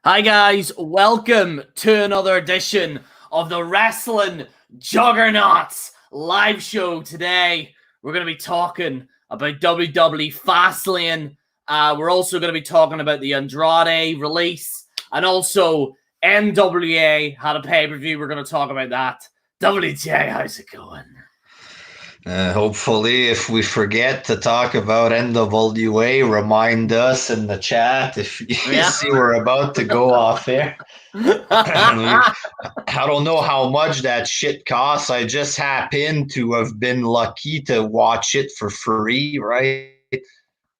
Hi guys, welcome to another edition of the Wrestling Juggernauts live show. Today, we're going to be talking about WWE Fastlane. We're also going to be talking about the Andrade release, and also NWA had a pay-per-view. We're going to talk about that. WJ, how's it going? Hopefully, if we forget to talk about NWA, remind us in the chat if you see we're about to go off air. I don't know how much that shit costs. I just happen to have been lucky to watch it for free, right?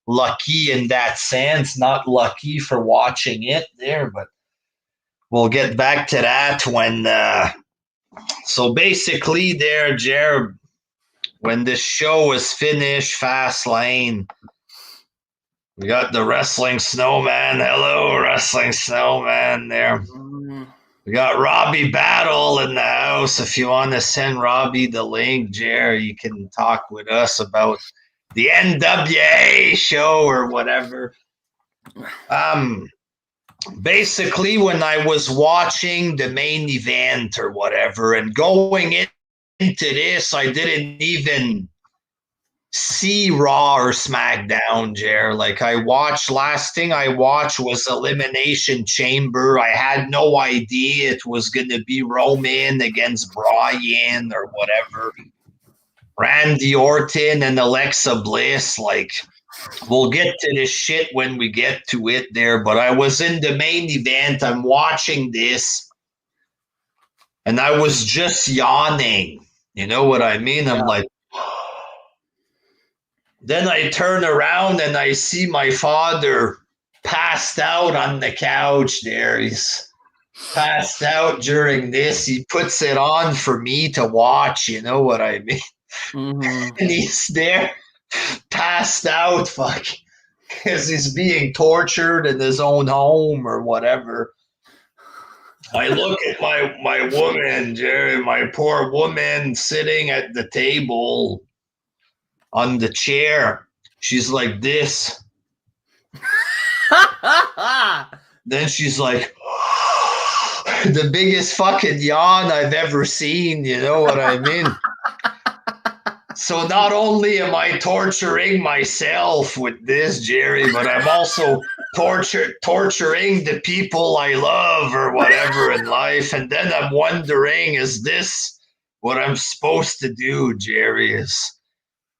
Lucky in that sense, not lucky for watching it there, but we'll get back to that when. So basically, there, Jared. When this show is finished, Fastlane, we got the Wrestling Snowman. Hello, Wrestling Snowman there. We got Robbie Battle in the house. If you want to send Robbie the link, Jerry, you can talk with us about the NWA show or whatever. Basically, when I was watching the main event or whatever and going into this, I didn't even see Raw or SmackDown, Jer. Like last thing I watched was Elimination Chamber. I had no idea it was going to be Roman against Bryan or whatever. Randy Orton and Alexa Bliss. Like, we'll get to this shit when we get to it there. But I was in the main event. I'm watching this. And I was just yawning. You know what I mean? I'm like, then I turn around and I see my father passed out on the couch there. He's passed out during this. He puts it on for me to watch, you know what I mean? Mm-hmm. And he's there passed out, because he's being tortured in his own home or whatever. I look at my woman, Jerry, my poor woman sitting at the table on the chair. She's like this. Then she's like, the biggest fucking yawn I've ever seen. You know what I mean? So not only am I torturing myself with this, Jerry, but I'm also torturing the people I love or whatever in life. And then I'm wondering, is this what I'm supposed to do, Jerry? Is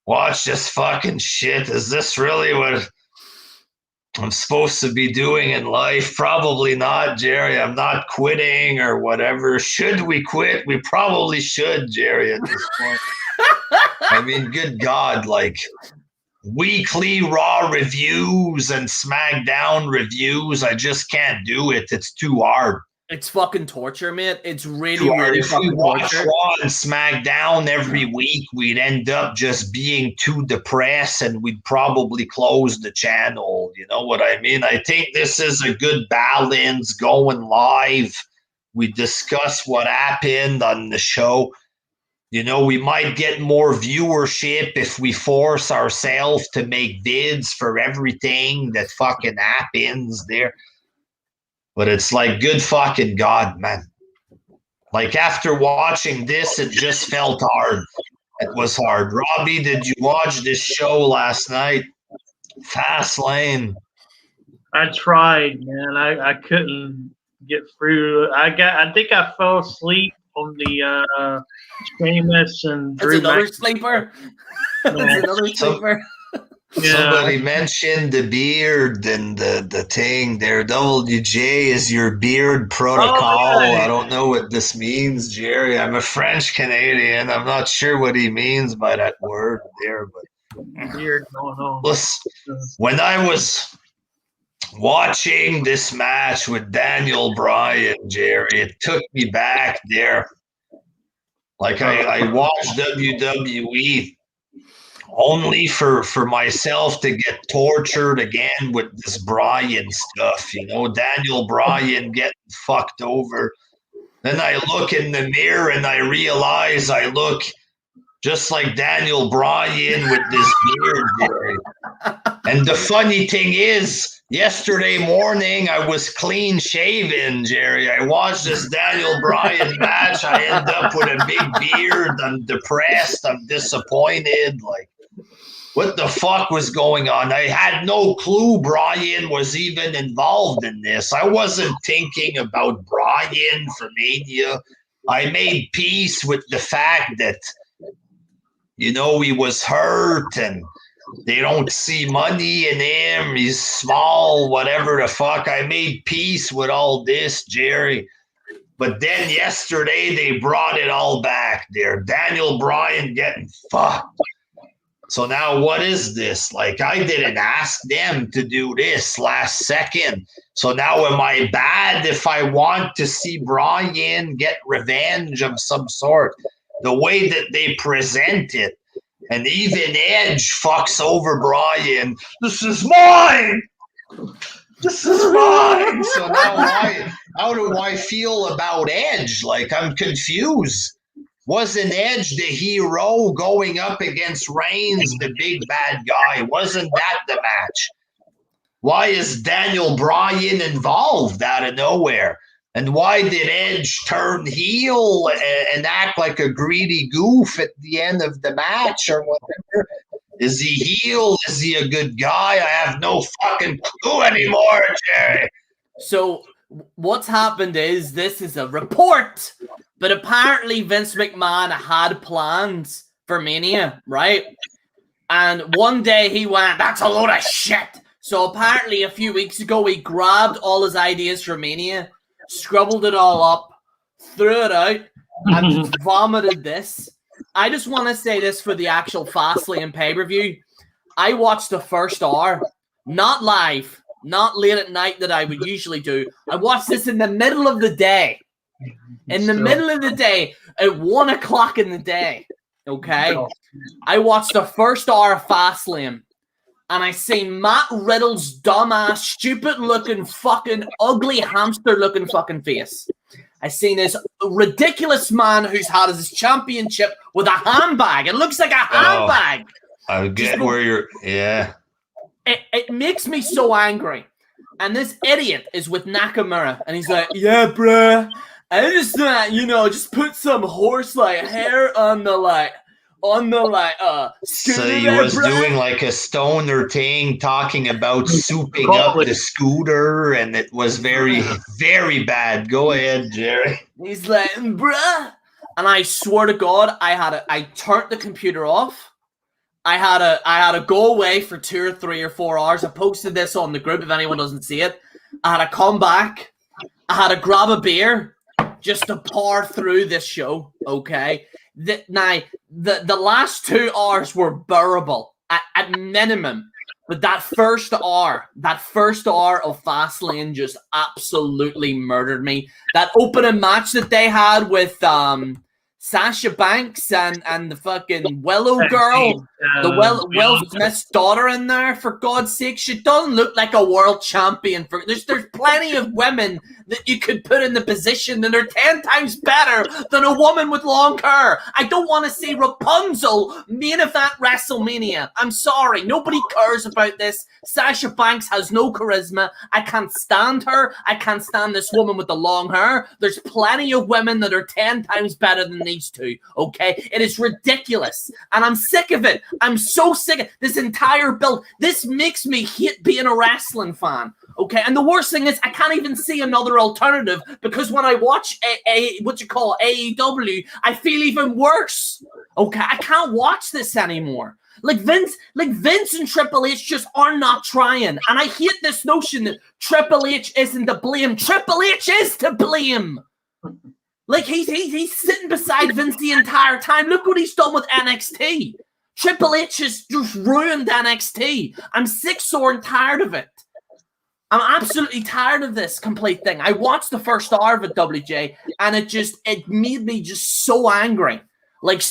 watch this fucking shit? Is this really what I'm supposed to be doing in life? Probably not, Jerry. I'm not quitting or whatever. Should we quit? We probably should, Jerry, at this point. I mean, good God, like weekly Raw reviews and SmackDown reviews, I just can't do it. It's too hard. It's fucking torture, man. It's really if we watch Raw and SmackDown every week, we'd end up just being too depressed and we'd probably close the channel. You know what I mean? I think this is a good balance going live. We discuss what happened on the show. You know, we might get more viewership if we force ourselves to make vids for everything that fucking happens there. But it's like, good fucking God, man. Like, after watching this, it just felt hard. It was hard. Robbie, did you watch this show last night? Fastlane. I tried, man. I couldn't get through. I think I fell asleep on the Sheamus and Drew. That's another sleeper. That's another sleeper. Yeah. Somebody mentioned the beard and the thing there. WJ is your beard protocol. Oh, yeah. I don't know what this means, Jerry. I'm a French Canadian. I'm not sure what he means by that word there. But beard, no. Listen, when I was watching this match with Daniel Bryan, Jerry, it took me back there. Like I watched WWE only for myself to get tortured again with this Bryan stuff, you know, Daniel Bryan getting fucked over. Then I look in the mirror and I realize I look just like Daniel Bryan with this beard, Jerry. And the funny thing is, Yesterday morning, I was clean shaven, Jerry. I watched this Daniel Bryan match. I end up with a big beard. I'm depressed. I'm disappointed. Like, what the fuck was going on? I had no clue Bryan was even involved in this. I wasn't thinking about Bryan for Mania. I made peace with the fact that, he was hurt and they don't see money in him. He's small, whatever the fuck. I made peace with all this, Jerry. But then yesterday, they brought it all back there. Daniel Bryan getting fucked. So now what is this? Like, I didn't ask them to do this last second. So now am I bad if I want to see Bryan get revenge of some sort? The way that they present it. And even Edge fucks over Bryan. This is mine! This is mine! So now how do I feel about Edge? Like, I'm confused. Wasn't Edge the hero going up against Reigns, the big bad guy? Wasn't that the match? Why is Daniel Bryan involved out of nowhere? And why did Edge turn heel and act like a greedy goof at the end of the match or whatever? Is he heel? Is he a good guy? I have no fucking clue anymore, Jerry. So what's happened is this is a report, but apparently Vince McMahon had plans for Mania, right? And one day he went, that's a load of shit. So apparently a few weeks ago he grabbed all his ideas for Mania, scribbled it all up, threw it out, and vomited this. I just want to say this for the actual Fastlane pay-per-view. I watched the first hour, not live, not late at night that I would usually do. I watched this in the middle of the day. In the middle of the day, at 1 o'clock in the day, okay? I watched the first hour of Fastlane, and I seen Matt Riddle's dumbass, stupid-looking, fucking, ugly, hamster-looking fucking face. I seen this ridiculous man who's had his championship with a handbag. It looks like a handbag. I get where you're... Yeah. It makes me so angry. And this idiot is with Nakamura, and he's like, yeah, bruh, I just, just put some horse-like hair on the so he was doing like a stoner thing, talking about souping up the scooter, and it was very, very bad. Go ahead, Jerry. He's like, bruh. And I swear to God, I turned the computer off. I had to go away for 2 or 3 or 4 hours. I posted this on the group if anyone doesn't see it. I had to come back. I had to grab a beer just to power through this show, okay? The last 2 hours were bearable at minimum, but that first hour of Fastlane just absolutely murdered me. That opening match that they had with Sasha Banks and the fucking Willow girl, Will Smith's daughter in there, for God's sake, she doesn't look like a world champion. There's plenty of women that you could put in the position and they're 10 times better than a woman with long hair. I don't want to see Rapunzel main event WrestleMania. I'm sorry, nobody cares about this. Sasha Banks has no charisma. I can't stand her. I can't stand this woman with the long hair. There's plenty of women that are 10 times better than these two, okay? It is ridiculous, and I'm sick of it. I'm so sick of this entire build. This makes me hate being a wrestling fan, okay? And the worst thing is I can't even see another alternative, because when I watch AEW, I feel even worse, okay? I can't watch this anymore. Like Vince and Triple H just are not trying. And I hate this notion that Triple H isn't to blame. Triple H is to blame. Like he's sitting beside Vince the entire time. Look what he's done with NXT. Triple H has just ruined NXT. I'm sick, sore, and tired of it. I'm absolutely tired of this complete thing. I watched the first hour of it, WJ, and it made me just so angry. Like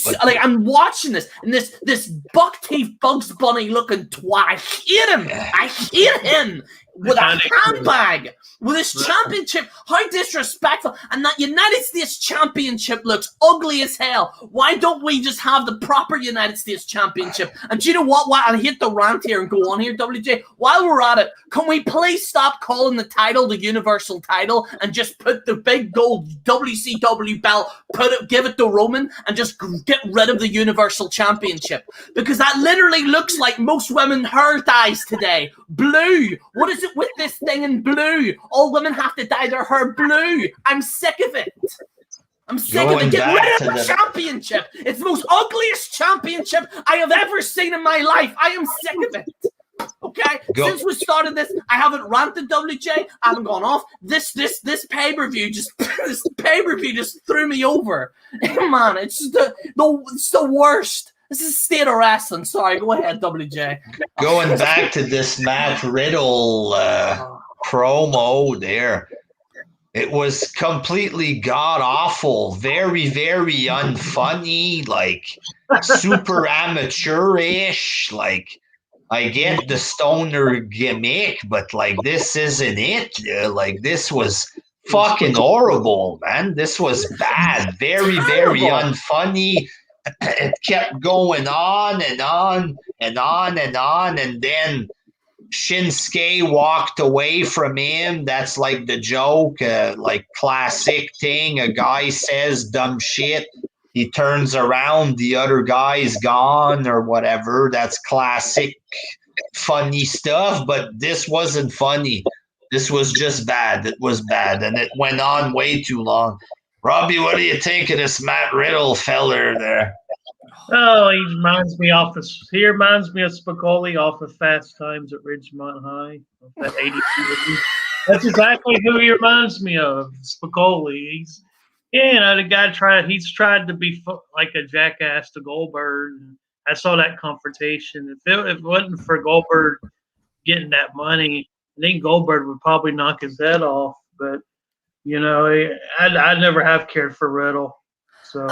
I'm watching this, and this buck teeth Bugs Bunny looking twat. I hate him. I hate him. with a handbag with his championship. How disrespectful. And that United States Championship looks ugly as hell. Why don't we just have the proper United States Championship? And do you know what? I hate the rant here and go on here, WJ. While we're at it, can we please stop calling the title the Universal title and just put the big gold WCW belt, give it to Roman, and just get rid of the Universal Championship? Because that literally looks like most women hair dyes today. Blue. What is it with this thing in blue? All women have to dye their hair blue. I'm sick of it. I'm sick of it. Get rid of the championship. It's the most ugliest championship I have ever seen in my life. I am sick of it. Okay? Since we started this, I haven't ranted, WJ. I haven't gone off. This pay-per-view just threw me over. Man, it's just it's the worst. This is state of wrestling. Sorry, go ahead, WJ. Going back to this Matt Riddle promo there, it was completely god-awful, very, very unfunny, like super amateurish. Like, I get the stoner gimmick, but like this isn't it. Like, this was fucking horrible, man. This was bad, very, very unfunny. It kept going on and on and on and on, and then Shinsuke walked away from him. That's like the joke, like classic thing. A guy says dumb shit, he turns around, the other guy's gone or whatever. That's classic funny stuff, but this wasn't funny. This was just bad. It was bad, and it went on way too long. Robbie, what do you think of this Matt Riddle feller there? Oh, he reminds me of Spicoli off of Fast Times at Ridgemont High. That 82. That's exactly who he reminds me of, Spicoli. The guy he's tried to be like a jackass to Goldberg. I saw that confrontation. If it wasn't for Goldberg getting that money, I think Goldberg would probably knock his head off. But I never have cared for Riddle. So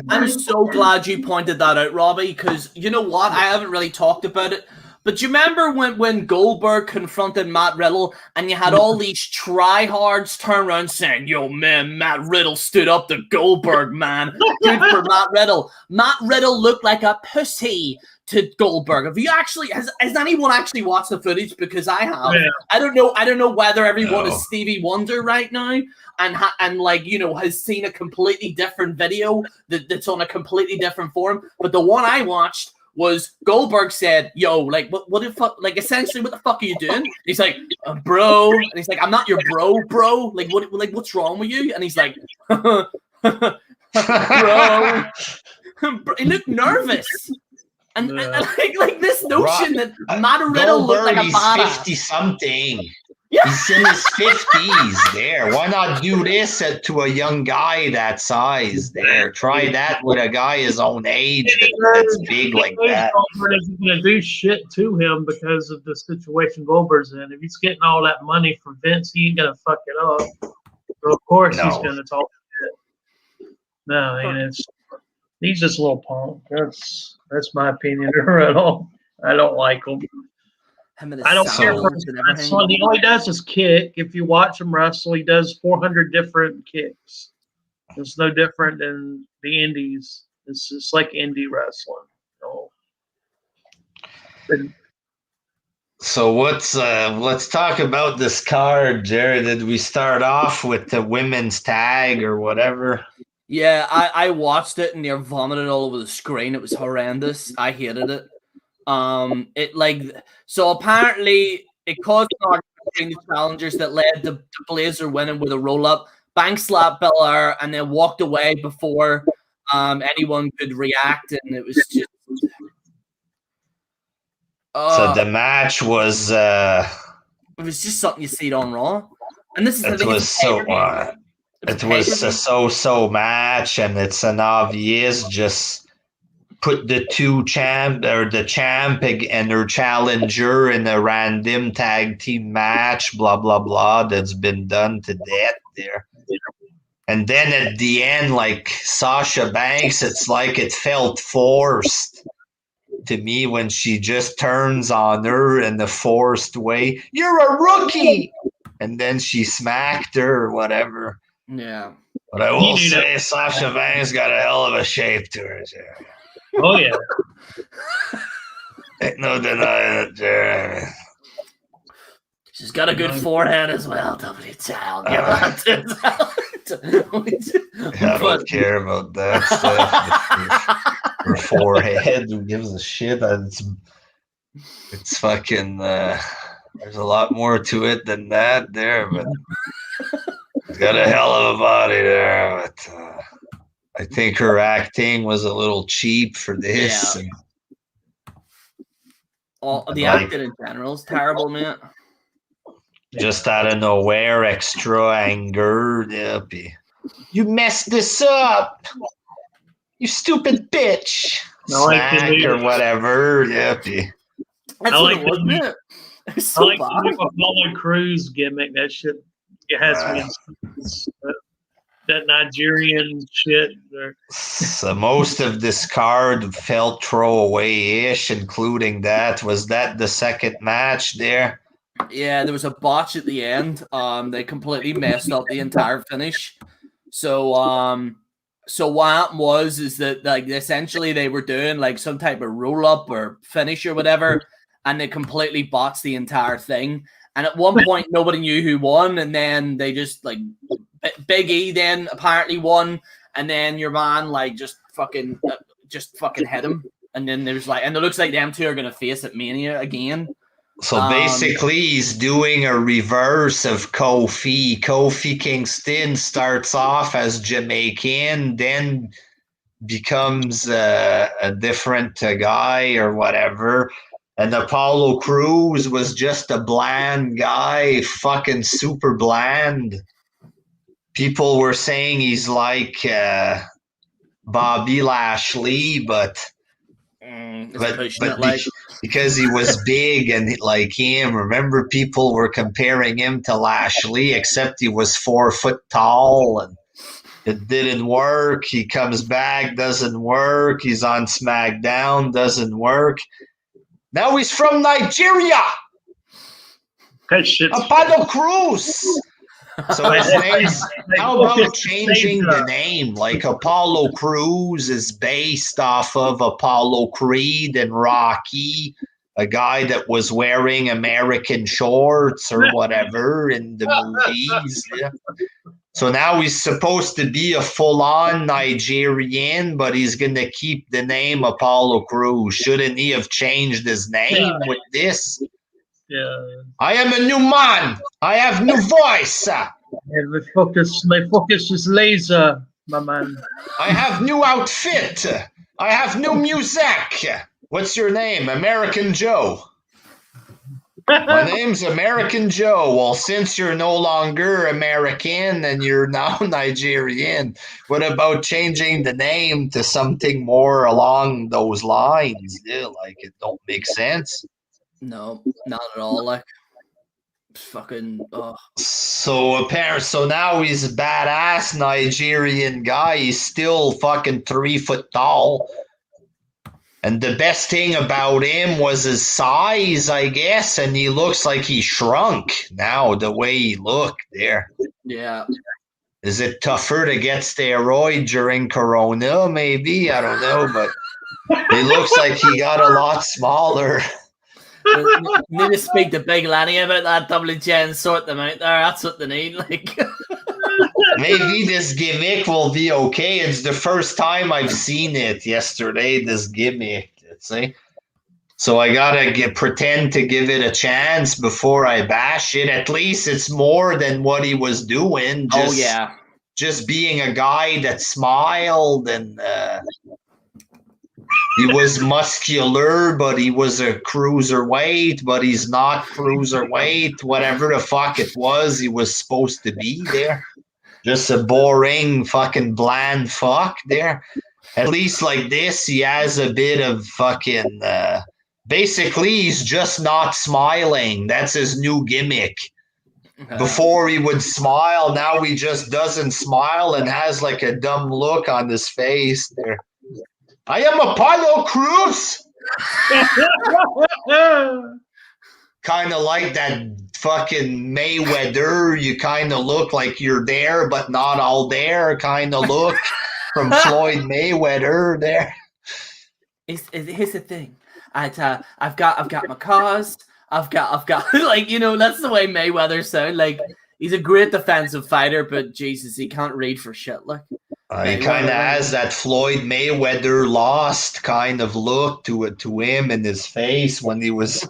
I'm so glad you pointed that out, Robbie, because you know what? I haven't really talked about it. But do you remember when Goldberg confronted Matt Riddle and you had all these tryhards turn around saying, yo, man, Matt Riddle stood up to Goldberg, man. Good for Matt Riddle. Matt Riddle looked like a pussy to Goldberg. Have you actually has anyone actually watched the footage? Because I have. Yeah. I don't know whether everyone is Stevie Wonder right now and has seen a completely different video that's on a completely different forum. But the one I watched was Goldberg said, yo, like, what the fuck, like, essentially, what the fuck are you doing? And he's like, bro. And he's like, I'm not your bro. Like, what's wrong with you? And he's like, bro. He looked nervous. And like this notion that Matt Riddle looked like a badass. 50-something. Yeah. He's in his 50s there. Why not do this to a young guy that size there? Try that with a guy his own age that's big like that. Goldberg isn't going to do shit to him because of the situation Goldberg's in. If he's getting all that money from Vince, he ain't going to fuck it up. So of course he's going to talk shit. No, he's just a little punk. That's my opinion at all. I don't like him. I don't care for his wrestling. All he does is kick. If you watch him wrestle, he does 400 different kicks. It's no different than the indies. It's just like indie wrestling. So let's talk about this card, Jared. Did we start off with the women's tag or whatever? Yeah, I watched it and they vomited all over the screen. It was horrendous. I hated it. So apparently it caused an between the challengers that led to Blazer winning with a roll up, bank slap Belair, and then walked away before anyone could react, and it was just. So the match was. It was just something you see on Raw, and this is it was so. It was a so-so match, and it's an obvious just. Put the champ and her challenger in a random tag team match, blah, blah, blah, that's been done to death there. And then at the end, like Sasha Banks, it's like it felt forced. to me when she just turns on her in the forced way. You're a rookie! And then she smacked her or whatever. Yeah. But I will say Sasha Banks got a hell of a shape to her. Oh, yeah. Ain't no denying it, Jeremy. She's got a good forehead as well, I'll give that to I don't care about that stuff. Her forehead, who gives a shit? It's fucking, there's a lot more to it than that there, but she's got a hell of a body there. But I think her acting was a little cheap for this. Yeah. The acting in general is terrible, man. Just out of nowhere, extra anger. Yep. You messed this up. You stupid bitch. Smack or whatever. Yep. That's what it was, man. I like the new Apollo Crews gimmick. That shit, it has me in that Nigerian shit. So most of this card felt throwaway-ish, including that. Was that the second match there? Yeah, there was a botch at the end. They completely messed up the entire finish. So what happened is that like essentially they were doing like some type of roll-up or finish or whatever, and they completely botched the entire thing. And at one point, nobody knew who won, and then they just like Big E then apparently won, and then your man like just fucking hit him, and then there's like, and it looks like them two are gonna face at Mania again. So basically, he's doing a reverse of Kofi. Kofi Kingston starts off as Jamaican, then becomes a different guy or whatever. And Apollo Crews was just a bland guy, fucking super bland. People were saying he's like Bobby Lashley, but because he was big and like him, remember people were comparing him to Lashley, except he was 4 foot tall and it didn't work. He comes back, doesn't work. He's on SmackDown, doesn't work. Now he's from Nigeria. Apollo Crews. So his name's, how about changing the name? Like Apollo Crews is based off of Apollo Creed and Rocky, a guy that was wearing American shorts or whatever in the movies. Yeah. So now he's supposed to be a full-on Nigerian, but he's going to keep the name Apollo Crews. Shouldn't he have changed his name with this? Yeah. I am a new man. I have new voice. My focus is laser, my man. I have new outfit. I have new music. What's your name? American Joe. My name's American Joe. Well, since you're no longer American and you're now Nigerian, what about changing the name to something more along those lines? Yeah, like it don't make sense. No, not at all. Like fucking. So now he's a badass Nigerian guy. He's still fucking 3 foot tall. And the best thing about him was his size, I guess, and he looks like he shrunk now, the way he looked there. Yeah. Is it tougher to get steroid during Corona? Maybe, I don't know, but it looks like he got a lot smaller. Need to speak to Big Lanny about that WJ and sort them out there. That's what they need. Like. Maybe this gimmick will be okay. It's the first time I've seen it yesterday, this gimmick. See? So I gotta pretend to give it a chance before I bash it. At least it's more than what he was doing. Just being a guy that smiled and he was muscular, but he was a cruiserweight, but he's not cruiserweight. Whatever the fuck it was, he was supposed to be there. Just a boring fucking bland fuck there. At least like this, he has a bit of fucking... basically, he's just not smiling. That's his new gimmick. Before he would smile, now he just doesn't smile and has like a dumb look on his face there. I am Apollo Crews. Kind of like that fucking Mayweather. You kind of look like you're there, but not all there. Kind of look from Floyd Mayweather there. Here's the thing. I've got my cars. I've got like, you know, that's the way Mayweather sound. Like, he's a great defensive fighter, but Jesus, he can't read for shit. Like, He kind of has that Floyd Mayweather lost kind of look to him in his face when he was.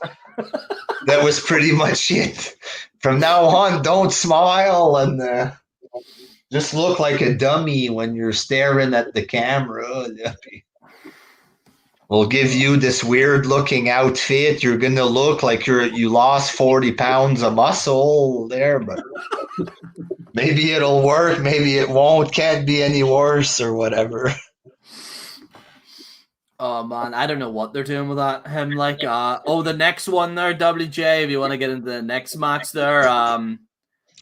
That was pretty much it. From now on, don't smile and just look like a dummy when you're staring at the camera. We'll give you this weird looking outfit. You're gonna look like you lost 40 pounds of muscle there, but maybe it'll work, maybe it won't. Can't be any worse or whatever. Oh man, I don't know what they're doing with that. Him like the next one there, WJ, if you want to get into the next match there.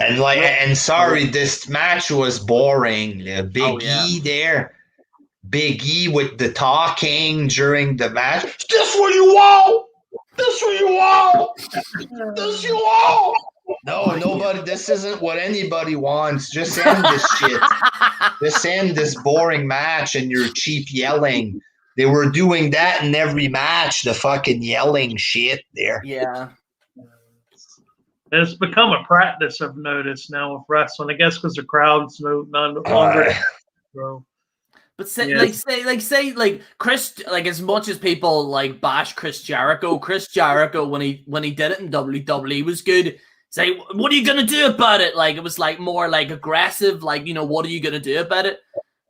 And sorry, this match was boring. Big E there. Big E with the talking during the match. This what you want? This what you want? This you want? No, nobody. This isn't what anybody wants. Just end this shit. Just end this boring match and your cheap yelling. They were doing that in every match. The fucking yelling shit there. Yeah. It's become a practice, I've noticed now with wrestling. I guess because the crowd's no longer. But say Chris, like as much as people like bash Chris Jericho when he did it in WWE was good. Say, what are you gonna do about it? Like it was like more like aggressive, like, you know, what are you gonna do about it?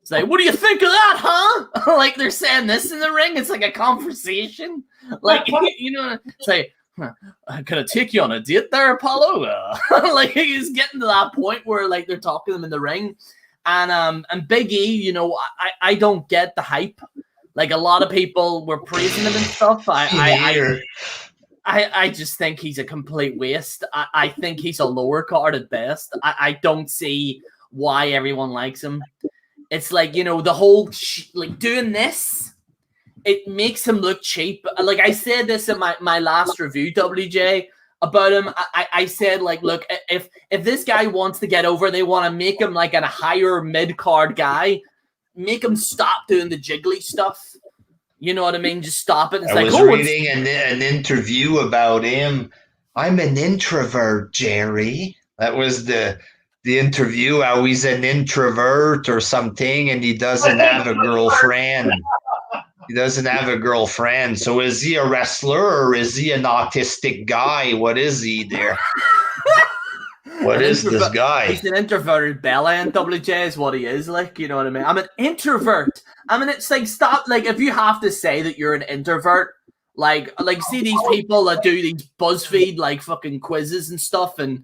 It's like, what do you think of that, huh? Like they're saying this in the ring. It's like a conversation. Like, you know, say, can I take you on a date there, Apollo? Like he's getting to that point where like they're talking to him in the ring. And Big E, you know, I don't get the hype. Like a lot of people were praising him and stuff. I just think he's a complete waste. I think he's a lower card at best. I don't see why everyone likes him. It's like, you know, the whole like doing this, it makes him look cheap. Like I said this in my last review, WJ. About him, I said, like, look, if this guy wants to get over, they want to make him like a higher mid-card guy, make him stop doing the jiggly stuff. You know what I mean? Just stop it. It's I was reading an interview about him. I'm an introvert, Jerry. That was the interview, how he's an introvert or something, and he doesn't have a girlfriend. He doesn't have a girlfriend. So is he a wrestler or is he an autistic guy? What is he there? What is this guy? He's an introverted Bella and WJ is what he is, like, you know what I mean? I'm an introvert. I mean, it's like, stop, like, if you have to say that you're an introvert, like see these people that do these BuzzFeed, like, fucking quizzes and stuff and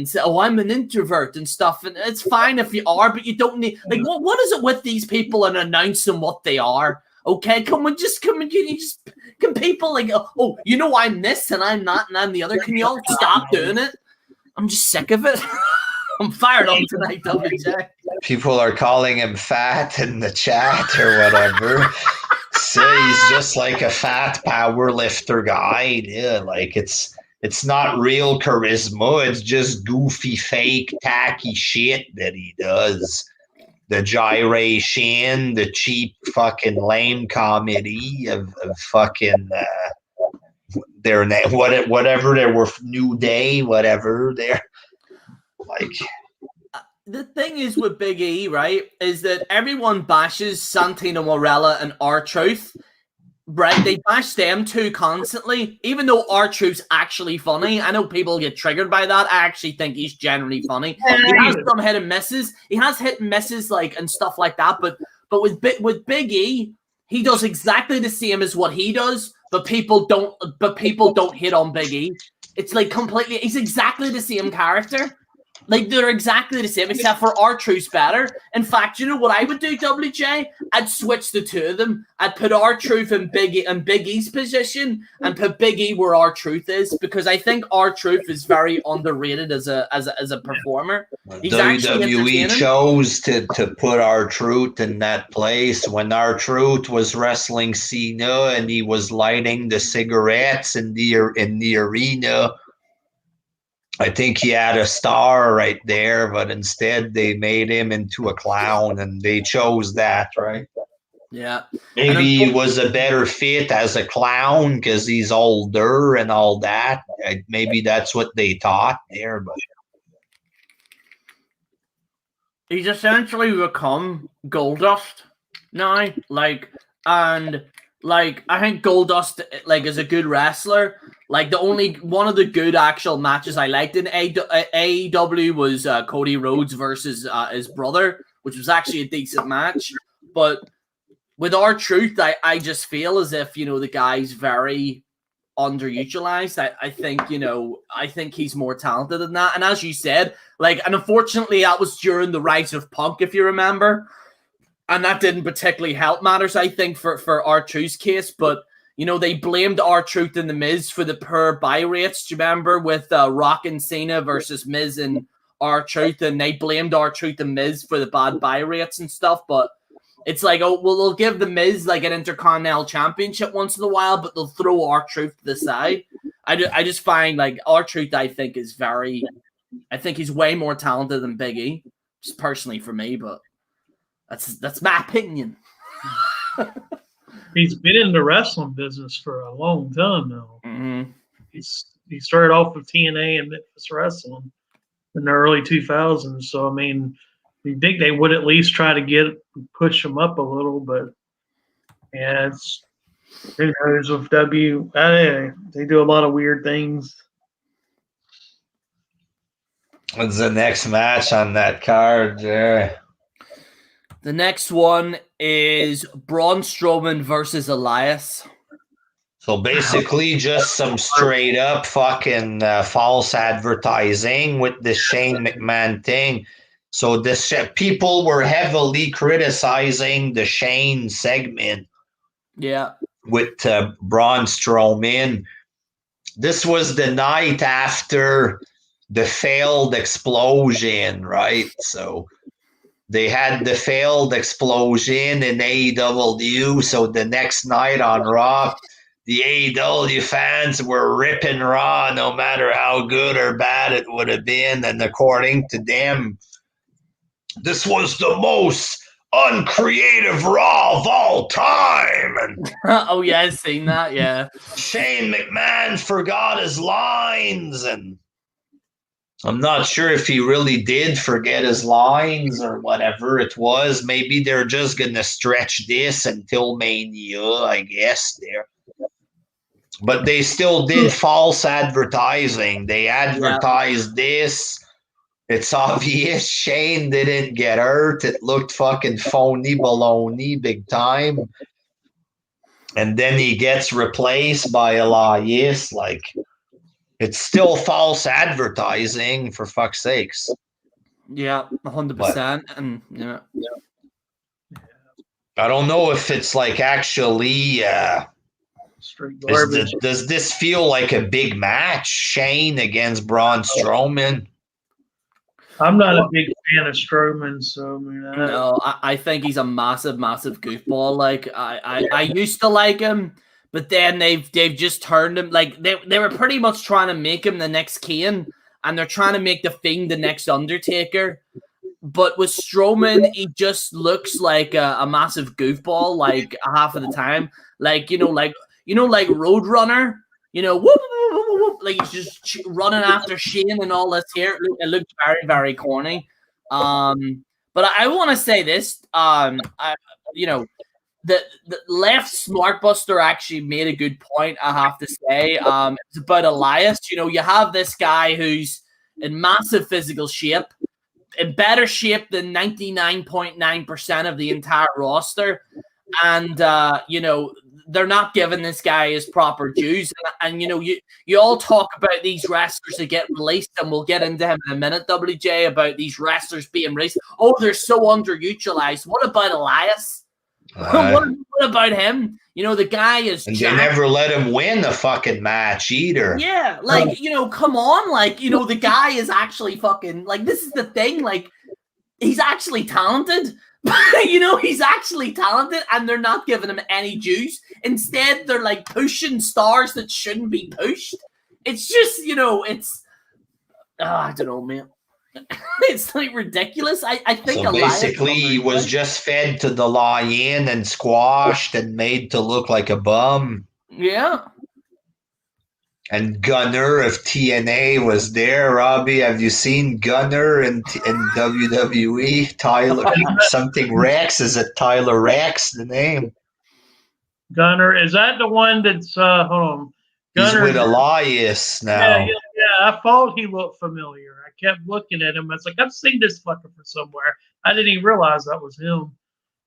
say, oh, I'm an introvert and stuff, and it's fine if you are, but you don't need, like, what is it with these people and announcing what they are? Okay, can people like, oh, you know, I'm this and I'm not and I'm the other. Can you all stop doing it? I'm just sick of it. I'm fired up tonight, WJ. People are calling him fat in the chat or whatever. Say he's just like a fat power lifter guy. Yeah, like it's not real charisma. It's just goofy, fake, tacky shit that he does. The gyration, the cheap fucking lame comedy of fucking their name, whatever they were, New Day, whatever they're like. The thing is with Big E, right, is that everyone bashes Santino Marella and R-Truth, right? They bash them two constantly, even though R-Truth's actually funny. I know people get triggered by that. I actually think he's generally funny. He has some hit and misses. He has hit and misses, like, and stuff like that. But with Big E, he does exactly the same as what he does, but people don't hit on Big E. It's like completely. He's exactly the same character. Like, they're exactly the same, except for R-Truth's better. In fact, you know what I would do, WJ? I'd switch the two of them. I'd put R-Truth in Big E's position and put Big E where R-Truth is, because I think R-Truth is very underrated as a performer. He's WWE chose to put R-Truth in that place when R-Truth was wrestling Cena and he was lighting the cigarettes in the arena. I think he had a star right there, but instead they made him into a clown, and they chose that, right? Yeah. Maybe he was a better fit as a clown because he's older and all that. Maybe that's what they thought there, but he's essentially become Goldust now. I think Goldust is a good wrestler. Like, the only one of the good actual matches I liked in AEW was Cody Rhodes versus his brother, which was actually a decent match. But with R-Truth, I just feel as if, the guy's very underutilized. I think he's more talented than that. And as you said, and unfortunately that was during the rise of Punk, if you remember. And that didn't particularly help matters, I think, for R-Truth's case. But, they blamed R-Truth and The Miz for the poor buy rates. Do you remember with Rock and Cena versus Miz and R-Truth? And they blamed R-Truth and Miz for the bad buy rates and stuff. But it's like, oh, well, they'll give The Miz an Intercontinental Championship once in a while, but they'll throw R-Truth to the side. I just find, R-Truth, I think he's way more talented than Big E, just personally for me, but that's my opinion. He's been in the wrestling business for a long time now. Mm-hmm. He started off with TNA and Memphis Wrestling in the early 2000s. So, I mean, you think they would at least try to push him up a little, but yeah, who knows with WWA. They do a lot of weird things. What's the next match on that card, Jerry? The next one is Braun Strowman versus Elias. So basically just some straight up fucking false advertising with the Shane McMahon thing. So people were heavily criticizing the Shane segment. Yeah. With Braun Strowman. This was the night after the failed explosion, right? So they had the failed explosion in AEW. So the next night on Raw, the AEW fans were ripping Raw no matter how good or bad it would have been. And according to them, this was the most uncreative Raw of all time. And oh, yeah, I've seen that, yeah. Shane McMahon forgot his lines, and I'm not sure if he really did forget his lines or whatever it was. Maybe they're just going to stretch this until Mania, I guess. But they still did false advertising. They advertised this. It's obvious Shane didn't get hurt. It looked fucking phony baloney big time. And then he gets replaced by Elias. It's still false advertising, for fuck's sakes. Yeah, 100%. And yeah. I don't know if it's actually does this feel like a big match? Shane against Braun Strowman? I'm not a big fan of Strowman, so no, I think he's a massive, massive goofball. I used to like him, but then they've just turned him they were pretty much trying to make him the next Kane, and they're trying to make the Fiend the next Undertaker. But with Strowman, he just looks like a massive goofball half of the time. Like Roadrunner, whoop, whoop, whoop, whoop, he's just running after Shane and all this here. It looked very, very corny. But I want to say this. The left Smartbuster actually made a good point, I have to say. It's about Elias. You have this guy who's in massive physical shape, in better shape than 99.9% of the entire roster. And, they're not giving this guy his proper dues. And you know, you all talk about these wrestlers that get released, and we'll get into him in a minute, WJ, about these wrestlers being released. Oh, they're so underutilized. What about Elias? What about him? You know, the guy is and they never let him win the fucking match either. Yeah, like, you know, come on. Like, you know, the guy is actually fucking, like, this is the thing. Like, he's actually talented. You know, he's actually talented, and they're not giving him any juice. Instead, they're, like, pushing stars that shouldn't be pushed. It's just, you know, it's, I don't know, man. It's like ridiculous. I think so basically he was just fed to the lion and squashed and made to look like a bum. Yeah. And Gunner, if TNA was there, Robbie, have you seen Gunner in WWE? Tyler something Rex, is it Tyler Rex? The name Gunner, is that the one that's hold on? Gunner, he's with Elias now. Yeah. I thought he looked familiar. I kept looking at him. I was like, I've seen this fucker from somewhere. I didn't even realize that was him.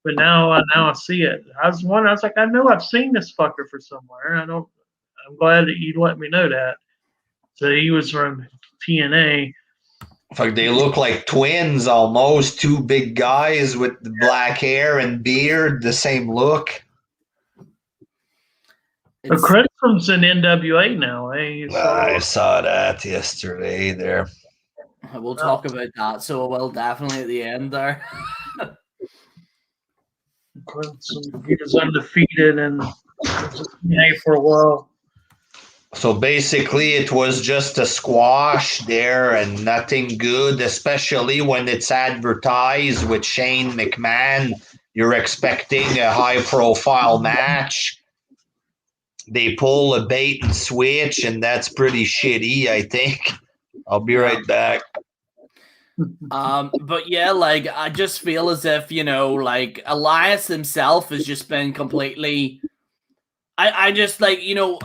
But now I see it. I was like, I know I've seen this fucker for somewhere. I'm glad that you let me know that. So he was from TNA. In fact, they look like twins almost. Two big guys with the black hair and beard, the same look. But Crimson's in NWA now, eh? I saw that yesterday there. We'll talk about that, so we'll definitely at the end there. Crimson, he was undefeated and just for a while. So basically, it was just a squash there and nothing good, especially when it's advertised with Shane McMahon. You're expecting a high-profile match. They pull a bait and switch, and that's pretty shitty, I think. I'll be right back. But yeah, like, I just feel as if, you know, like, Elias himself has just been completely... I just, like, you know,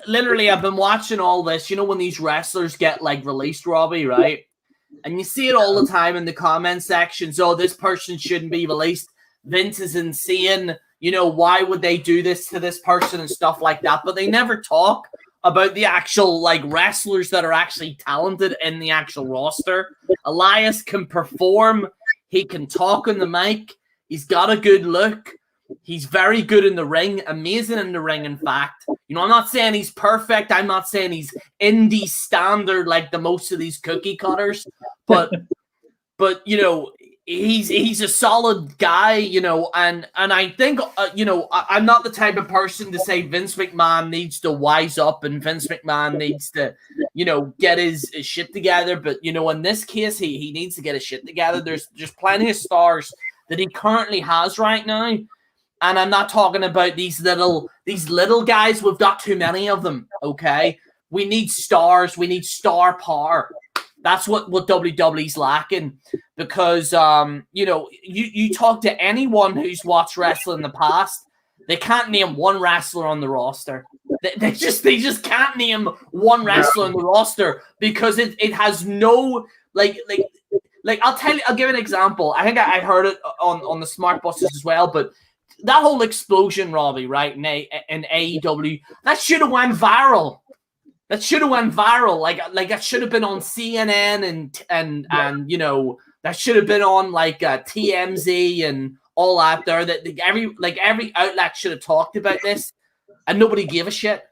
literally, I've been watching all this, you know, when these wrestlers get, like, released, Robbie, right? And you see it all the time in the comment sections. Oh, this person shouldn't be released. Vince is insane. You know, why would they do this to this person and stuff like that? But they never talk about the actual, like, wrestlers that are actually talented in the actual roster. Elias can perform. He can talk on the mic. He's got a good look. He's very good in the ring, amazing in the ring, in fact. You know, I'm not saying he's perfect. I'm not saying he's indie standard like the most of these cookie cutters. But you know, he's a solid guy, you know, and I think, you know, I'm not the type of person to say Vince McMahon needs to wise up and Vince McMahon needs to, you know, get his shit together. But, you know, in this case, he needs to get his shit together. There's plenty of stars that he currently has right now. And I'm not talking about these little guys. We've got too many of them, okay? We need stars. We need star power. That's what WWE's lacking. Because, you know, you talk to anyone who's watched wrestling in the past, they can't name one wrestler on the roster. They just can't name one wrestler on the roster because it has no, like I'll give an example. I think I heard it on the smart buses as well, but that whole explosion, Robbie, right, in AEW, that should have went viral. That should have went viral. Like that should have been on CNN and you know, that should have been on like TMZ and all out there. That every outlet should have talked about this, and nobody gave a shit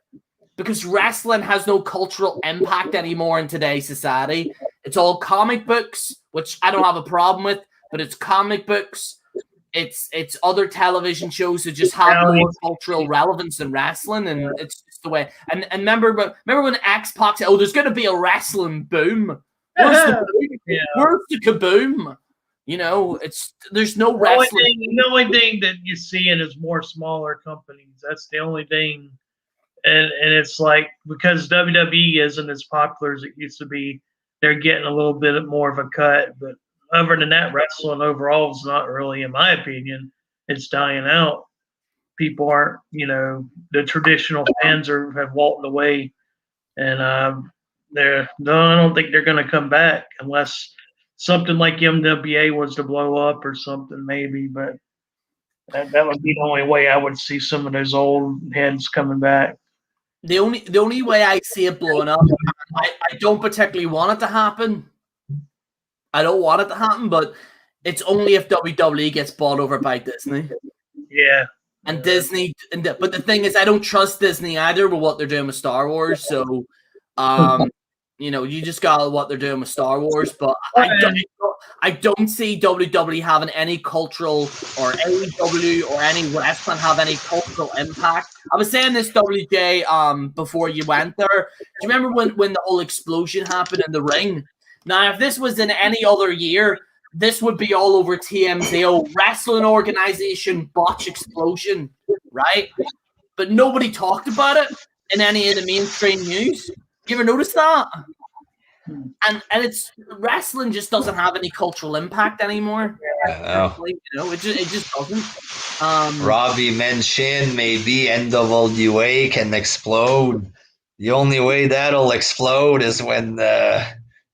because wrestling has no cultural impact anymore in today's society. It's all comic books, which I don't have a problem with, but it's comic books. It's other television shows that just have more cultural relevance than wrestling, and it's just the way. And remember when X-Pac said, "Oh, there's going to be a wrestling boom." Where's the boom? Yeah. Where's the kaboom? You know, there's no wrestling. The only thing that you're seeing is more smaller companies. That's the only thing, and it's like because WWE isn't as popular as it used to be, they're getting a little bit more of a cut, but. Other than that, wrestling overall is not really, in my opinion, it's dying out. People aren't, you know, the traditional fans have walked away, and I don't think they're going to come back unless something like MWA was to blow up or something, maybe. But That would be the only way I would see some of those old heads coming back. The only way I see it blowing up, I don't particularly want it to happen. I don't want it to happen, but it's only if WWE gets bought over by Disney. Yeah. And Disney, but the thing is, I don't trust Disney either with what they're doing with Star Wars. So, you just got what they're doing with Star Wars. But I don't see WWE having any cultural or AEW or any wrestling have any cultural impact. I was saying this, WJ, before you went there. Do you remember when the whole explosion happened in the ring? Now, if this was in any other year, this would be all over TMZ. Wrestling organization botch explosion, right? But nobody talked about it in any of the mainstream news. You ever notice that? And it's wrestling just doesn't have any cultural impact anymore. It just doesn't. Robbie mentioned maybe NWA can explode. The only way that'll explode is when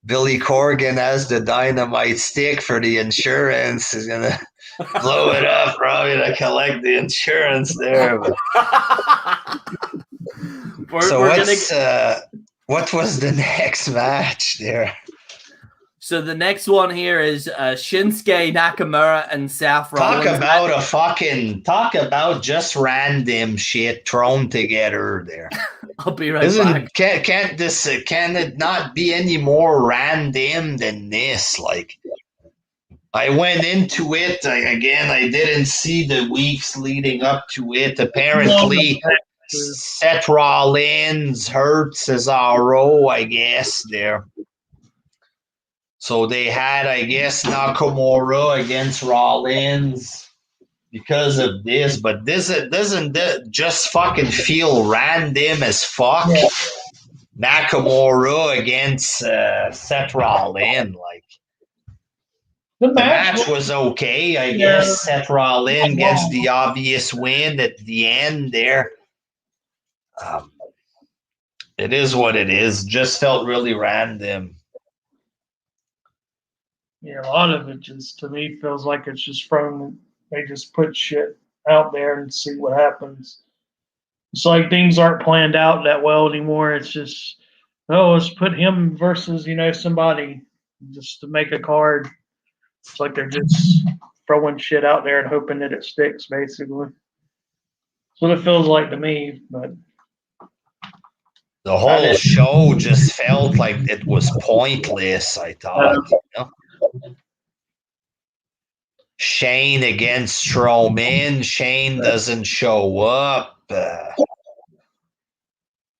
Billy Corgan has the dynamite stick for the insurance. He's gonna blow it up, probably to collect the insurance there. What was the next match there? So the next one here is Shinsuke Nakamura and Seth Rollins. Talk about just random shit thrown together there. I'll be right back. Can it not be any more random than this? Like, I went into it again. I didn't see the weeks leading up to it. Apparently, Seth Rollins hurt Cesaro, I guess there. So they had, I guess, Nakamura against Rollins because of this, but doesn't just fucking feel random as fuck? Nakamura against Seth Rollins, like the match was okay, I guess. Seth Rollins gets the obvious win at the end there. It is what it is. Just felt really random. Yeah, a lot of it just, to me, feels like it's just from, they just put shit out there and see what happens. It's like things aren't planned out that well anymore. It's just, let's put him versus, somebody just to make a card. It's like they're just throwing shit out there and hoping that it sticks, basically. That's what it feels like to me, but the whole show just felt like it was pointless, I thought. Shane against Strowman. Shane doesn't show up.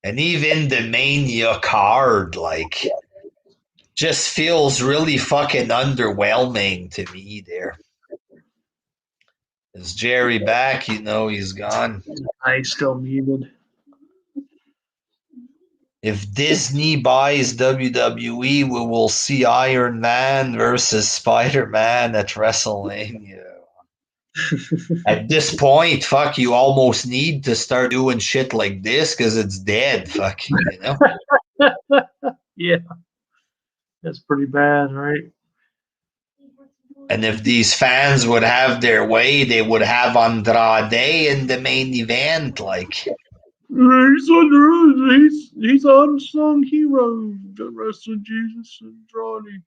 And even the Mania card, like, just feels really fucking underwhelming to me there. Is Jerry back? He's gone. He's still muted. If Disney buys WWE, we will see Iron Man versus Spider-Man at WrestleMania. At this point, fuck, you almost need to start doing shit like this because it's dead, fuck, Yeah. That's pretty bad, right? And if these fans would have their way, they would have Andrade in the main event, like... He's unsung hero, the WrestlingJesus Andrade,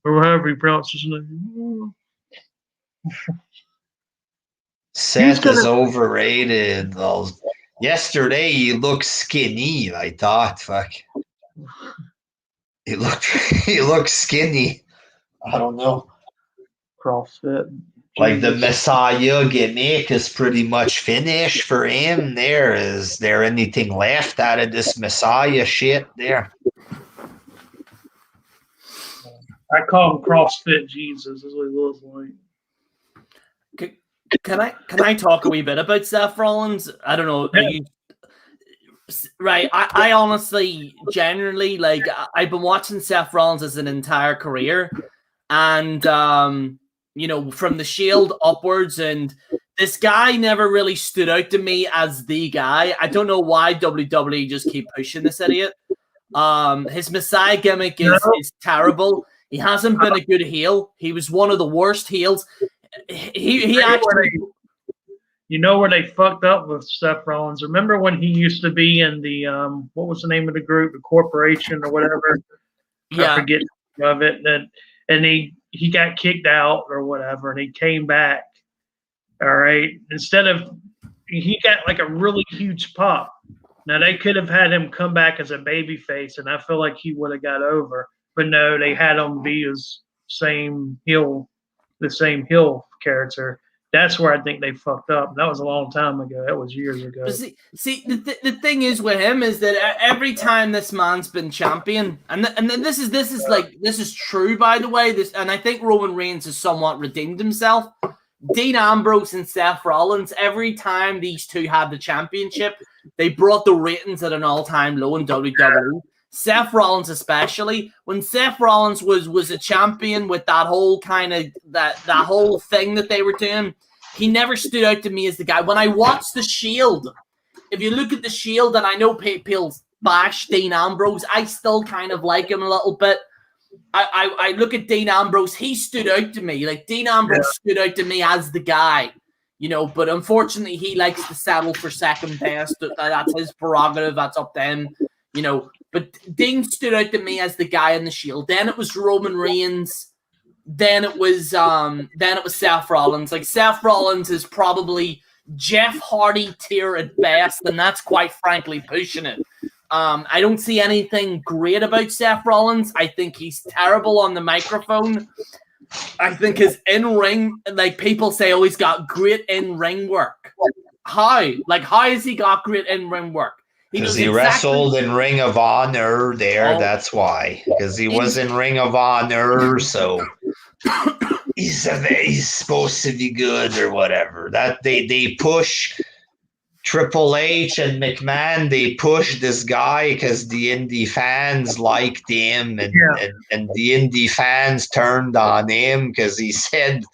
or however he pronounces his name. Seth is overrated. Well, yesterday he looked skinny. I thought, fuck, he looked skinny. I don't know. CrossFit. Like the Messiah gimmick is pretty much finished for him. Is there anything left out of this Messiah shit there? I call him CrossFit Jesus. Is what he looks like. Can I talk a wee bit about Seth Rollins? I don't know. Right. I honestly, generally, like, I've been watching Seth Rollins as an entire career, and from the Shield upwards, and this guy never really stood out to me as the guy. I don't know why WWE just keep pushing this idiot. His Messiah gimmick is terrible. He hasn't been a good heel. He was one of the worst heels. He actually You know where they fucked up with Seth Rollins? Remember when he used to be in the what was the name of the group, the corporation or whatever? Yeah. I forget of it. And he got kicked out or whatever, and he came back. All right. Instead of he got like a really huge pop. Now they could have had him come back as a baby face, and I feel like he would have got over. But no, they had him be the same heel character. That's where I think they fucked up. That was a long time ago. That was years ago. But see, the thing is with him is that every time this man's been champion, and this is true, by the way. And I think Roman Reigns has somewhat redeemed himself. Dean Ambrose and Seth Rollins, every time these two had the championship, they brought the ratings at an all-time low in WWE. Seth Rollins especially. When Seth Rollins was a champion with that whole kind of that whole thing that they were doing, he never stood out to me as the guy. When I watched The Shield, if you look at The Shield, and I know people bash Dean Ambrose, I still kind of like him a little bit. I look at Dean Ambrose, he stood out to me. Like, Dean Ambrose stood out to me as the guy, but unfortunately he likes to settle for second best. That's his prerogative. That's up to him, But Dean stood out to me as the guy in The Shield. Then it was Roman Reigns. Then it was Seth Rollins. Like, Seth Rollins is probably Jeff Hardy tier at best, and that's quite frankly pushing it. I don't see anything great about Seth Rollins. I think he's terrible on the microphone. I think his in-ring, like, people say, he's got great in-ring work. How? Like, how has he got great in-ring work? Because he wrestled in Ring of Honor there, that's why. Because he was in Ring of Honor, so he's supposed to be good or whatever. That they push Triple H and McMahon, they push this guy because the indie fans liked him, and the indie fans turned on him because he said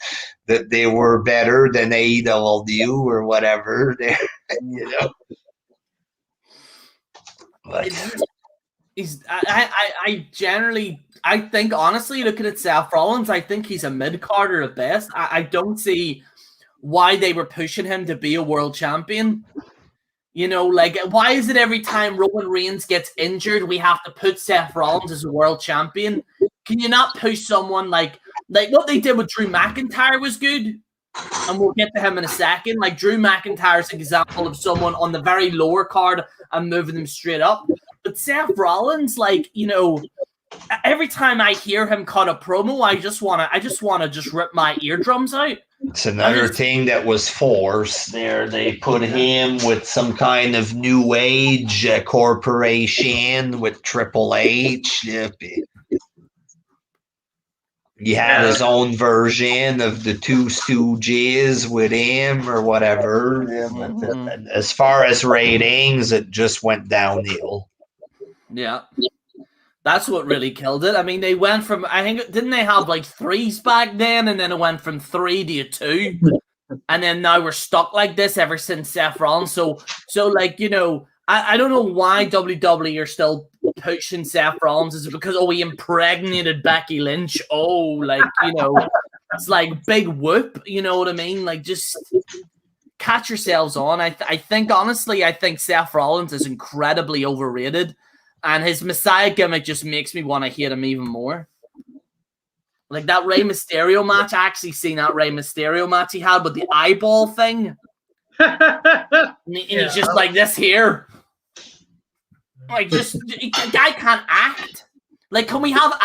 that they were better than AEW or whatever. But I think, honestly, looking at Seth Rollins, I think he's a mid-carder at best. I don't see why they were pushing him to be a world champion. Like, why is it every time Roman Reigns gets injured, we have to put Seth Rollins as a world champion? Can you not push someone like what they did with Drew McIntyre was good? And we'll get to him in a second. Like, Drew McIntyre's an example of someone on the very lower card and moving them straight up. But Seth Rollins, every time I hear him cut a promo, I just wanna rip my eardrums out. It's another thing that was forced there. They put him with some kind of new age corporation with Triple H. He had his own version of the Two Stooges with him or whatever. As far as ratings, it just went downhill. Yeah. That's what really killed it. I mean, they went from, didn't they have like 3s back then? And then it went from 3 to 2. And then now we're stuck like this ever since Seth Rollins. So I don't know why WWE are still pushing Seth Rollins. Is it because, he impregnated Becky Lynch? It's like big whoop. You know what I mean? Like, just catch yourselves on. I think Seth Rollins is incredibly overrated. And his Messiah gimmick just makes me want to hate him even more. Like, that Rey Mysterio match, I actually seen that Rey Mysterio match he had with the eyeball thing. And he's just like this here. Like, the guy can't act. Like, can we have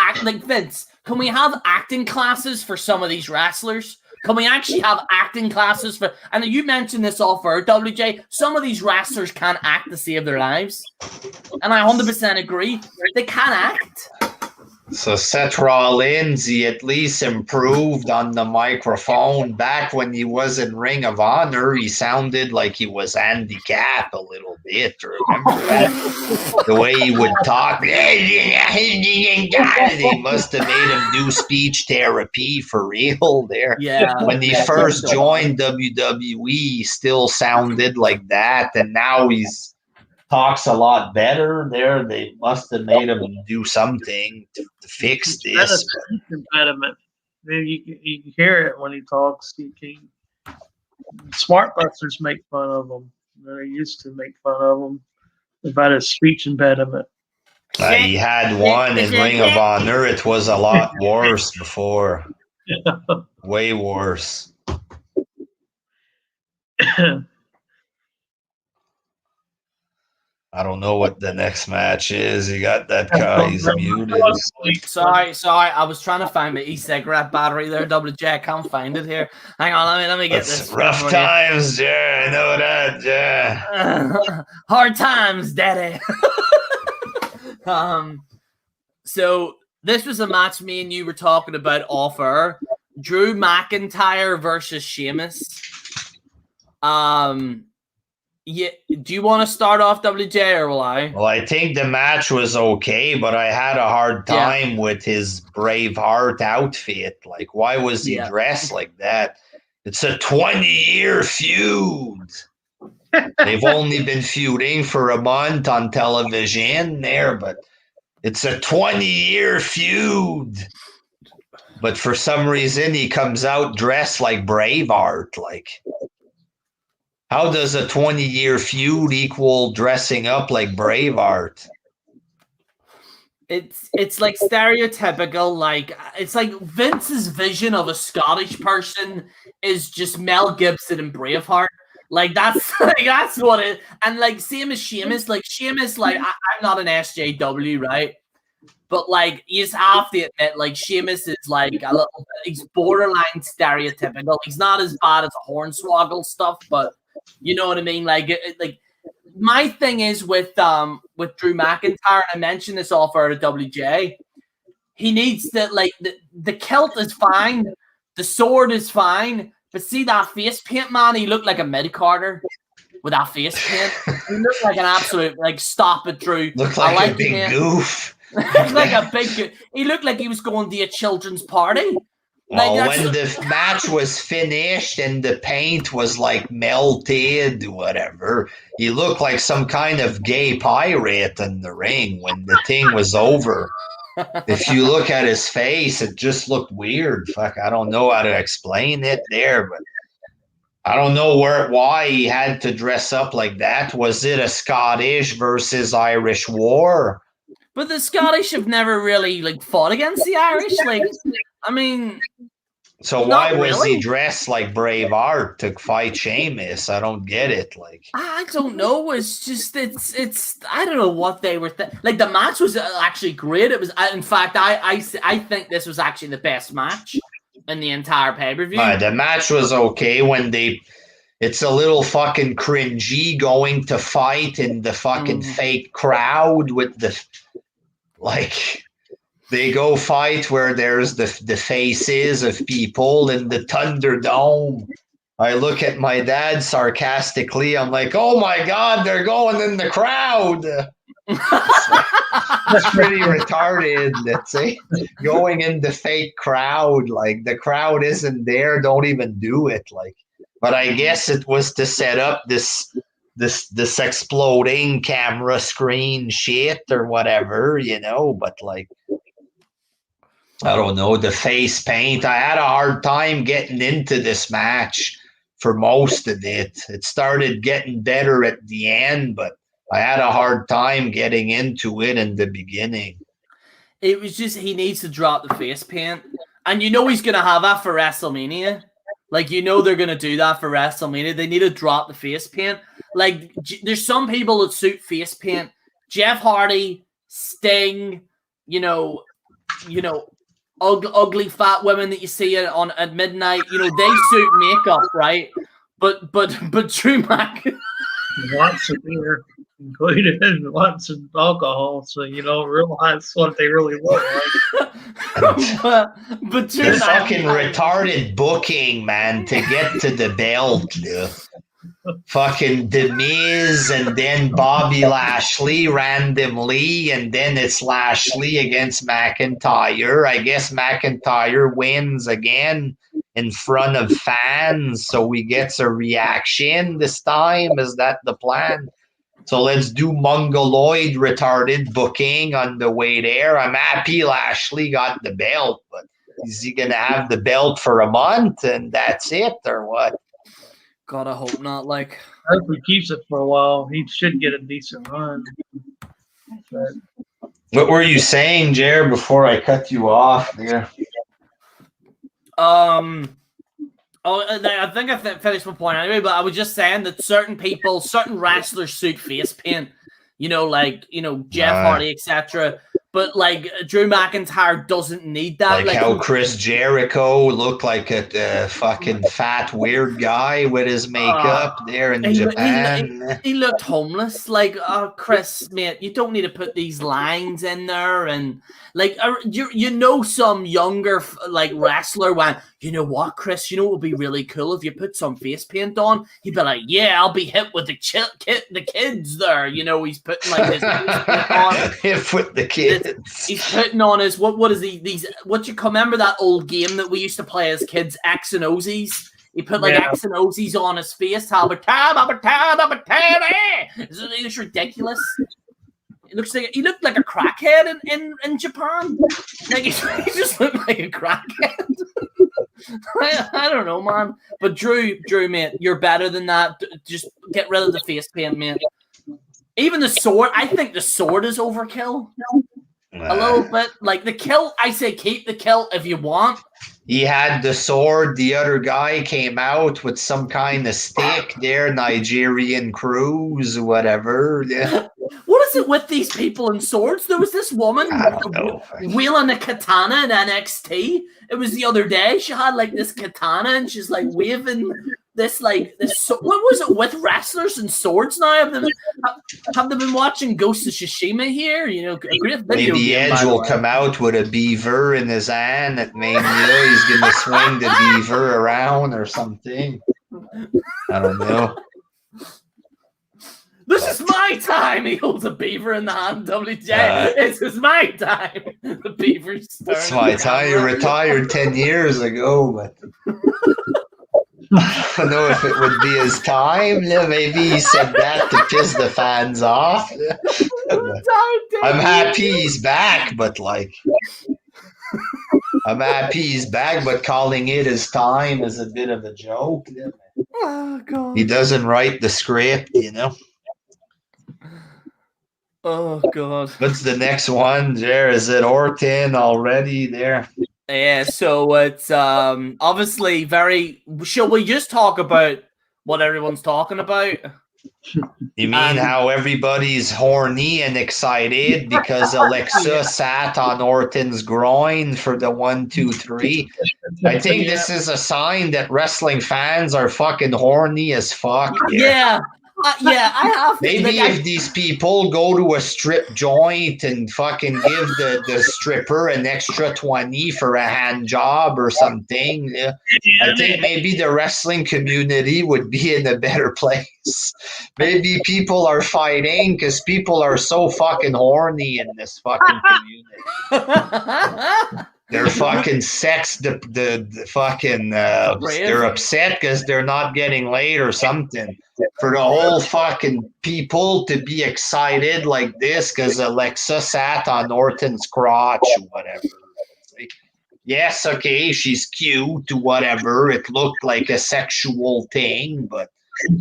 Vince, can we have acting classes for some of these wrestlers? Can we actually have acting classes for, and you mentioned this off air, WJ, some of these wrestlers can't act to save their lives. And I 100% agree. They can't act. So Seth Rollins, he at least improved on the microphone. Back when he was in Ring of Honor, he sounded like he was handicapped a little bit. Remember that? The way he would talk. They must have made him do speech therapy for real there. Yeah. When he first joined WWE, he still sounded like that. And now he's talks a lot better there. They must have made him do something to fix this. That's a impediment. You hear it when he talks. Smart busters make fun of him. They used to make fun of him about his speech impediment. He had one in Ring of Honor. It was a lot worse before. Way worse. I don't know what the next match is. You got that guy. He's muted. Sorry. I was trying to find the e-cigarette battery there, WJ. I can't find it here. Hang on, let me get this. Rough times, yeah. I know that, yeah. Hard times, daddy. So this was a match me and you were talking about off air. Drew McIntyre versus Sheamus. Yeah, do you want to start off, WJ, or will I? Well, I think the match was okay, but I had a hard time with his Braveheart outfit. Like, why was he dressed like that? It's a 20-year feud. They've only been feuding for a month on television there, but it's a 20-year feud. But for some reason, he comes out dressed like Braveheart. Like, how does a 20-year feud equal dressing up like Braveheart? It's like stereotypical. Like, it's like Vince's vision of a Scottish person is just Mel Gibson and Braveheart. Like, that's what it. And like, same as Sheamus. Like Sheamus, like I'm not an SJW, right? But like, you just have to admit, like Sheamus is like a little bit. He's borderline stereotypical. He's not as bad as Hornswoggle stuff, but you know what I mean. Like my thing is with Drew McIntyre. And I mentioned this off air to WJ. He needs to like the kilt is fine, the sword is fine, but see that face paint, man. He looked like a mid-carder with that face paint. He looked like an absolute like stop it, Drew. Looked like a big goof. Like a big. He looked like he was going to a children's party. Well, when the match was finished and the paint was like melted, whatever, he looked like some kind of gay pirate in the ring when the thing was over. If you look at his face, it just looked weird. Fuck, I don't know how to explain it there, but I don't know why he had to dress up like that. Was it a Scottish versus Irish war? But the Scottish have never really like fought against the Irish. Like, I mean, so why was he dressed like Braveheart to fight Sheamus? I don't get it. Like, I don't know. It's just it's. I don't know what they were like. The match was actually great. It was, in fact, I think this was actually the best match in the entire pay-per-view. The match was okay when it's a little fucking cringy going to fight in the fucking fake crowd with the. Like, they go fight where there's the faces of people in the Thunderdome. I look at my dad sarcastically. I'm like, oh my God, they're going in the crowd. That's pretty retarded, let's say. Going in the fake crowd. Like, the crowd isn't there. Don't even do it. Like, but I guess it was to set up this exploding camera screen shit or whatever, you know, but like, I don't know, the face paint. I had a hard time getting into this match for most of it. It started getting better at the end, but I had a hard time getting into it in the beginning. It was just, he needs to drop the face paint. And you know he's going to have that for WrestleMania. Like, you know they're going to do that for WrestleMania. They need to drop the face paint. Like, there's some people that suit face paint. Jeff Hardy, Sting, you know, ugly fat women that you see at midnight. You know, they suit makeup, right? But Drew Mac. Lots of beer included and lots of alcohol, so you don't realize what they really look like. but the fucking retarded booking, man, to get to the belt. Fucking The Miz and then Bobby Lashley randomly, and then it's Lashley against McIntyre. I guess McIntyre wins again in front of fans, so we get a reaction this time. Is that the plan? So let's do mongoloid retarded booking on the way there. I'm happy Lashley got the belt, but is he gonna have the belt for a month and that's it, or what? God, I hope not. Like, I hope he keeps it for a while. He should get a decent run. But What were you saying, Jer, before I cut you off there? I think I finished my point anyway, but I was just saying that certain wrestlers suit face paint. Jeff Hardy, etc. But like Drew McIntyre doesn't need that. Like how Chris Jericho looked like a fucking fat weird guy with his makeup there in Japan. He looked homeless. Like, Chris, mate, you don't need to put these lines in there. And like, some younger like wrestler went, you know what, Chris? You know what would be really cool if you put some face paint on? He'd be like, yeah, I'll be hip with the kids there. He's putting like his face paint on. Hip with the kids. He's putting on his what is these? What you remember that old game that we used to play as kids, X and O's? He put like X and O's on his face. It's ridiculous. He looked like a crackhead in Japan. Like he just looked like a crackhead. I don't know, man. But Drew, mate, you're better than that. Just get rid of the face paint, man. Even the sword, I think the sword is overkill. A little bit. Like the kilt, I say keep the kilt if you want. He had the sword. The other guy came out with some kind of stick there, Nigerian cruise, whatever. Yeah. What is it with these people and swords? There was this woman wielding a katana in NXT. It was the other day. She had like this katana and she's like waving this. What was it with wrestlers and swords now? Have they been watching Ghost of Tsushima here? Great video. Maybe Edge will come out with a beaver in his hand at Mania. He's going to swing the beaver around or something. I don't know. This is my time. He holds a beaver in the hand. WJ, this is my time. The beaver's staring. It's my time. You retired 10 years ago, but I don't know if it would be his time. Yeah, maybe he said that to piss the fans off. I'm happy he's back, but calling it his time is a bit of a joke. Oh, God. He doesn't write the script, Oh, God. What's the next one, Jer? Is it Orton already there? Yeah, so it's obviously very... Shall we just talk about what everyone's talking about? You mean how everybody's horny and excited because Alexa sat on Orton's groin for the 1, 2, 3? I think this is a sign that wrestling fans are fucking horny as fuck. Yeah. I have to. Maybe if these people go to a strip joint and fucking give the stripper an extra 20 for a hand job or something, I think maybe the wrestling community would be in a better place. Maybe people are fighting because people are so fucking horny in this fucking community. They're fucking the fucking they're upset because they're not getting laid or something. For the whole fucking people to be excited like this because Alexa sat on Orton's crotch or whatever. Yes, okay, she's cute or whatever. It looked like a sexual thing, but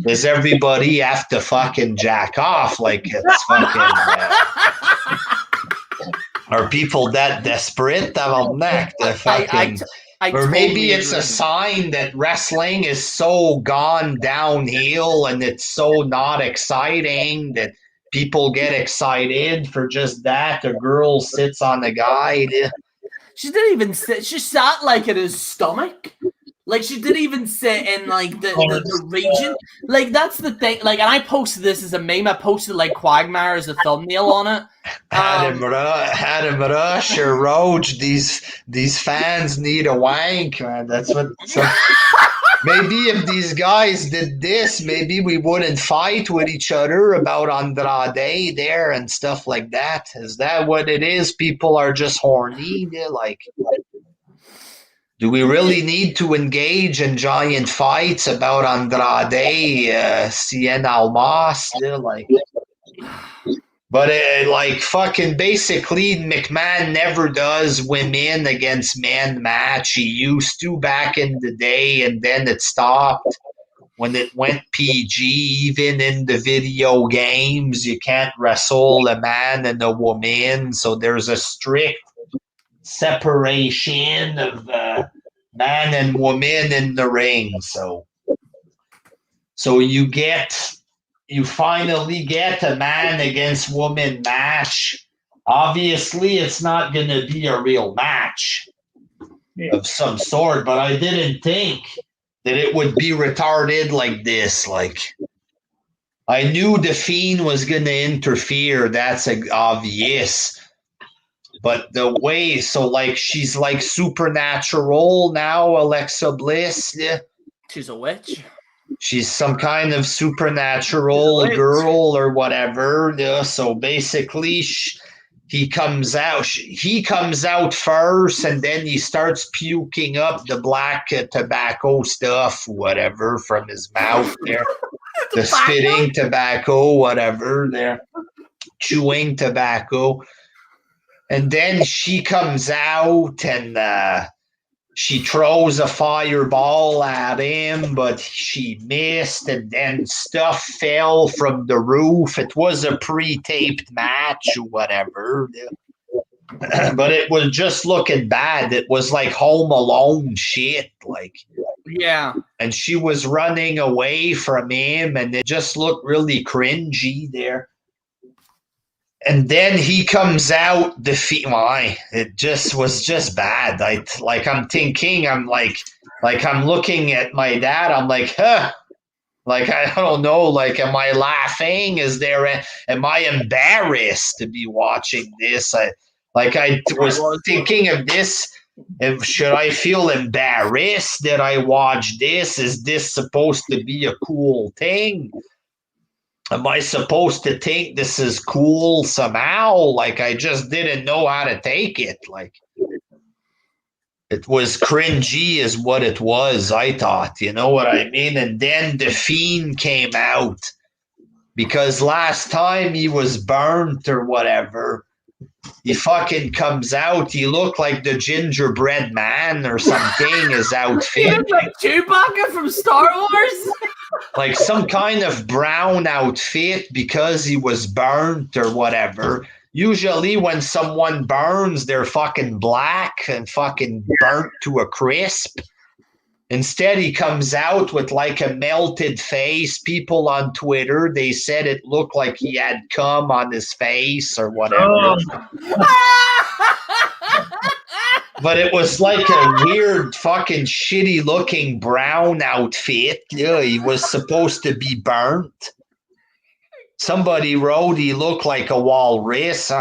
does everybody have to fucking jack off like it's fucking... Are people that desperate? Or maybe it's a sign that wrestling is so gone downhill and it's so not exciting that people get excited for just that. A girl sits on a guy. She didn't even sit. She sat like in his stomach. Like she didn't even sit in like the region. Like that's the thing. Like, and I posted this as a meme. I posted like Quagmire as a thumbnail on it. Had him rush or roach. These fans need a wank, man. That's what. So, maybe if these guys did this, maybe we wouldn't fight with each other about Andrade there and stuff like that. Is that what it is? People are just horny. They're like. Do we really need to engage in giant fights about Andrade, Cien Almas? But fucking basically, McMahon never does women against men match. He used to back in the day, and then it stopped when it went PG, even in the video games, you can't wrestle a man and a woman. So there's a strict separation of man and woman in the ring. So you finally get a man against woman match. Obviously, it's not going to be a real match of some sort, but I didn't think that it would be retarded like this. Like, I knew the Fiend was going to interfere. That's obvious. But the way, so like she's like supernatural now, Alexa Bliss. Yeah. She's a witch. She's some kind of supernatural girl or whatever. Yeah. So basically, he comes out first, and then he starts puking up the black tobacco stuff, whatever, from his mouth there. The spitting tobacco, whatever, there, chewing tobacco. And then she comes out and she throws a fireball at him, but she missed, and then stuff fell from the roof. It was a pre-taped match or whatever. But it was just looking bad. It was like Home Alone shit. Like, yeah. And she was running away from him, and it just looked really cringy there. And then he comes out it just was just bad. I'm thinking, I'm looking at my dad. I'm like, huh? Like, I don't know. Like, am I laughing? Am I embarrassed to be watching this? I was thinking of this. Should I feel embarrassed that I watched this? Is this supposed to be a cool thing? Am I supposed to think this is cool somehow? Like, I just didn't know how to take it. Like, it was cringy is what it was, I thought. You know what I mean? And then the Fiend came out because last time he was burnt or whatever. He fucking comes out. He looked like the gingerbread man or something, his outfit. He looked like Chewbacca from Star Wars. Like some kind of brown outfit because he was burnt or whatever. Usually when someone burns, they're fucking black and fucking burnt to a crisp. Instead, he comes out with like a melted face. People on Twitter, they said it looked like he had cum on his face or whatever. But it was like a weird fucking shitty looking brown outfit. Yeah, he was supposed to be burnt. Somebody wrote he looked like a walrus.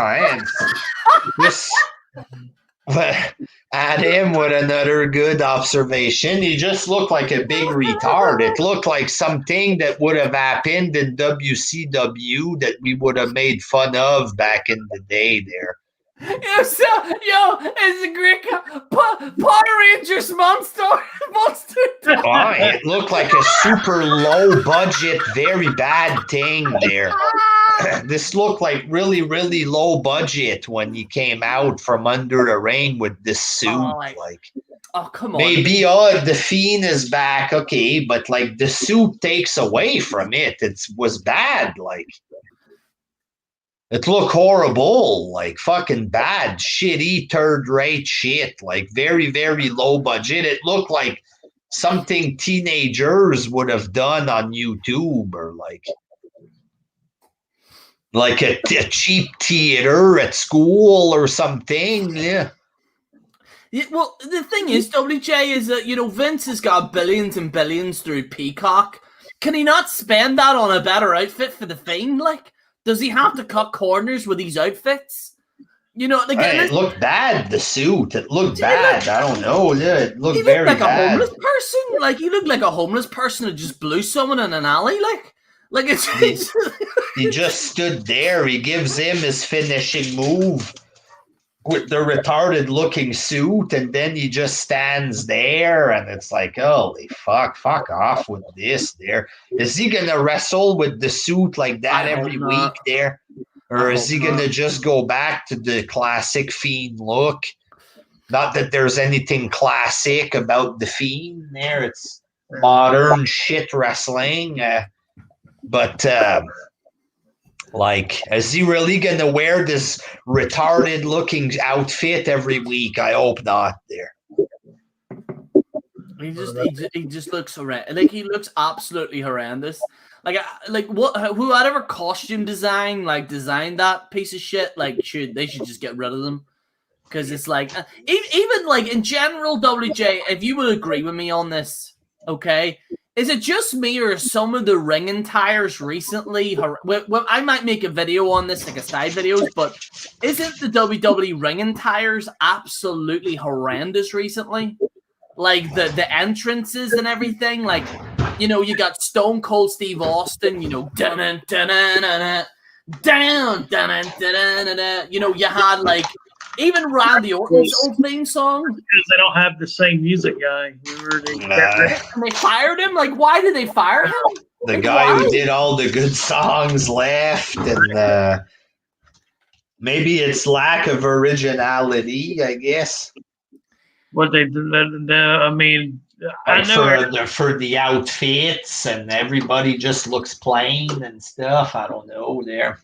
At him with another good observation. He just looked like a big retard. It looked like something that would have happened in WCW that we would have made fun of back in the day there. It's a great Power Rangers monster. It looked like a super low budget, very bad thing there. This looked like really, really low budget when he came out from under the ring with this suit. Come on. Maybe the Fiend is back, okay, but like the suit takes away from it. It was bad, like. It looked horrible, like fucking bad, shitty, third-rate shit, like very, very low budget. It looked like something teenagers would have done on YouTube or like a cheap theater at school or something, yeah. Well, the thing is, WJ, is that, Vince has got billions and billions through Peacock. Can he not spend that on a better outfit for the Fiend, like? Does he have to cut corners with these outfits? It looked bad, the suit. It looked bad. I don't know. Yeah, it looked very bad. A homeless person. Like, he looked like a homeless person who just blew someone in an alley. Like it's he just stood there. He gives him his finishing move with the retarded looking suit, and then he just stands there, and it's like, holy fuck off with this there. Is he gonna wrestle with the suit like that every week there? Or is he gonna just go back to the classic Fiend look? Not that there's anything classic about the Fiend there. modern shit wrestling. But like, is he really gonna wear this retarded looking outfit every week? I hope not. There. He just looks horrendous. Like, he looks absolutely horrendous. Whoever costume design designed that piece of shit, they should just get rid of them. Because it's like, even like in general, WJ, if you would agree with me on this, okay, is it just me or some of the ring attires recently? I might make a video on this, like a side videos, but isn't the WWE ring attires absolutely horrendous recently? Like the entrances and everything, like, you know, you got Stone Cold Steve Austin, you know, dun dun dun dun dun. You know, you had like even Randy Orton's old theme song. Because they don't have the same music guy. And they fired him. Like, why did they fire him? The like, guy why? who did all the good songs left, and maybe it's lack of originality, I guess. What they did, I mean, I know for the outfits, and everybody just looks plain and stuff. I don't know there.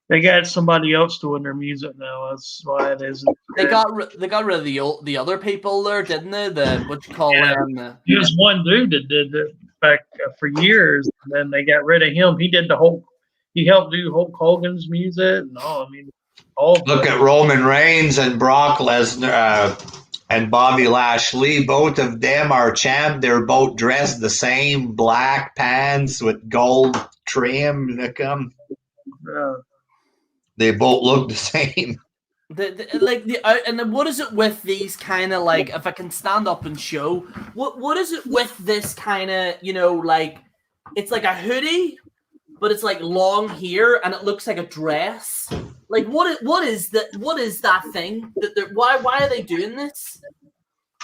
They got somebody else doing their music now. That's why it isn't. They got rid of the other people there, didn't they? What you call them? He was one dude that did it back for years, and then they got rid of him. He did he helped do Hulk Hogan's music and all. I mean, look at Roman Reigns and Brock Lesnar and Bobby Lashley. Both of them are champ. They're both dressed the same, black pants with gold trim. They both look the same. And then what is it with these kind of like, if I can stand up and show, what is it with this kind of, you know, like, it's like a hoodie, but it's like long hair and it looks like a dress. Like, what is that thing? Why are they doing this?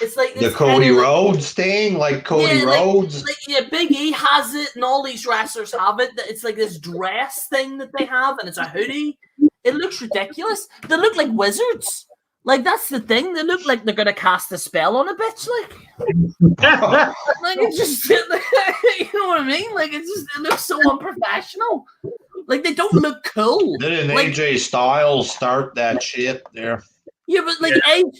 It's like the Cody Rhodes thing, like Cody Rhodes. Big E has it, and all these wrestlers have it. It's like this dress thing that they have, and it's a hoodie. It looks ridiculous. They look like wizards. Like, that's the thing. They look like they're gonna cast a spell on a bitch. Like it's just, you know what I mean? Like, it looks so unprofessional. Like, they don't look cool. Didn't AJ Styles start that shit there? Yeah, but like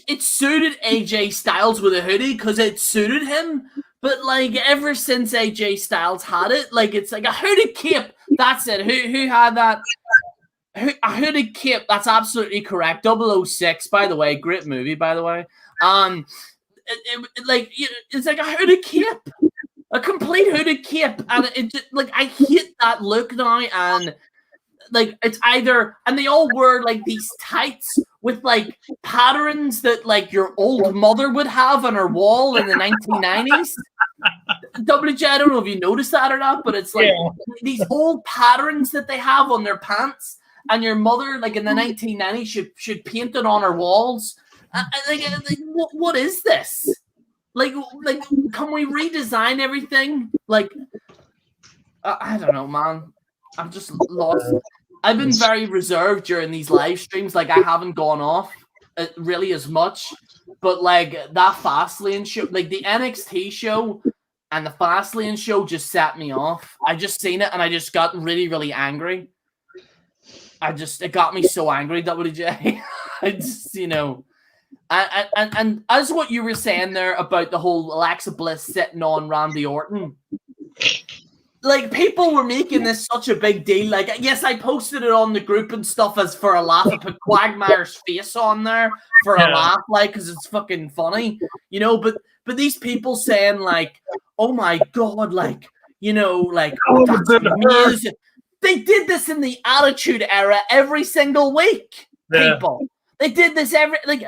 it suited AJ Styles with a hoodie because it suited him. But like, ever since AJ Styles had it, like, it's like a hooded cape. That's it. Who had that? A hooded cape. That's absolutely correct. 006, by the way, great movie, by the way. It's like a hooded cape, a complete hooded cape, and I hate that look now. And like, it's either, and they all wear like these tights with like patterns that like your old mother would have on her wall in the 1990s. WJ, I don't know if you noticed that or not, but it's like these old patterns that they have on their pants, and your mother, like in the 1990s, should paint it on her walls. What is this? Like, can we redesign everything? Like, I don't know, man. I'm just lost. I've been very reserved during these live streams. Like, I haven't gone off really as much. But, like, that Fastlane show, like, the NXT show and the Fastlane show just set me off. I just seen it, and I just got really, really angry. It got me so angry, WJ. I just, you know... And as what you were saying there about the whole Alexa Bliss sitting on Randy Orton... Like, people were making this such a big deal. Like, yes, I posted it on the group and stuff as for a laugh. I put Quagmire's face on there for a laugh, like, because it's fucking funny, you know. But these people saying, like, oh my God, like, you know, like, that's amazing. They did this in the Attitude Era every single week, people. They did this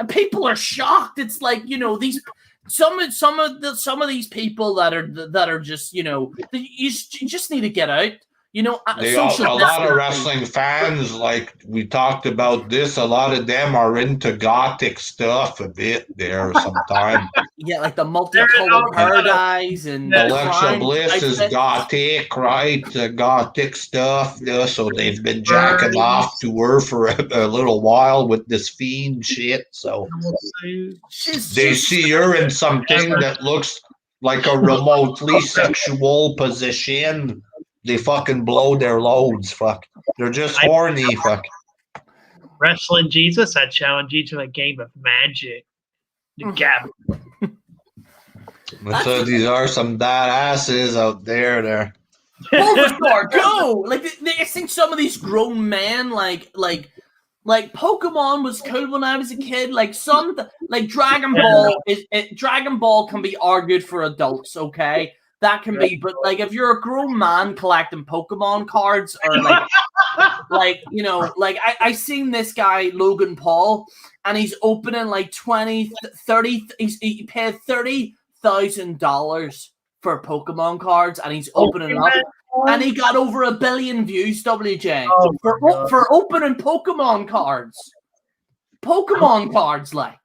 people are shocked. It's like, you know, these... Some of these people that are just, you know, you just need to get out. You know, A social lot of distancing. wrestling fans, like we talked about this, a lot of them are into gothic stuff a bit there sometimes. Yeah, like the multicolored paradise and Alexa Bliss is gothic, right? Gothic stuff. Yeah, so they've been jacking off to her for a little while with this fiend shit. So they see her in something that looks like a remotely sexual position. They fucking blow their loads. Fuck. They're just horny. Fuck. WrestlingJesus, I challenge you to a game of magic. The gap. So these are some badasses out there. Bulbasaur, go! Like I think some of these grown men, like Pokemon was cool when I was a kid. Like Dragon Ball Dragon Ball can be argued for adults, okay? That can be, but like if you're a grown man collecting Pokemon cards or I seen this guy Logan Paul, and he's opening like 20, 30. He paid $30,000 for Pokemon cards, and he's opening up, and he got over 1 billion views. WJ for opening Pokemon cards. Like.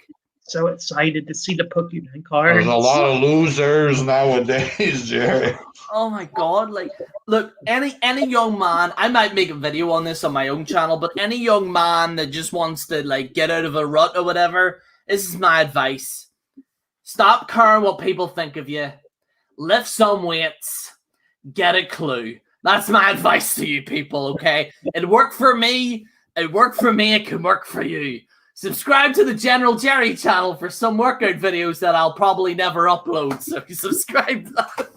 So excited to see the Pokemon cards. There's a lot of losers nowadays, Jerry. Oh my god! Like, look, any young man, I might make a video on this on my own channel, but any young man that just wants to like get out of a rut or whatever, this is my advice. Stop caring what people think of you. Lift some weights. Get a clue. That's my advice to you people, okay? It worked for me. It worked for me. It can work for you. Subscribe to the General Jerry channel for some workout videos that I'll probably never upload. So subscribe to that.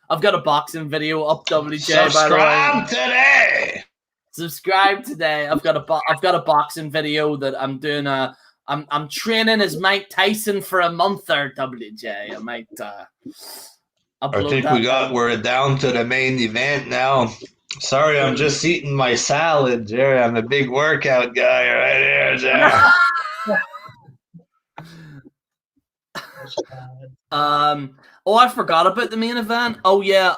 I've got a boxing video up, WJ. Subscribe today. Subscribe today. I've got a boxing video that I'm doing. I'm training as Mike Tyson for a month there, WJ. I might. I think we're down to the main event now. Sorry, I'm just eating my salad, Jerry. I'm a big workout guy right here, Jerry. Oh, I forgot about the main event. Oh yeah,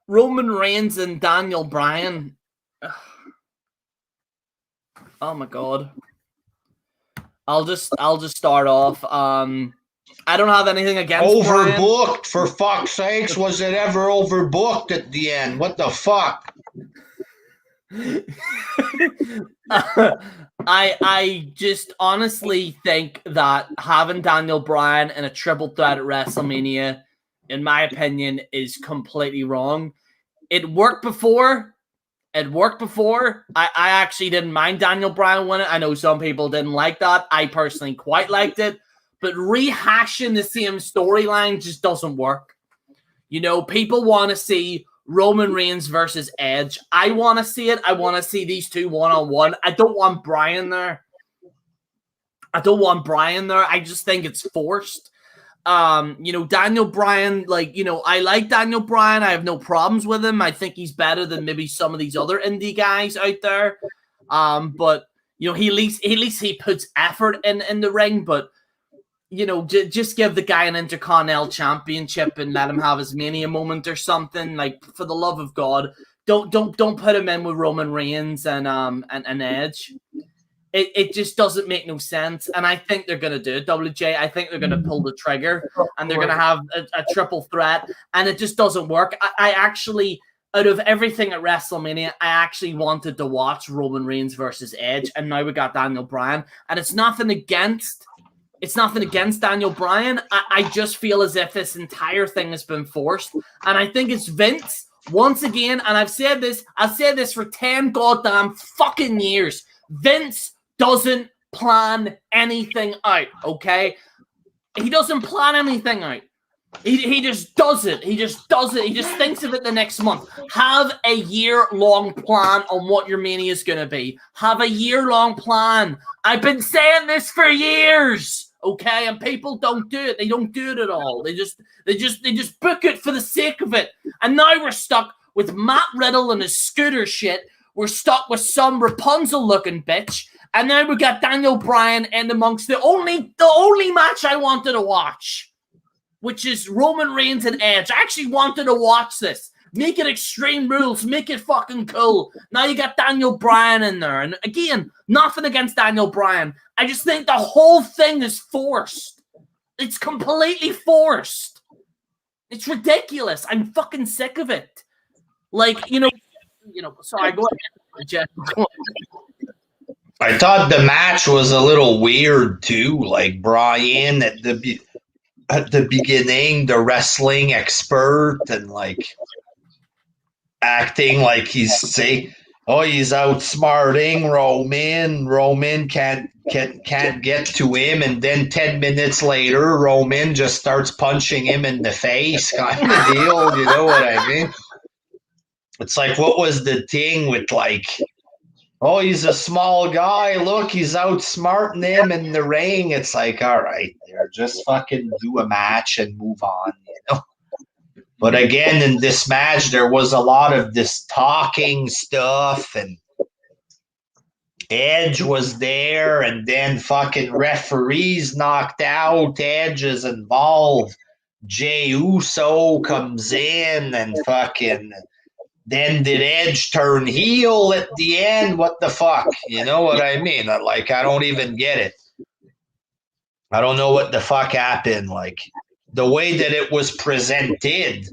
Roman Reigns and Daniel Bryan. Oh my god. I'll just start off. I don't have anything against overbooked, Bryan. for fuck's sakes. Was it ever overbooked at the end? What the fuck? I just honestly think that having Daniel Bryan in a triple threat at WrestleMania, in my opinion, is completely wrong. It worked before. I actually didn't mind Daniel Bryan winning. I know some people didn't like that. I personally quite liked it. But rehashing the same storyline just doesn't work. You know, people want to see Roman Reigns versus Edge. I want to see it. I want to see these two one-on-one. I don't want Bryan there. I just think it's forced. Daniel Bryan, I like Daniel Bryan. I have no problems with him. I think he's better than maybe some of these other indie guys out there. But at least he puts effort in the ring. But just give the guy an Intercontinental Championship and let him have his Mania moment or something. Like, for the love of God, don't put him in with Roman Reigns and Edge. It just doesn't make no sense. And I think they're going to do it, WJ. I think they're going to pull the trigger and they're going to have a triple threat. And it just doesn't work. I actually, out of everything at WrestleMania, I actually wanted to watch Roman Reigns versus Edge. And now we got Daniel Bryan. And it's nothing against Daniel Bryan. I just feel as if this entire thing has been forced. And I think it's Vince, once again, and I've said this for 10 goddamn fucking years. Vince doesn't plan anything out, okay? He doesn't plan anything out. He just does it. He just thinks of it the next month. Have a year-long plan on what your Mania is going to be. Have a year-long plan. I've been saying this for years, okay? And people don't do it. They don't do it at all. They just book it for the sake of it. And now we're stuck with Matt Riddle and his scooter shit. We're stuck with some Rapunzel-looking bitch. And now we got Daniel Bryan in amongst the only match I wanted to watch, which is Roman Reigns and Edge. I actually wanted to watch this. Make it Extreme Rules. Make it fucking cool. Now you got Daniel Bryan in there. And again, nothing against Daniel Bryan. I just think the whole thing is forced. It's completely forced. It's ridiculous. I'm fucking sick of it. Like, sorry, go ahead, Jeff. I thought the match was a little weird too. Like Bryan at the beginning, the wrestling expert, and like acting like he's outsmarting Roman. Roman can't get to him, and then 10 minutes later, Roman just starts punching him in the face, kind of deal. You know what I mean? It's like, what was the thing with like? Oh, he's a small guy. Look, he's outsmarting him in the ring. It's like, all right, there, just fucking do a match and move on, you know? But again, in this match, there was a lot of this talking stuff, and Edge was there, and then fucking referees knocked out. Edge is involved. Jey Uso comes in, and fucking... Then did Edge turn heel at the end? What the fuck? You know what I mean? Like, I don't even get it. I don't know what the fuck happened. Like, the way that it was presented,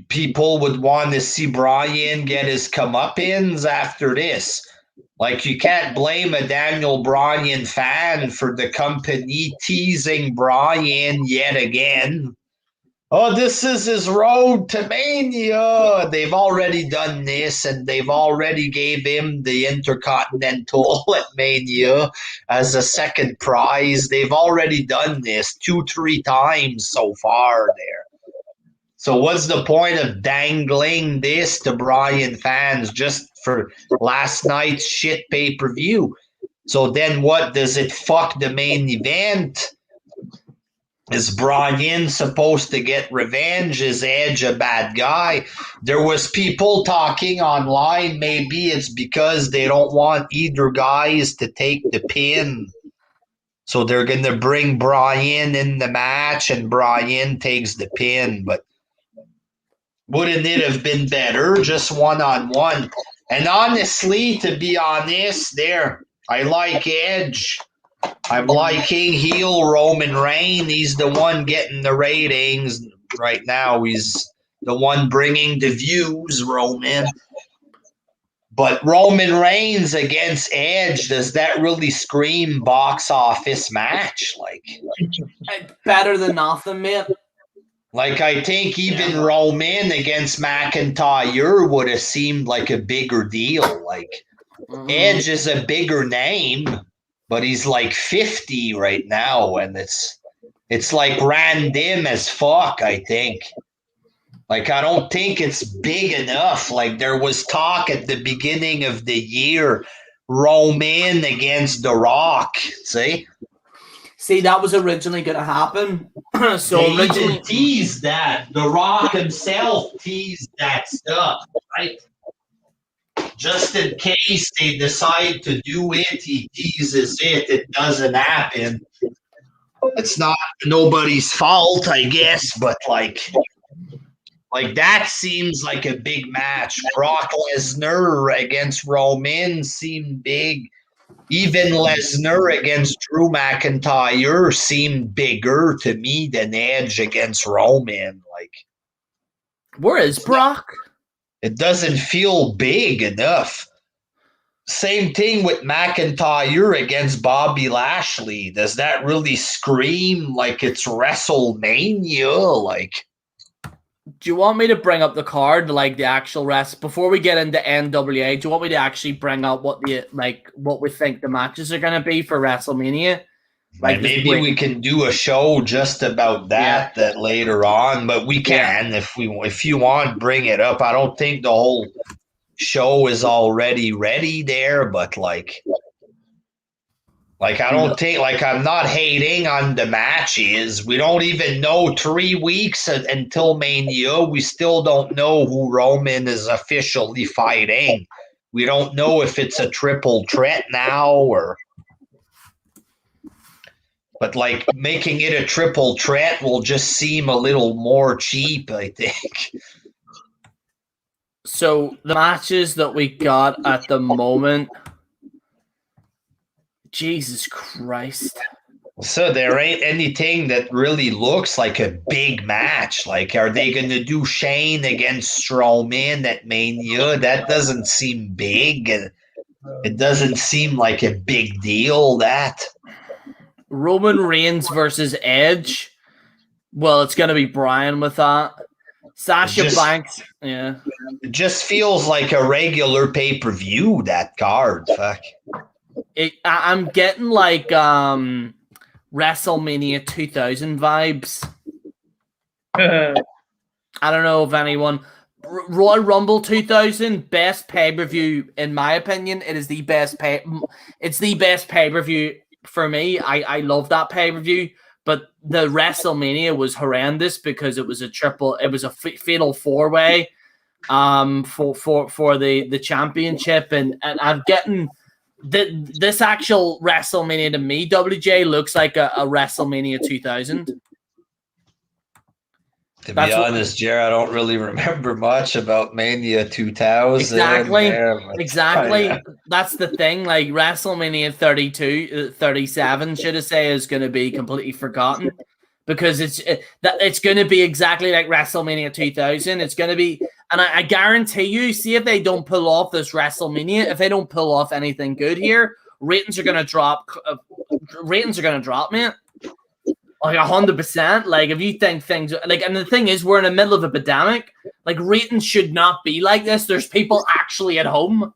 people would want to see Bryan get his comeuppance after this. Like, you can't blame a Daniel Bryan fan for the company teasing Bryan yet again. Oh, this is his road to Mania. They've already done this, and they've already gave him the Intercontinental at Mania as a second prize. They've already done this 2-3 times so far there. So what's the point of dangling this to Bryan fans just for last night's shit pay-per-view? So then what? Does it fuck the main event? Is Bryan supposed to get revenge? Is Edge a bad guy? There was people talking online, maybe it's because they don't want either guys to take the pin. So they're going to bring Bryan in the match and Bryan takes the pin. But wouldn't it have been better just one-on-one? And honestly, to be honest, I like Edge. I'm liking heel Roman Reigns. He's the one getting the ratings right now. He's the one bringing the views, Roman. But Roman Reigns against Edge, does that really scream box office match? Like, better than nothing, man. Like, I think even Roman against McIntyre would have seemed like a bigger deal. Like, Edge is a bigger name, but he's like 50 right now, and it's like random as fuck, I think. Like, I don't think it's big enough. Like, there was talk at the beginning of the year, Roman against The Rock, see? See, that was originally going to happen. So they originally teased that. The Rock himself teased that stuff, right? Just in case they decide to do it, he teases it. It doesn't happen. It's not nobody's fault, I guess, but like that seems like a big match. Brock Lesnar against Roman seemed big. Even Lesnar against Drew McIntyre seemed bigger to me than Edge against Roman. Like, where is Brock? It doesn't feel big enough. Same thing with McIntyre against Bobby Lashley. Does that really scream like it's WrestleMania? Like, do you want me to bring up the card, like the actual rest, before we get into NWA? Do you want me to actually bring up what we think the matches are going to be for WrestleMania? Like, maybe we can do a show just about that later on, but we can if you want, bring it up. I don't think the whole show is already ready there, but like I don't think, like, I'm not hating on the matches. We don't even know 3 weeks until Mania. We still don't know who Roman is officially fighting. We don't know if it's a triple threat now or... But, like, making it a triple threat will just seem a little more cheap, I think. So the matches that we got at the moment, Jesus Christ. So there ain't anything that really looks like a big match. Like, are they going to do Shane against Strowman at Mania? That doesn't seem big. It doesn't seem like a big deal, that. Roman Reigns versus Edge. Well, it's going to be Bryan with that. Sasha Banks. Yeah. It just feels like a regular pay-per-view, that card. Fuck. I'm getting like WrestleMania 2000 vibes. I don't know if anyone... Royal Rumble 2000, best pay-per-view, in my opinion. It is the best It's the best pay-per-view for me. I love that pay-per-view. But the WrestleMania was horrendous because it was a fatal four-way for the championship, and I'm getting this actual WrestleMania to me, WJ, looks like a WrestleMania 2000. To be honest, Jared, I don't really remember much about Mania 2000. Exactly. Yeah. That's the thing. Like WrestleMania 37, should I say, is going to be completely forgotten because it's going to be exactly like WrestleMania 2000. It's going to be, and I guarantee you, see if they don't pull off this WrestleMania, if they don't pull off anything good here, ratings are going to drop. Man. Like 100%. Like if you think things like, and the thing is, we're in the middle of a pandemic. Like ratings should not be like this. There's people actually at home,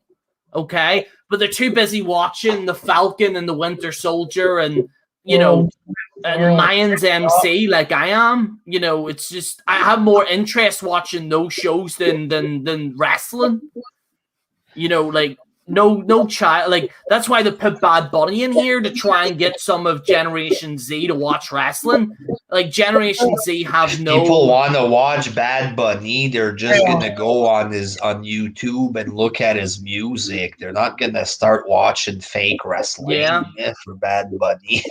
okay, but they're too busy watching the Falcon and the Winter Soldier and and Mayans MC like I am. It's just I have more interest watching those shows than wrestling. Like. No child, like that's why they put Bad Bunny in here to try and get some of Generation Z to watch wrestling. Like Generation Z have no people want to watch Bad Bunny. They're just gonna go on YouTube and look at his music. They're not gonna start watching fake wrestling for Bad Bunny.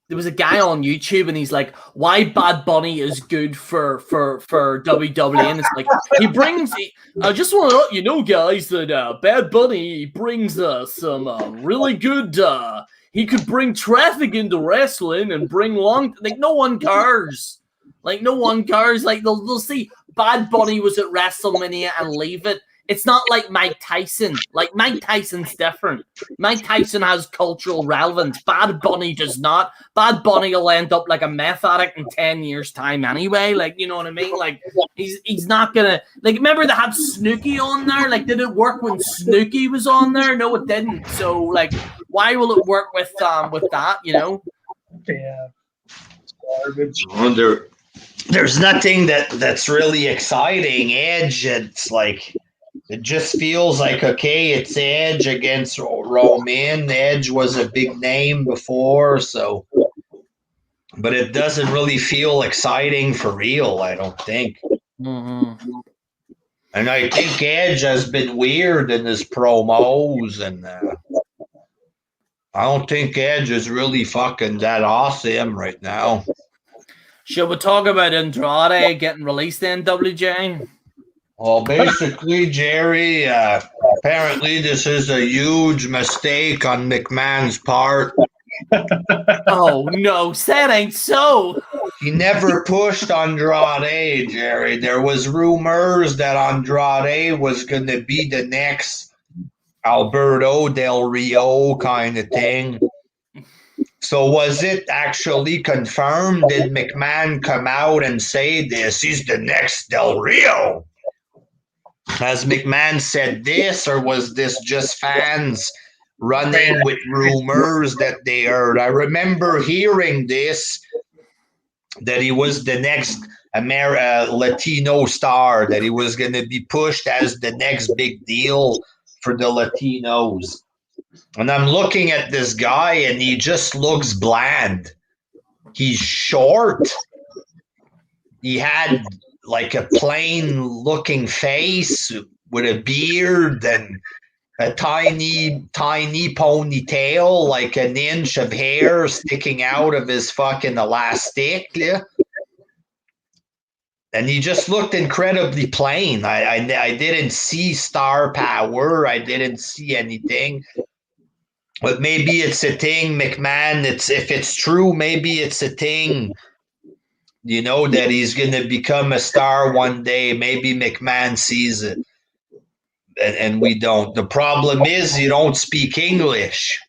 There was a guy on YouTube and he's like, why Bad Bunny is good for WWE, and it's like I just want to let you know, guys, that Bad Bunny brings some really good he could bring traffic into wrestling and bring no one cares. Like they'll see Bad Bunny was at WrestleMania and leave it. It's not like Mike Tyson. Like Mike Tyson's different. Mike Tyson has cultural relevance. Bad Bunny does not. Bad Bunny will end up like a meth addict in 10 years' time anyway. Like, you know what I mean? Like he's not gonna like. Remember they had Snooki on there? Like, did it work when Snooki was on there? No, it didn't. So like, why will it work with that? Yeah. There's nothing that's really exciting. Edge, it's like. It just feels like, okay, it's Edge against Roman. Edge was a big name before, but it doesn't really feel exciting for real, I don't think. Mm-hmm. And I think Edge has been weird in his promos, and I don't think Edge is really fucking that awesome right now. Should we talk about Andrade getting released in WJ? Well, basically, Jerry, apparently this is a huge mistake on McMahon's part. Oh, no, that ain't so. He never pushed Andrade, Jerry. There was rumors that Andrade was going to be the next Alberto Del Rio kind of thing. So was it actually confirmed? Did McMahon come out and say this? He's the next Del Rio? Has McMahon said this, or was this just fans running with rumors that they heard? I remember hearing this, that he was the next Latino star, that he was going to be pushed as the next big deal for the Latinos. And I'm looking at this guy, and he just looks bland. He's short. He had like a plain looking face with a beard and a tiny ponytail, like an inch of hair sticking out of his fucking elastic. And he just looked incredibly plain. I didn't see star power. I didn't see anything. But maybe it's a thing, McMahon. If it's true, maybe it's a thing. That he's going to become a star one day. Maybe McMahon sees it. And we don't. The problem is you don't speak English.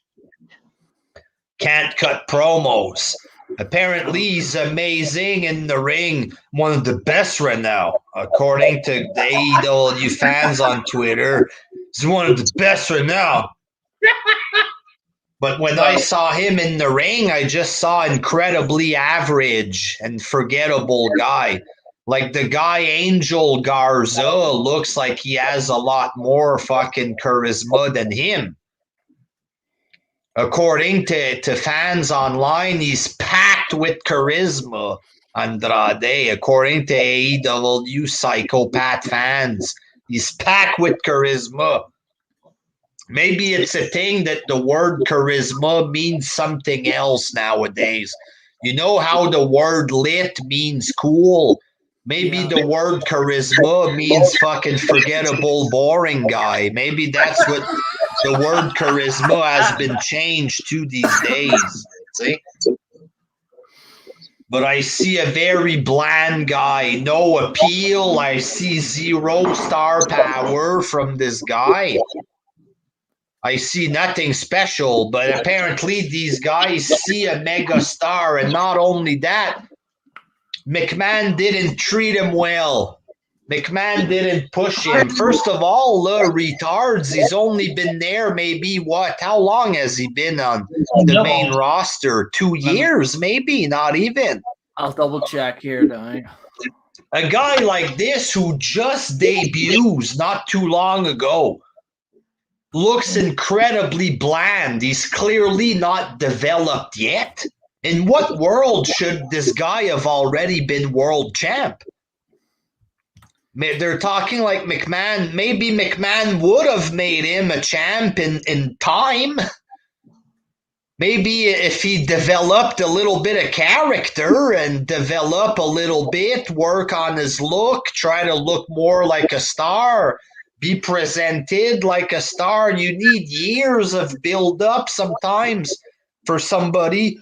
Can't cut promos. Apparently, he's amazing in the ring. One of the best right now, according to the AEW fans on Twitter. He's one of the best right now. But when I saw him in the ring, I just saw incredibly average and forgettable guy. Like the guy Angel Garza looks like he has a lot more fucking charisma than him. According to fans online, he's packed with charisma, Andrade. According to AEW psychopath fans, he's packed with charisma. Maybe it's a thing that the word charisma means something else nowadays. You know how the word lit means cool? Maybe the word charisma means fucking forgettable, boring guy. Maybe that's what the word charisma has been changed to these days. See? But I see a very bland guy. No appeal. I see zero star power from this guy. I see nothing special, but apparently these guys see a mega star, and not only that, McMahon didn't treat him well. McMahon didn't push him. First of all, retards, he's only been there maybe how long has he been on the main roster? 2 years, maybe, not even. I'll double check here, Dang. A guy like this who just debuts not too long ago looks incredibly bland. He's clearly not developed yet. In what world should this guy have already been world champ? They're talking like McMahon. Maybe McMahon would have made him a champ in time. Maybe if he developed a little bit of character and develop a little bit, work on his look, try to look more like a star, be presented like a star. You need years of build-up sometimes for somebody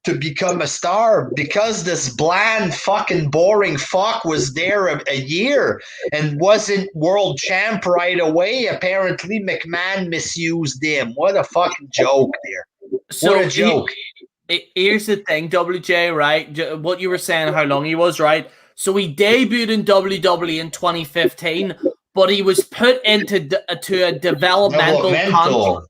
to become a star, because this bland fucking boring fuck was there a year and wasn't world champ right away. Apparently McMahon misused him. What a fucking joke there. So what a joke. Here's the thing, WJ, right? What you were saying, how long he was, right? So he debuted in WWE in 2015, but he was put into a developmental contract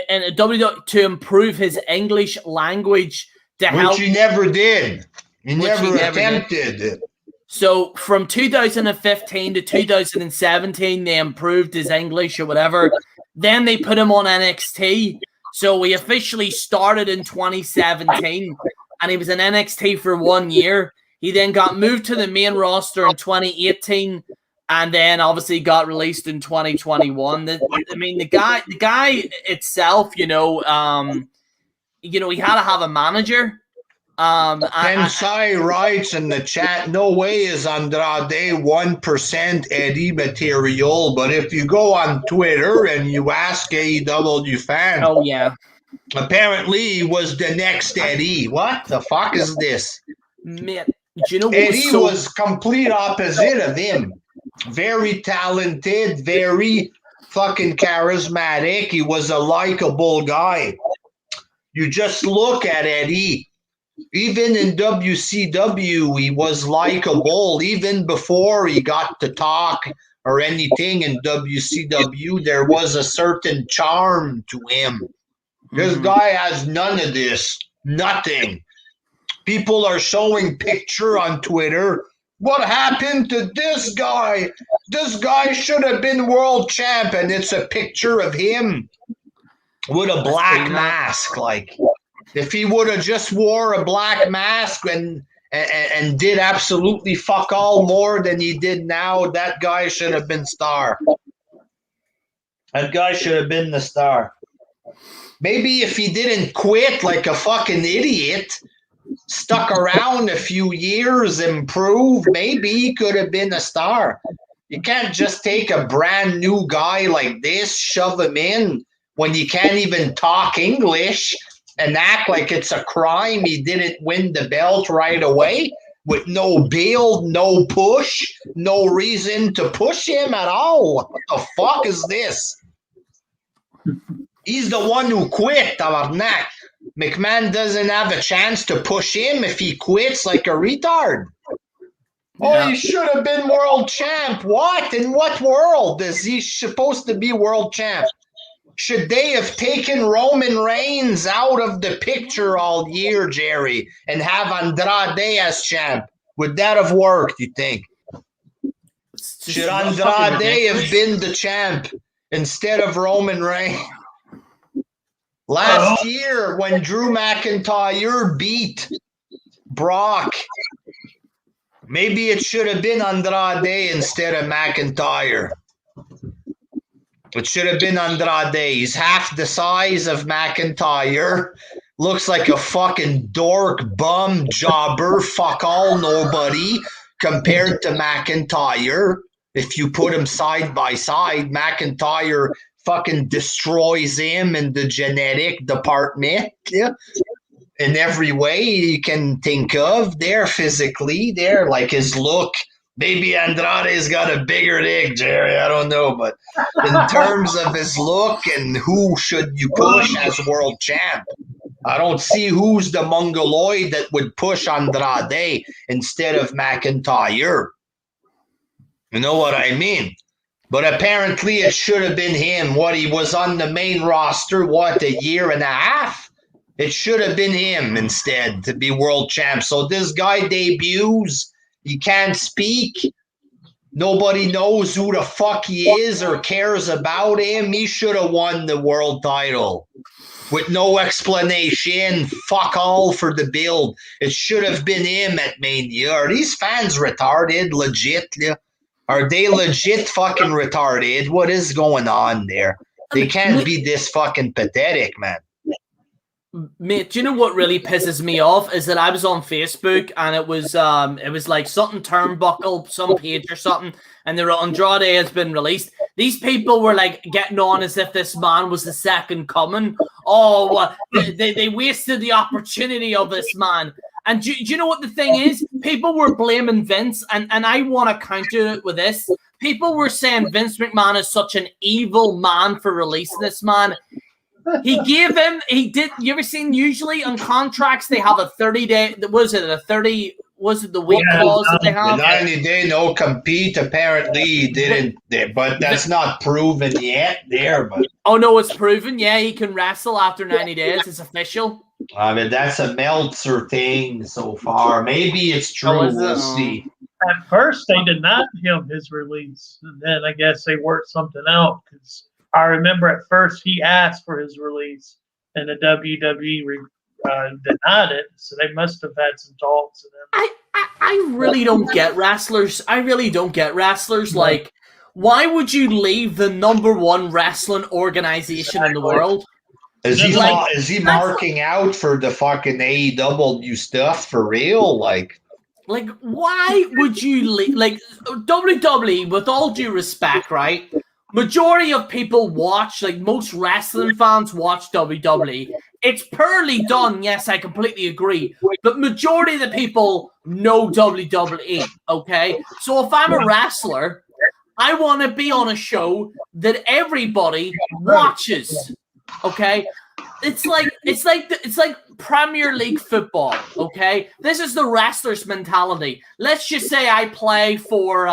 in a WWE to improve his English language. Which he never did. He never attempted. So from 2015 to 2017, they improved his English or whatever. Then they put him on NXT. So he officially started in 2017, and he was in NXT for 1 year. He then got moved to the main roster in 2018, and then obviously got released in 2021. The guy itself, he had to have a manager. Tensai writes in the chat, no way is Andrade 1% Eddie material, but if you go on Twitter and you ask AEW fans, oh yeah, apparently he was the next Eddie. What the fuck is this? Man, do you know what Eddie was complete opposite of him. Very talented, very fucking charismatic. He was a likable guy. You just look at Eddie. Even in WCW, he was likable. Even before he got to talk or anything in WCW, there was a certain charm to him. This guy has none of this. Nothing. People are showing picture on Twitter. What happened to this guy? This guy should have been world champ, and it's a picture of him with a black mask. Like, if he would have just wore a black mask and did absolutely fuck all more than he did now, that guy should have been star. That guy should have been the star. Maybe if he didn't quit like a fucking idiot, stuck around a few years, improved, maybe he could have been a star. You can't just take a brand new guy like this, shove him in when you can't even talk English and act like it's a crime he didn't win the belt right away with no build, no push, no reason to push him at all. What the fuck is this? He's the one who quit, tabarnak. McMahon doesn't have a chance to push him if he quits like a retard. Oh, he should have been world champ. What? In what world is he supposed to be world champ? Should they have taken Roman Reigns out of the picture all year, Jerry, and have Andrade as champ? Would that have worked, you think? Should Andrade have been the champ instead of Roman Reigns? Last year, when Drew McIntyre beat Brock, maybe it should have been Andrade instead of McIntyre. It should have been Andrade. He's half the size of McIntyre. Looks like a fucking dork, bum, jobber, fuck all, nobody compared to McIntyre. If you put him side by side, McIntyre fucking destroys him in the genetic department. Yeah. In every way you can think of. There physically, there, like his look. Maybe Andrade's got a bigger dick, Jerry. I don't know. But in terms of his look and who should you push as world champ, I don't see who's the Mongoloid that would push Andrade instead of McIntyre. You know what I mean? But apparently it should have been him. What, he was on the main roster, what, a year and a half? It should have been him instead to be world champ. So this guy debuts. He can't speak. Nobody knows who the fuck he is or cares about him. He should have won the world title with no explanation. Fuck all for the build. It should have been him at Mania. Are these fans retarded? Legit? Are they legit fucking retarded? What is going on there? They can't be this fucking pathetic, man. Mate, do you know what really pisses me off is that I was on Facebook and it was like something turnbuckle, some page or something, and they wrote Andrade has been released. These people were like getting on as if this man was the second coming. Oh, they wasted the opportunity of this man. And do you know what the thing is? People were blaming Vince, and I want to counter it with this. People were saying Vince McMahon is such an evil man for releasing this man. He did. You ever seen, usually on contracts, they have a 30-day, was it the week clause that they have? The 90-day no compete, apparently he didn't, but that's not proven yet there. But oh, no, it's proven. Yeah, he can wrestle after 90 days. It's official. I mean, that's a Meltzer thing so far. Maybe it's true. We'll see. At first, they denied him his release, and then I guess they worked something out because I remember at first he asked for his release, and the WWE denied it. So they must have had some talks. I really don't get wrestlers. I really don't get wrestlers. Like, why would you leave the #1 wrestling organization in the world? Is he marking out for the fucking AEW stuff for real? Like, why would you leave? Like, WWE, with all due respect, right? Majority of people watch, like most wrestling fans watch WWE. It's poorly done, yes, I completely agree. But majority of the people know WWE, okay? So if I'm a wrestler, I want to be on a show that everybody watches, okay? It's like Premier League football, okay? This is the wrestler's mentality. Let's just say I play for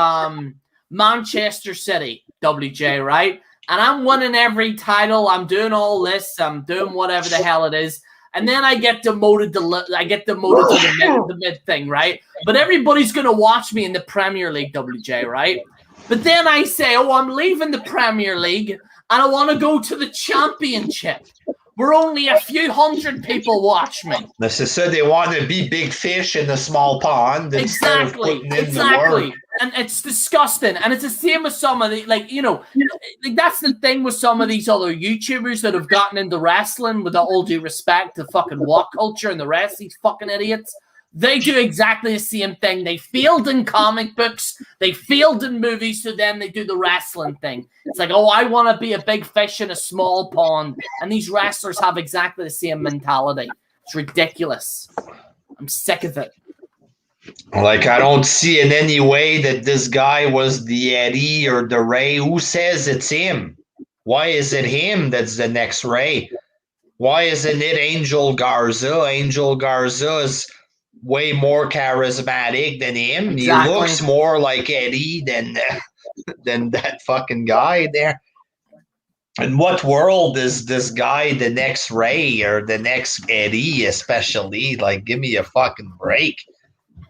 Manchester City, WJ, right? And I'm winning every title. I'm doing all this. I'm doing whatever the hell it is. And then I get demoted to the mid thing, right? But everybody's going to watch me in the Premier League, WJ, right? But then I say, oh, I'm leaving the Premier League and I want to go to the Championship, where only a few hundred people watch me. This is so they want to be big fish in a small pond. Exactly. And it's disgusting. And it's the same with some of the, that's the thing with some of these other YouTubers that have gotten into wrestling, with all due respect to fucking walk culture and the rest of these fucking idiots. They do exactly the same thing. They failed in comic books. They failed in movies, so then they do the wrestling thing. It's like, oh, I want to be a big fish in a small pond. And these wrestlers have exactly the same mentality. It's ridiculous. I'm sick of it. Like, I don't see in any way that this guy was the Eddie or the Ray. Who says it's him? Why is it him that's the next Ray? Why isn't it Angel Garza? Angel Garza is way more charismatic than him. Exactly. He looks more like Eddie than that fucking guy there. In what world is this guy the next Ray or the next Eddie, especially? Like, give me a fucking break.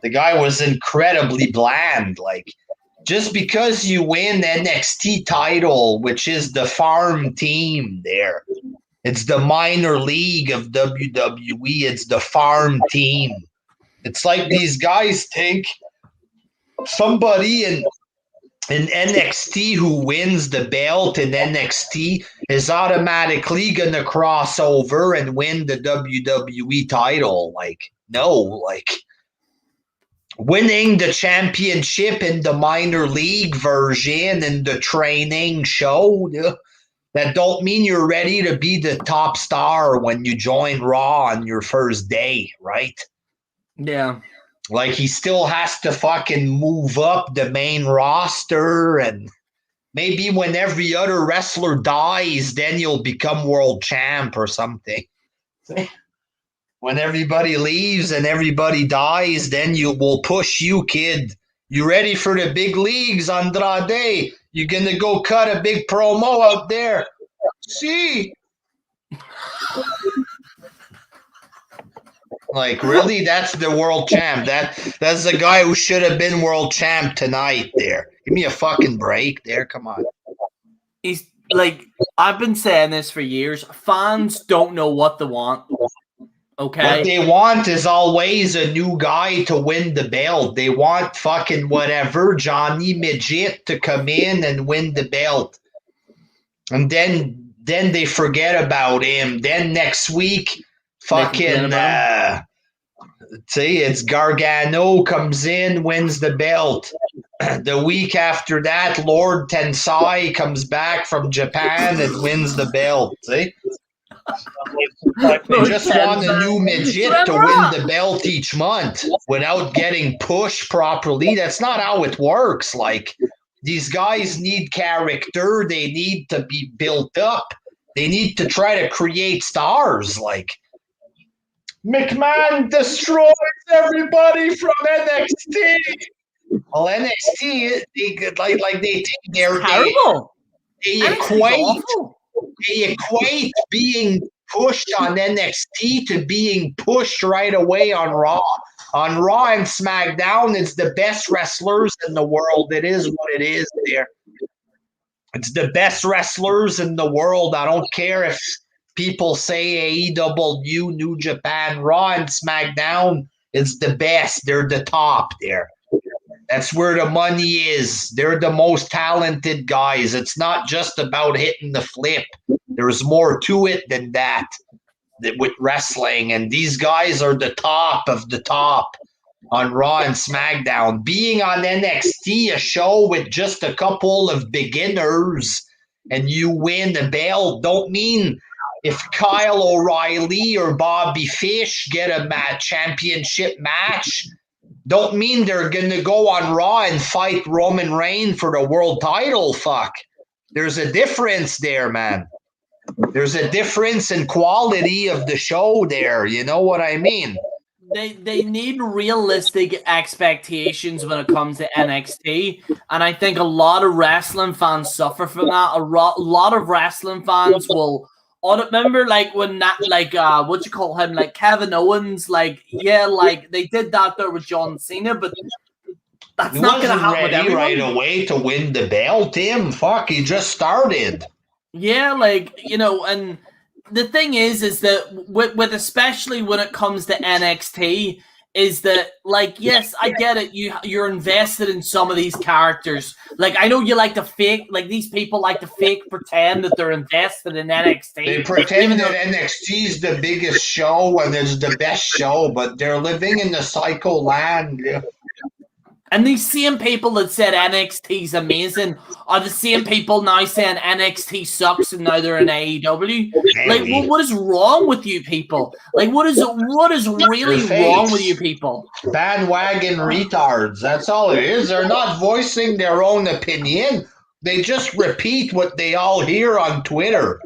The guy was incredibly bland. Like, just because you win the NXT title, which is the farm team there, it's the minor league of WWE. It's the farm team. It's like these guys think somebody in NXT who wins the belt in NXT is automatically going to cross over and win the WWE title. Like, no, like winning the championship in the minor league version in the training show, that don't mean you're ready to be the top star when you join Raw on your first day, right? Yeah. Like, he still has to fucking move up the main roster, and maybe when every other wrestler dies, then you'll become world champ or something. When everybody leaves and everybody dies, then will push you, kid. You ready for the big leagues, Andrade? You gonna go cut a big promo out there? See? Like, really? That's the world champ. That's the guy who should have been world champ tonight there. Give me a fucking break there. Come on. He's like, I've been saying this for years. Fans don't know what they want. Okay. What they want is always a new guy to win the belt. They want fucking whatever, Johnny Midget to come in and win the belt. And then they forget about him. Then next week, fucking see, it's Gargano comes in, wins the belt. The week after that, Lord Tensai comes back from Japan and wins the belt. See? They just want a new midget to win the belt each month without getting pushed properly. That's not how it works. Like, these guys need character. They need to be built up. They need to try to create stars. Like, McMahon destroys everybody from NXT. Well, NXT, they think they're terrible. They equate being pushed on NXT to being pushed right away on Raw. On Raw and SmackDown, it's the best wrestlers in the world. It is what it is there. It's the best wrestlers in the world. I don't care if people say AEW, New Japan, Raw and SmackDown, it's the best. They're the top there. That's where the money is. They're the most talented guys. It's not just about hitting the flip. There's more to it than that with wrestling. And these guys are the top of the top on Raw and SmackDown. Being on NXT, a show with just a couple of beginners, and you win the belt, don't mean if Kyle O'Reilly or Bobby Fish get a championship match, don't mean they're going to go on Raw and fight Roman Reigns for the world title. Fuck. There's a difference there, man. There's a difference in quality of the show there. You know what I mean? They need realistic expectations when it comes to NXT. And I think a lot of wrestling fans suffer from that. A lot of wrestling fans will... remember, like, when that, like, what you call him, like Kevin Owens, like, yeah, like they did that there with John Cena, but that's not going to happen with everyone. Right away to win the belt, Tim. Fuck, he just started. Yeah, like, you know, and the thing is that with especially when it comes to NXT, is that, like, yes, I get it. You're invested in some of these characters. Like, I know you like to fake, like, these people like to fake pretend that they're invested in NXT. They pretend that NXT is the biggest show and it's the best show, but they're living in the psycho land. And these same people that said NXT's amazing are the same people now saying NXT sucks and now they're in AEW. Like, what is wrong with you people? Like, what is really wrong with you people? Bandwagon retards. That's all it is. They're not voicing their own opinion. They just repeat what they all hear on Twitter.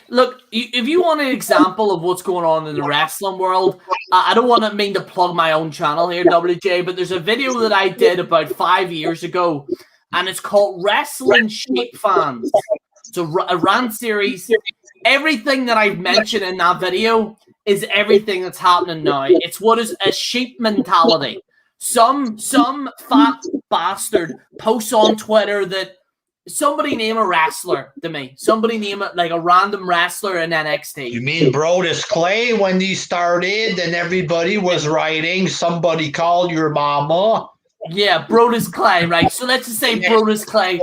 Look, if you want an example of what's going on in the wrestling world, I don't want to mean to plug my own channel here, WJ, but there's a video that I did about 5 years ago, and it's called WrestlingJesus Fan. It's a rant series. Everything that I've mentioned in that video is everything that's happening now. It's what is a sheep mentality. Some fat bastard posts on Twitter that somebody name a wrestler to me. Somebody name it like a random wrestler in NXT. You mean Brodus Clay when he started and everybody was writing, somebody called your mama? Yeah, Brodus Clay, right? So let's just say Brodus Clay.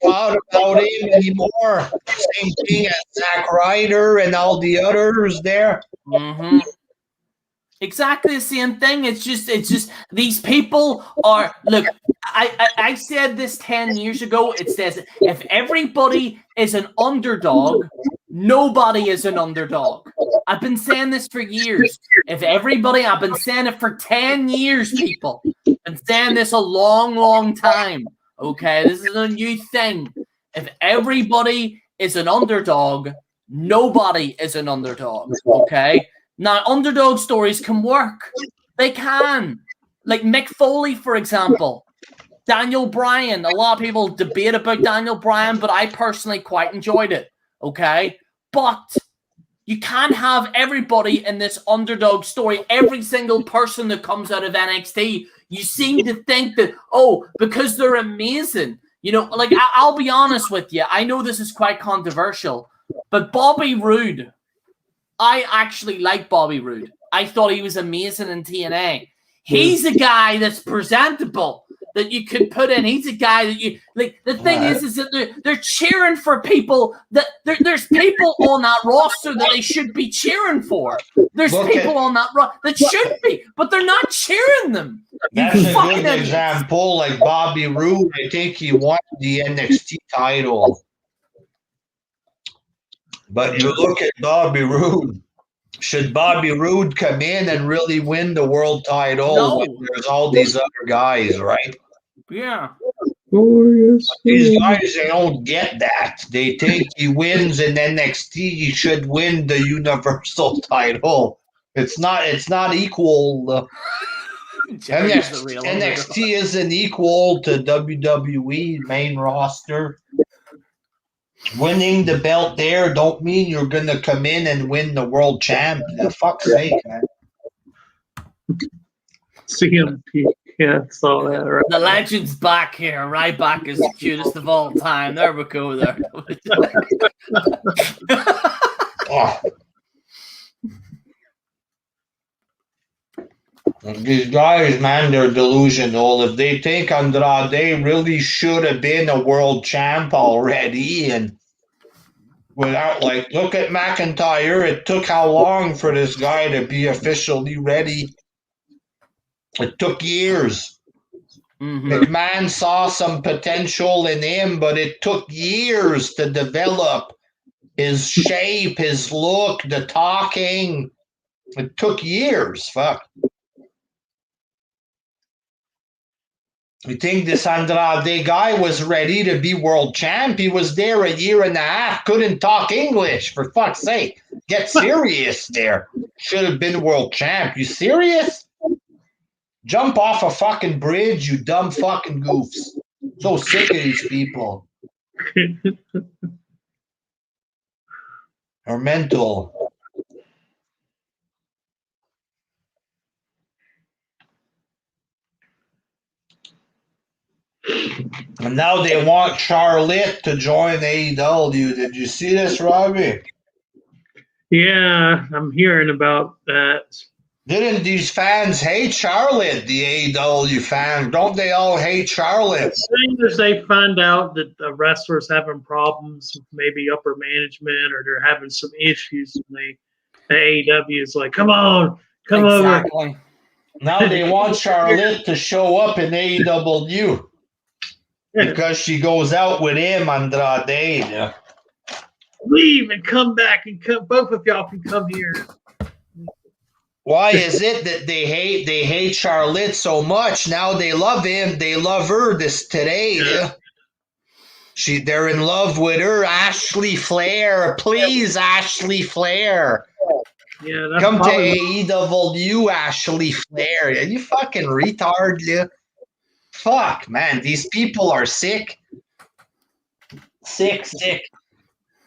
Not about him anymore. Same thing as Zack Ryder and all the others there. Mm-hmm. Exactly the same thing. It's just these people are, look, I said this 10 years ago. It says if everybody is an underdog, nobody is an underdog. I've been saying this for years. I've been saying it for 10 years, people. I've been saying this a long, long time. Okay, this is a new thing. If everybody is an underdog, nobody is an underdog. Okay? Now, underdog stories can work. They can. Like Mick Foley, for example. Daniel Bryan. A lot of people debate about Daniel Bryan, but I personally quite enjoyed it. Okay? But you can't have everybody in this underdog story. Every single person that comes out of NXT, you seem to think that, oh, because they're amazing. You know, like, I'll be honest with you. I know this is quite controversial, but Bobby Roode, I actually like Bobby Roode. I thought he was amazing in TNA. He's a guy that's presentable, that you could put in. He's a guy that you like. The thing is that they're cheering for people that there's people on that roster that they should be cheering for. There's people on that roster that should be, but they're not cheering them. That's a good example. Like Bobby Roode, I think he won the NXT title. But you look at Bobby Roode. Should Bobby Roode come in and really win the world title when there's all these other guys, right? Yeah. These guys, they don't get that. They think he wins in NXT, he should win the Universal title. It's not equal. NXT isn't equal to WWE main roster. Winning the belt there don't mean you're going to come in and win the world champ. For fuck's sake, man. CMP, yeah, saw that, right? The legend's back here. Ryback is the cutest of all time. There we go there. Oh. These guys, man, they're delusional. If they think Andrade really should have been a world champ already, and without, like, look at McIntyre. It took how long for this guy to be officially ready? It took years. Mm-hmm. McMahon saw some potential in him, but it took years to develop his shape, his look, the talking. It took years. Fuck. You think this Andrade guy was ready to be world champ? He was there a year and a half, couldn't talk English, for fuck's sake. Get serious there. Should have been world champ. You serious? Jump off a fucking bridge, you dumb fucking goofs. So sick of these people. They're mental. And now they want Charlotte to join AEW. Did you see this, Robbie? Yeah, I'm hearing about that. Didn't these fans hate Charlotte, the AEW fans? Don't they all hate Charlotte? As soon as they find out that the wrestler's having problems with maybe upper management or they're having some issues, and the AEW is like, come on, come over. Now they want Charlotte to show up in AEW because she goes out with him, Andrade. Yeah. Leave and come back, and both of y'all can come here. Why is it that they hate Charlotte so much? Now they love him, they love her today. Yeah. They're in love with her. Ashley Flair, please, Ashley Flair. Yeah, come to AEW, Ashley Flair. Are you fucking retard, you? Fuck, man, these people are sick. Sick.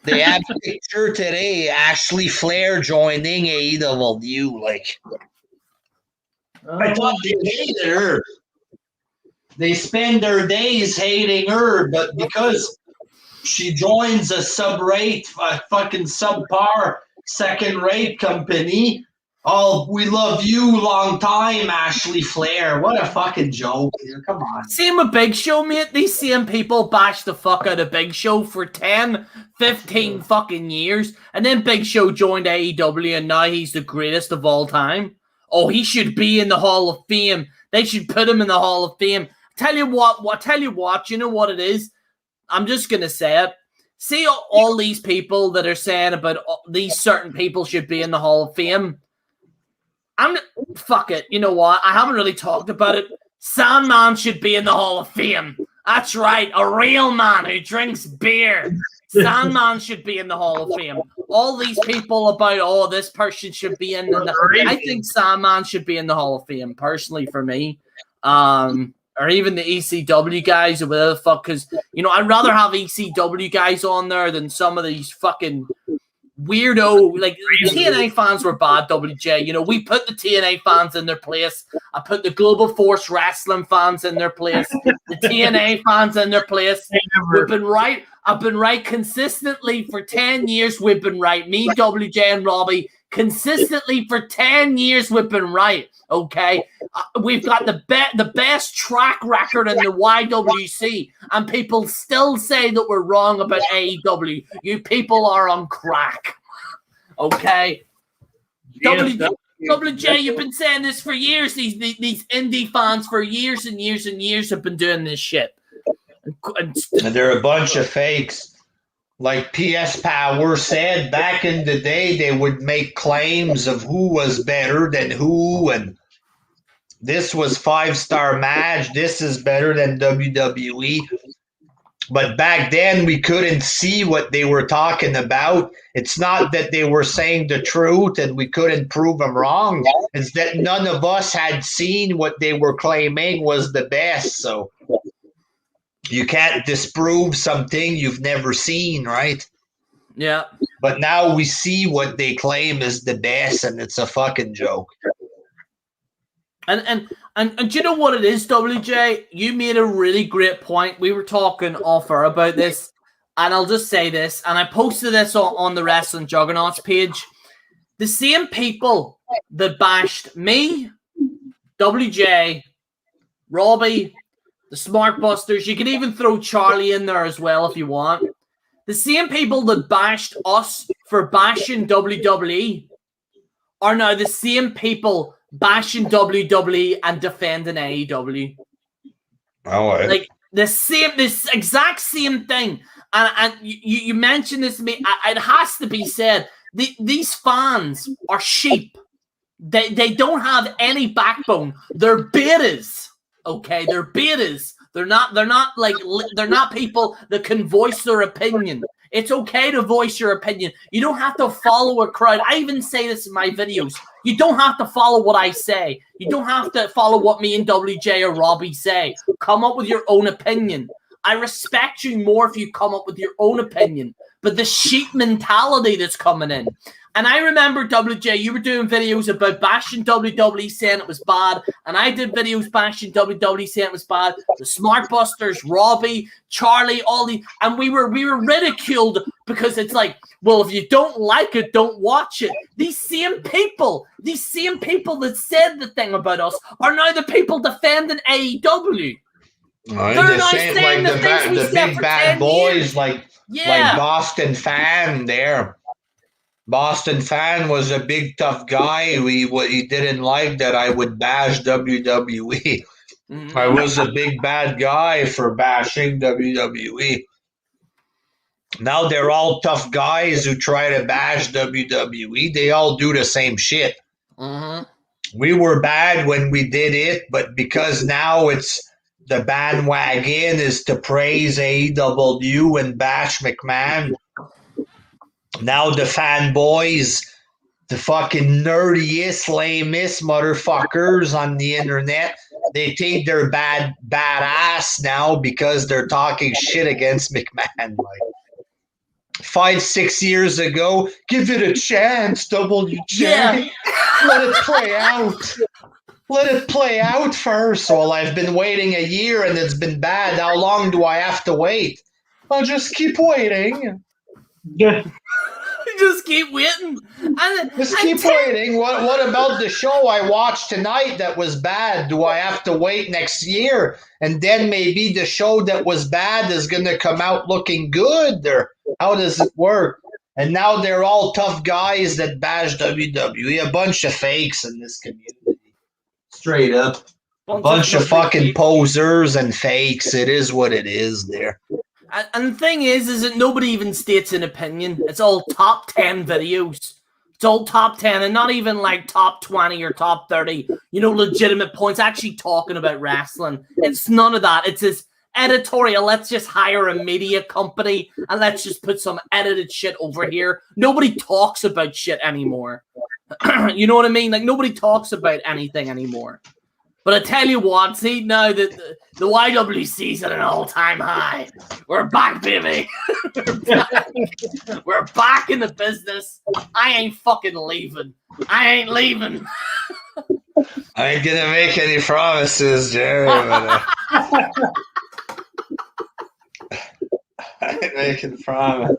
They have a picture today, Ashley Flair joining AEW. Like, I thought they hated her. They spend their days hating her, but because she joins a fucking subpar, second-rate company, we love you long time, Ashley Flair. What a fucking joke. Come on. Same with Big Show, mate. These same people bash the fuck out of Big Show for 10, 15 fucking years. And then Big Show joined AEW and now he's the greatest of all time. Oh, he should be in the Hall of Fame. They should put him in the Hall of Fame. Tell you what, you know what it is? I'm just going to say it. See all these people that are saying about these certain people should be in the Hall of Fame. Fuck it. You know what? I haven't really talked about it. Sandman should be in the Hall of Fame. That's right. A real man who drinks beer. Sandman should be in the Hall of Fame. All these people about, this person should be in. I think Sandman should be in the Hall of Fame, personally, for me. Or even the ECW guys or whatever the fuck. Because, I'd rather have ECW guys on there than some of these fucking weirdo, like TNA fans were bad, WJ. We put the TNA fans in their place. I put the Global Force Wrestling fans in their place. The TNA fans in their place. We've been right. I've been right consistently for 10 years. We've been right. Me, WJ, and Robbie, consistently for 10 years. We've been right. Okay, we've got the best track record in the YWC, and people still say that we're wrong about AEW. You people are on crack. Okay, WJ, you've been saying this for years. These indie fans for years and years and years have been doing this shit. And they're a bunch of fakes. Like PS Power said, back in the day, they would make claims of who was better than who, and this was 5-star match. This is better than WWE. But back then, we couldn't see what they were talking about. It's not that they were saying the truth and we couldn't prove them wrong. It's that none of us had seen what they were claiming was the best. So you can't disprove something you've never seen, right? Yeah. But now we see what they claim is the best, and it's a fucking joke. And do you know what it is, WJ? You made a really great point. We were talking off air about this, and I'll just say this, and I posted this on the Wrestling Juggernauts page. The same people that bashed me, WJ, Robbie, the Smart Busters, you can even throw Charlie in there as well if you want. The same people that bashed us for bashing WWE are now the same people bashing WWE and defending AEW. Oh, like this exact same thing. And you mentioned this to me. It has to be said. These fans are sheep. They don't have any backbone. They're betas. Okay, they're betas. They're not people that can voice their opinion. It's okay to voice your opinion. You don't have to follow a crowd. I even say this in my videos. You don't have to follow what I say. You don't have to follow what me and WJ or Robbie say. Come up with your own opinion. I respect you more if you come up with your own opinion. But the sheep mentality that's coming in. And I remember, WJ, you were doing videos about bashing WWE, saying it was bad. And I did videos bashing WWE, saying it was bad. The Smart Busters, Robbie, Charlie, all these. And we were ridiculed because it's like, well, if you don't like it, don't watch it. These same people that said the thing about us are now the people defending AEW. They're now saying saying like the big bad boys, like yeah. Boston Fan there. Boston Fan was a big tough guy. He didn't like that I would bash WWE. I was a big bad guy for bashing WWE. Now they're all tough guys who try to bash WWE. They all do the same shit. We were bad when we did it, but because now it's the bandwagon is to praise AEW and bash McMahon. Now the fanboys, the fucking nerdiest, lamest motherfuckers on the internet, they think they're badass now because they're talking shit against McMahon. Like 5-6 years ago, give it a chance, WJ. Yeah. Let it play out. Let it play out first. Well, I've been waiting a year and it's been bad. How long do I have to wait? I'll just keep waiting. Yeah. Just keep waiting. Keep waiting. What about the show I watched tonight that was bad? Do I have to wait next year? And then maybe the show that was bad is going to come out looking good? Or how does it work? And now they're all tough guys that bash WWE. A bunch of fakes in this community. Straight up. A bunch of fucking posers and fakes. It is what it is there. And the thing is that nobody even states an opinion. It's all top 10 videos. It's all top 10 and not even like top 20 or top 30, legitimate points actually talking about wrestling. It's none of that. It's this editorial. Let's just hire a media company and let's just put some edited shit over here. Nobody talks about shit anymore. You know what I mean? Like, nobody talks about anything anymore. But I tell you what, see, now that the YWC's at an all-time high. We're back, baby. We're back in the business. I ain't fucking leaving. I ain't leaving. I ain't gonna make any promises, Jerry. But, I ain't making a promise.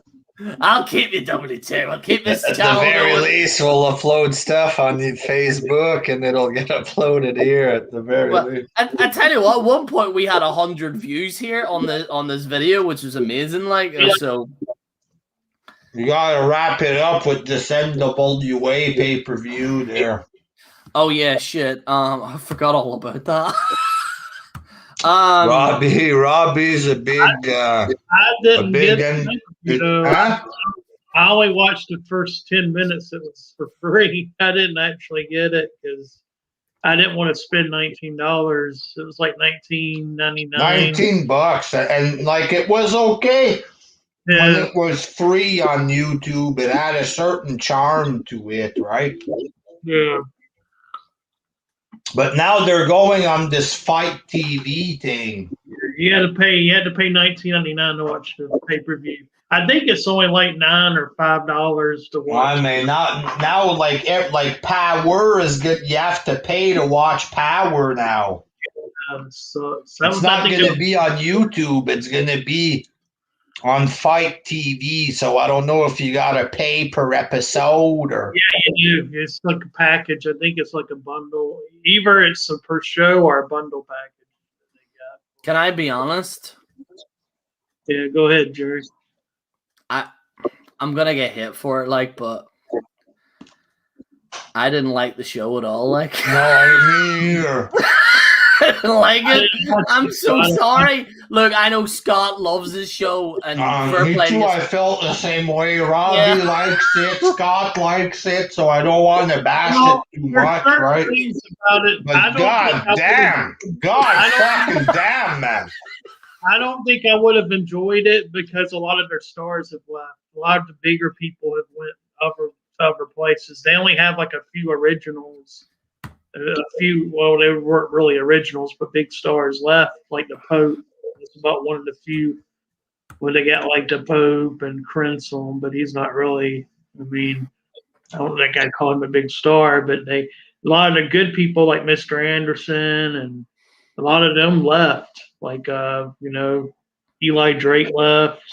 I'll keep you W2. I'll keep this At channel the very going. least, we'll upload stuff on the Facebook, and it'll get uploaded here. At the very least, I tell you what. At one point, we had 100 views here on this video, which was amazing. Like, so you gotta wrap it up with this NWA pay-per-view there. Oh yeah, shit. I forgot all about that. Robbie's a big. I only watched the first 10 minutes. It was for free. I didn't actually get it because I didn't want to spend $19. It was like $19.99. $19, and like it was okay. Yeah. When it was free on YouTube, it had a certain charm to it, right? Yeah. But now they're going on this Fight TV thing. You had to pay $19.99 to watch the pay-per-view. I think it's only like $9 or $5 to watch. I mean, now like Power is good. You have to pay to watch Power now. So it's not going to be on YouTube. It's going to be on Fight TV. So I don't know if you got to pay per episode or. Yeah, you do. It's like a package. I think it's like a bundle. Either it's a per show or a bundle package. Can I be honest? Yeah, go ahead, Jerry. I'm gonna get hit for it, like, but I didn't like the show at all. Like, no, me either. I didn't like it. I'm so sorry. Look, I know Scott loves his show, and me too. I felt the same way. Robbie likes it. Scott likes it, so I don't want to bash it too much, right? But God damn, fucking damn, man. I don't think I would have enjoyed it because a lot of their stars have left. A lot of the bigger people have went other places. They only have like a few originals. Well, they weren't really originals, but big stars left, like the Pope. It's about one of the few where they got like the Pope and Crenson, but he's not really. I mean, I don't think I'd call him a big star, but a lot of the good people like Mr. Anderson and a lot of them left. Like Eli Drake left.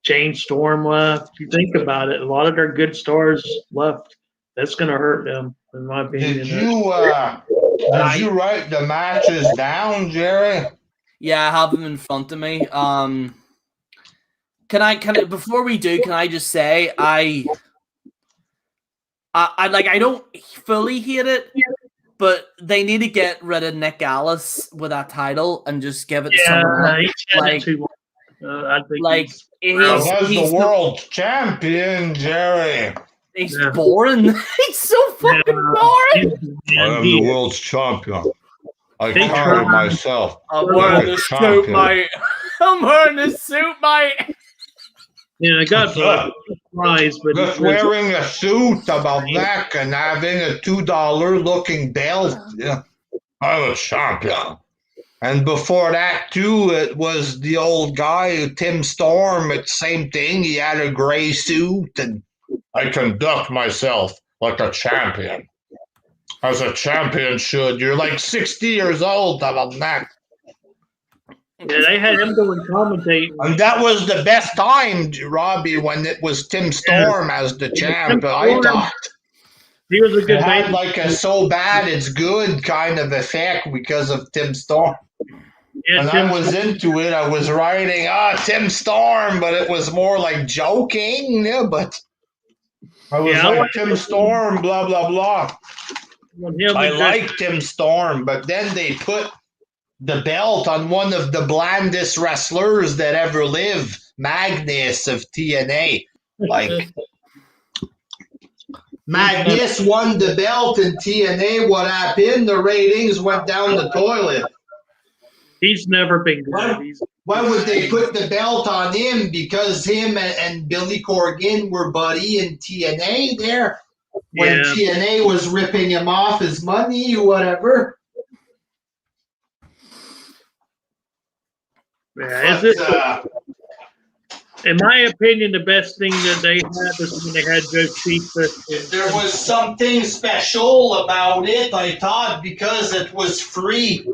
Jane Storm left. If you think about it, a lot of their good stars left. That's going to hurt them, in my opinion. Did you write the matches down, Jerry? Yeah, I have them in front of me. Can I before we do, can I just say I don't fully hate it, but they need to get rid of Nick Alice with that title and just give it to someone else. He's had it too long. I think he's the world champion, Jerry. He's boring. He's so fucking boring. I am the world's champion. I carry myself. I'm wearing the suit, mate. I'm wearing the suit, mate. Yeah, I got surprised, but just wearing a suit about neck and having a $2 looking belt. Yeah, I'm a champion. And before that, too, it was the old guy, Tim Storm. It's the same thing. He had a gray suit, and I conduct myself like a champion. As a champion should. You're like 60 years old about that. Yeah, they had him doing commentating. And that was the best time, Robbie, when it was Tim Storm as the champ. I thought he was a good man. It had like a so bad it's good kind of effect because of Tim Storm. Yeah, and I was into it. I was writing, Tim Storm, but it was more like joking. Yeah, but I was like, Tim Storm, blah, blah, blah. I like Tim Storm, but then they put the belt on one of the blandest wrestlers that ever lived, Magnus of TNA. Like, Magnus won the belt in TNA. What happened? The ratings went down the toilet. He's never been good. Why would they put the belt on him? Because him and Billy Corgan were buddy in TNA there. When TNA was ripping him off his money or whatever. Yeah, in my opinion, the best thing that they had is when they had Joe Chief. There was something special about it, I thought, because it was free.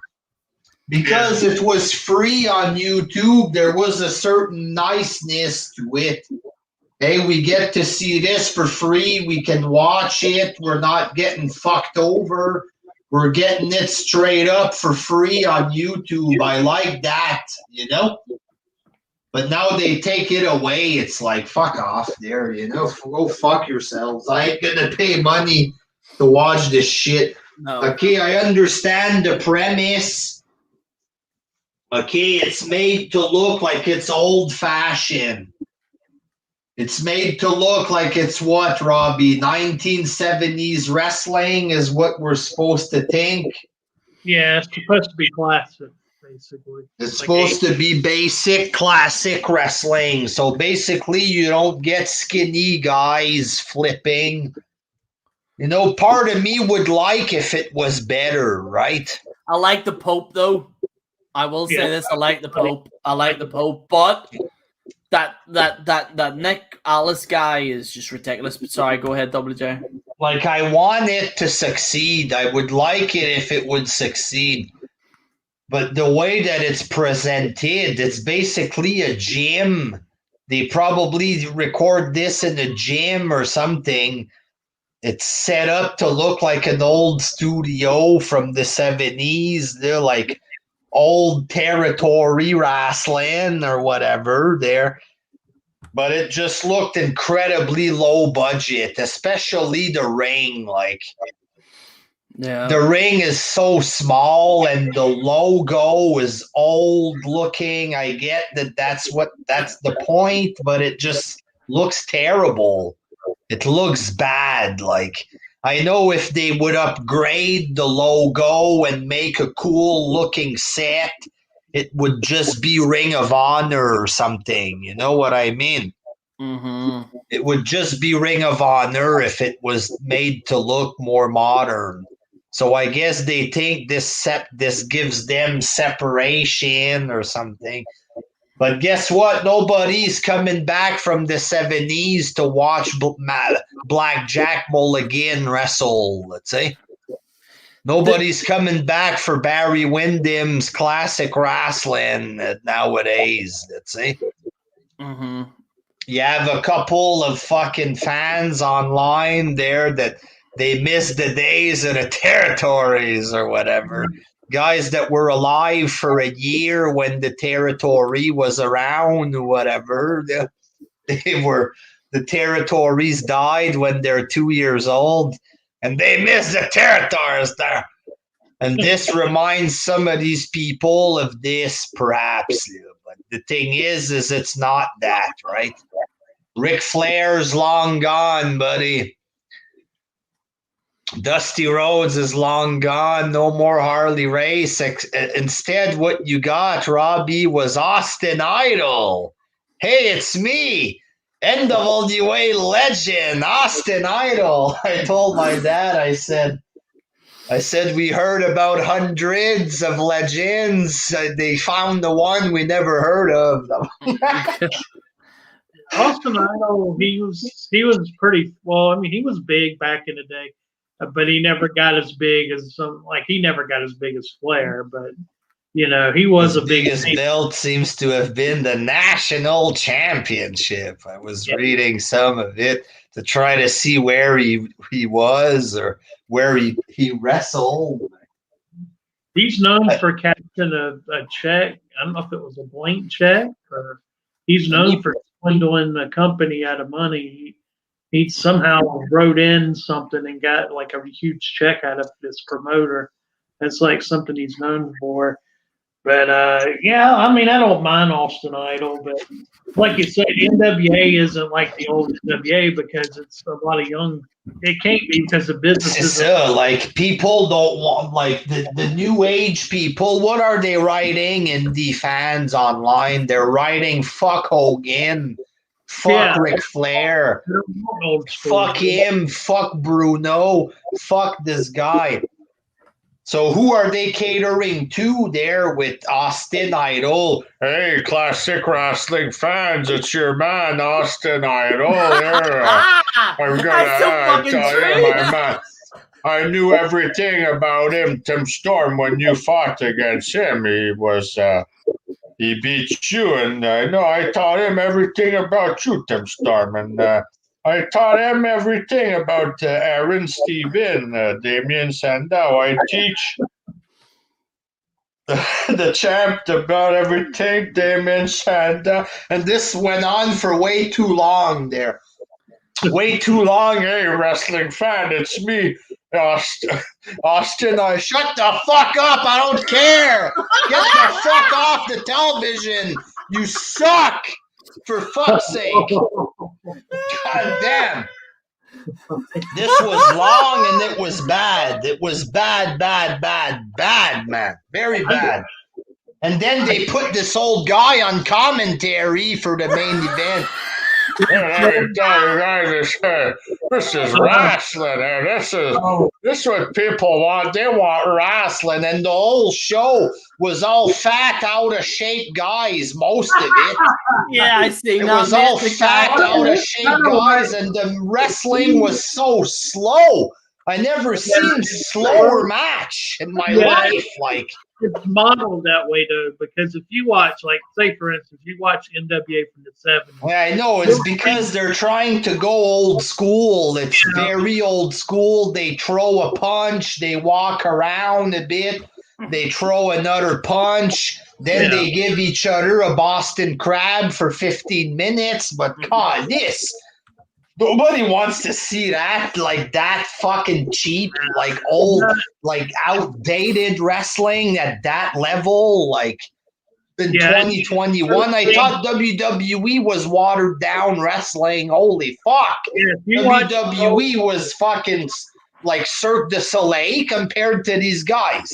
Because it was free on YouTube, there was a certain niceness to it. Hey, we get to see this for free. We can watch it. We're not getting fucked over. We're getting it straight up for free on YouTube. I like that, you know? But now they take it away. It's like, fuck off there, you know? Go fuck yourselves. I ain't gonna pay money to watch this shit. No. Okay, I understand the premise. Okay, it's made to look like it's old-fashioned. It's made to look like it's what, Robbie? 1970s wrestling is what we're supposed to think? Yeah, it's supposed to be classic, basically. It's supposed to be basic, classic wrestling. So basically, you don't get skinny guys flipping. You know, part of me would like if it was better, right? I like the Pope, though. I will say this. I like the Pope. But that Nick Alice guy is just ridiculous. But sorry, go ahead, WJ. Like, I want it to succeed. I would like it if it would succeed. But the way that it's presented, it's basically a gym. They probably record this in a gym or something. It's set up to look like an old studio from the 70s. They're like old territory wrestling or whatever there. But it just looked incredibly low budget, especially the ring. Like, the ring is so small and the logo is old looking. I get that that's the point, but it just looks terrible. It looks bad. Like, I know if they would upgrade the logo and make a cool looking set, it would just be Ring of Honor or something. You know what I mean? Mm-hmm. It would just be Ring of Honor if it was made to look more modern. So I guess they think this gives them separation or something. But guess what? Nobody's coming back from the 70s to watch Black Jack Mulligan wrestle, let's say. Nobody's coming back for Barry Windham's classic wrestling nowadays, let's say. Mm-hmm. you have a couple of fucking fans online there that they miss the days of the territories or whatever. Guys that were alive for a year when the territory was around or whatever. The territories died when they're 2 years old, and they miss the territories there. And this reminds some of these people of this, perhaps. But the thing is it's not that, right? Ric Flair's long gone, buddy. Dusty Rhodes is long gone. No more Harley Race. Instead, what you got, Robbie, was Austin Idol. Hey, it's me, NWA legend, Austin Idol. I told my dad, I said, we heard about hundreds of legends. They found the one we never heard of. Austin Idol, he was pretty well. I mean, he was big back in the day, but he never got as big as he never got as big as Flair. But he was his biggest belt seems to have been the national championship. I was reading some of it to try to see where he was or where he wrestled. He's known for catching a check. I don't know if it was a blank check or he's known for swindling the company out of money. He somehow wrote in something and got like a huge check out of this promoter. That's like something he's known for. But yeah, I mean, I don't mind Austin Idol, but like you said, NWA isn't like the old NWA because it's a lot of young. It can't be because the businesses. Like people don't want like the new age people. What are they writing in the fans online? They're writing "fuck Hogan," "fuck Ric Flair," "fuck him," "fuck Bruno," "fuck this guy." So who are they catering to there with Austin Idol? Hey, classic wrestling fans, it's your man, Austin Idol. I'm gonna tell you, my man. I knew everything about him, Tim Storm, when you fought against him. He beat you, and I taught him everything about you, Tim Storm, and I taught him everything about Aaron Steven, Damien Sandow. I teach the champ about everything, Damien Sandow. And this went on for way too long there. Way too long. Hey, wrestling fan, it's me, Austin. Shut the fuck up. I don't care. Get the fuck off the television. You suck. For fuck's sake. God damn. This was long and it was bad. It was bad, man. Very bad. And then they put this old guy on commentary for the main event. This is wrestling. This is what people want. They want wrestling. And the whole show was all fat, out of shape guys, most of it. Yeah, I see. It was all fat, out of shape guys, and the wrestling was so slow. I never seen slower match in my life. Like, it's modeled that way though, because if you watch, like, say for instance, you watch NWA from the 70s. Yeah, I know. It's because they're trying to go old school. It's very old school. They throw a punch, they walk around a bit, they throw another punch, then they give each other a Boston Crab for 15 minutes. But God, nobody wants to see that, like that fucking cheap, like old, like outdated wrestling at that level. Like in 2021, I thought WWE was watered down wrestling. Holy fuck. WWE was fucking like Cirque du Soleil compared to these guys.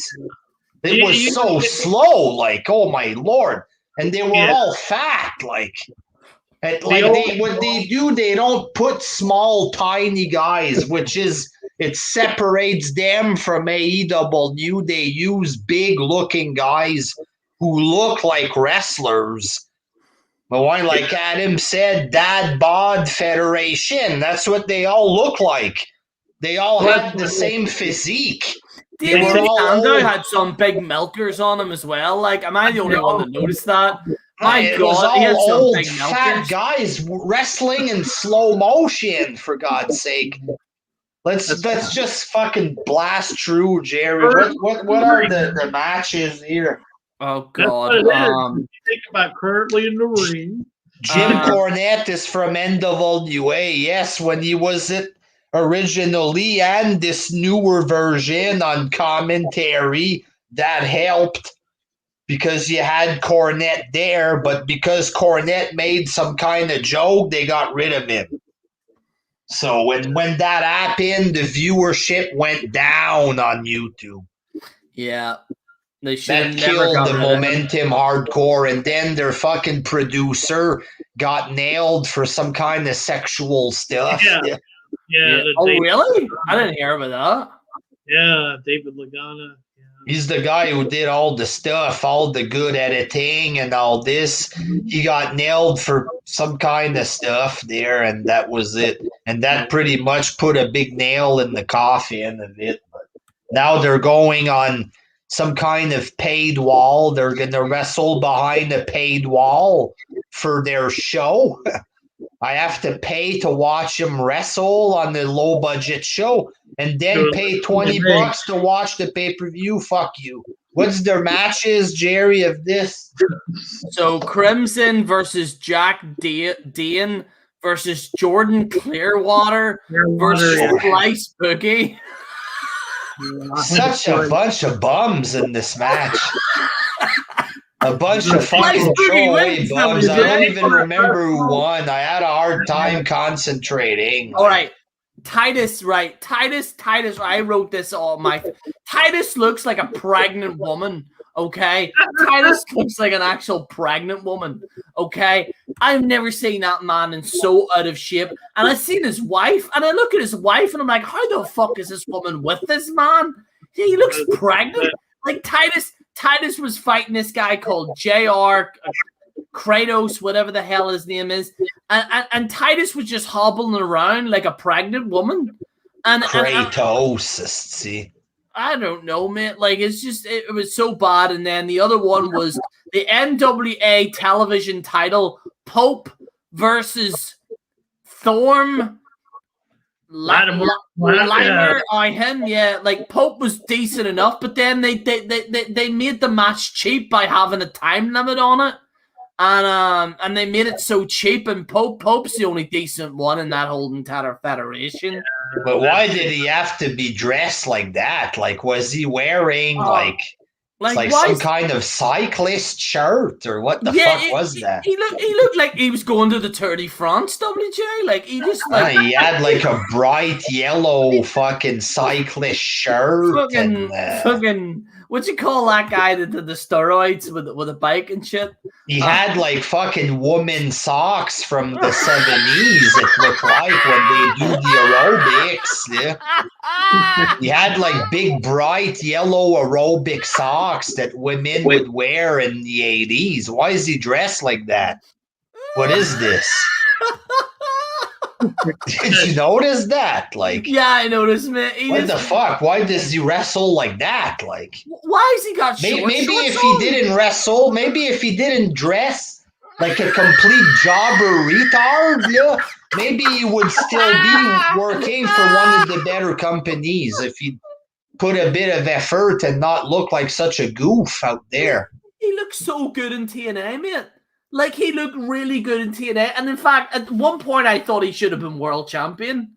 It was so slow, like, oh my Lord. And they were all fat, like. What they do, they don't put small, tiny guys, it separates them from AEW. They use big-looking guys who look like wrestlers. But why, like Adam said, Dad Bod Federation, that's what they all look like. They all have the same physique. Damien Sandow had some big milkers on him as well. Like, am I the only one that noticed that? My it God, was he had all some old big fat meltdowns. guys wrestling in slow motion, for God's sake. Let's just fucking blast through, Jerry. What are the matches here? Oh That's God. what it is. You think about currently in the ring. Jim Cornette is from NWA. Yes, when he was it originally, and this newer version on commentary, that helped because you had Cornette there, but because Cornette made some kind of joke, they got rid of him. So when that happened, the viewership went down on YouTube. Yeah. They should have That never killed got the rid of him. momentum hardcore, and then their fucking producer got nailed for some kind of sexual stuff. Yeah. Oh, really? I didn't hear about that. Yeah, David Lagana. Yeah. He's the guy who did all the stuff, all the good editing and all this. He got nailed for some kind of stuff there, and that was it. And that pretty much put a big nail in the coffin of it. But now they're going on some kind of paid wall. They're going to wrestle behind a paid wall for their show. I have to pay to watch them wrestle on the low budget show and then pay $20 to watch the pay-per-view. Fuck you. What's their matches, Jerry, of this? So Crimson versus Jack Dean versus Jordan Clearwater versus Slice Boogie. Such a bunch of bums in this match. A bunch of fucking throwaway bums. I don't even remember who won. I had a hard time concentrating. All right. Titus, right? Titus, I wrote this all my Titus looks like a pregnant woman, okay? Titus looks like an actual pregnant woman, okay? I've never seen that man in so out of shape. And I've seen his wife, and I look at his wife, and I'm like, how the fuck is this woman with this man? He looks pregnant. Like Titus was fighting this guy called JR Kratos, whatever the hell his name is, and Titus was just hobbling around like a pregnant woman. And Kratos, see, I don't know, mate. Like it was so bad. And then the other one was the NWA television title, Pope versus Thorm. Latimer, yeah. Like Pope was decent enough, but then they made the match cheap by having a time limit on it. And they made it so cheap, and Pope's the only decent one in that whole entire federation. But why did he have to be dressed like that? Like, was he wearing like some kind of cyclist shirt, or what the fuck was that? He looked like he was going to the Tour de France, WJ. Like he just he had like a bright yellow fucking cyclist shirt. Fucking what'd you call that guy that did the steroids with a bike and shit? He had like fucking woman socks from the 70s, it looked like, when they do the aerobics. Yeah. He had like big bright yellow aerobic socks that women would wear in the 80s. Why is he dressed like that? What is this? Did you notice that? Like, yeah, I noticed, man. What the fuck? Why does he wrestle like that? Like, why has he got shorts? Maybe if he didn't wrestle, maybe if he didn't dress like a complete jobber retard, yeah, maybe he would still be working for one of the better companies if he put a bit of effort and not look like such a goof out there. He looks so good in TNA, mate. Like, he looked really good in TNA. And in fact, at one point, I thought he should have been world champion.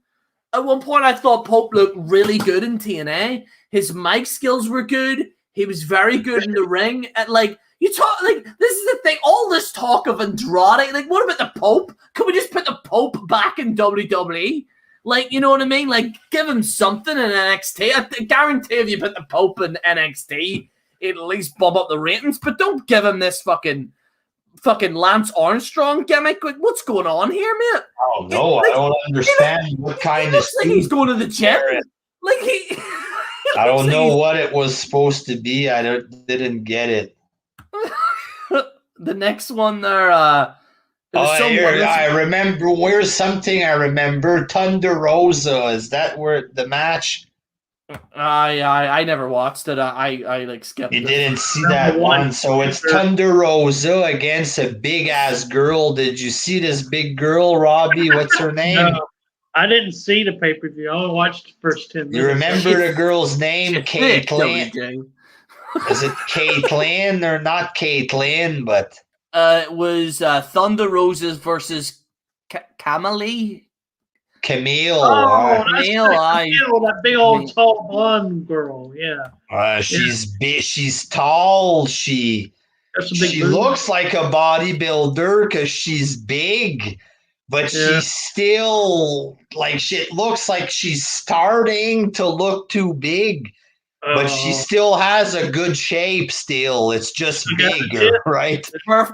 At one point, I thought Pope looked really good in TNA. His mic skills were good. He was very good in the ring. And, like, you talk, like, this is the thing. All this talk of Andrade, like, what about the Pope? Can we just put the Pope back in WWE? Like, you know what I mean? Like, give him something in NXT. I guarantee if you put the Pope in NXT, it'll at least bump up the ratings. But don't give him this fucking Lance Armstrong gimmick. What's going on here, mate? Oh no, I don't understand what kind of. Like he's going to the gym. Like I don't know what it was supposed to be. I didn't get it. The next one there. I remember. Where's something I remember? Thunder Rosa. Is that where the match? I never watched it. I like skipped You it. didn't see that one, so it's Thunder Rosa against a big ass girl. Did you see this big girl, Robbie? What's her name? No, I didn't see the pay-per-view. I only watched the first 10 minutes. You remember the girl's name? Caitlyn. Is it Caitlyn or not Caitlyn? But it was Thunder Roses versus Camille. Camille. Oh, Camille, that big old tall blonde girl. Yeah. She's big. She's tall. She looks like a bodybuilder because she's big, but she's still like it looks like she's starting to look too big. But she still has a good shape still. It's just bigger, right?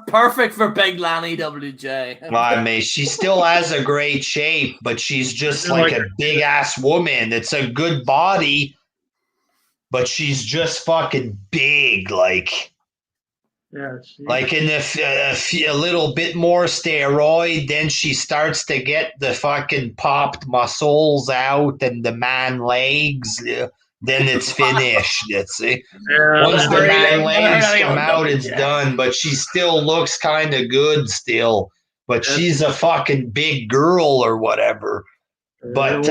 Perfect for big Lanny WJ. I mean, she still has a great shape, but she's just like a big-ass woman. It's a good body, but she's just fucking big. Like in a little bit more steroid, then she starts to get the fucking popped muscles out and the man legs. Then it's finished. That's it. Once the man legs come out, it's done. But she still looks kind of good still. But she's a fucking big girl or whatever. But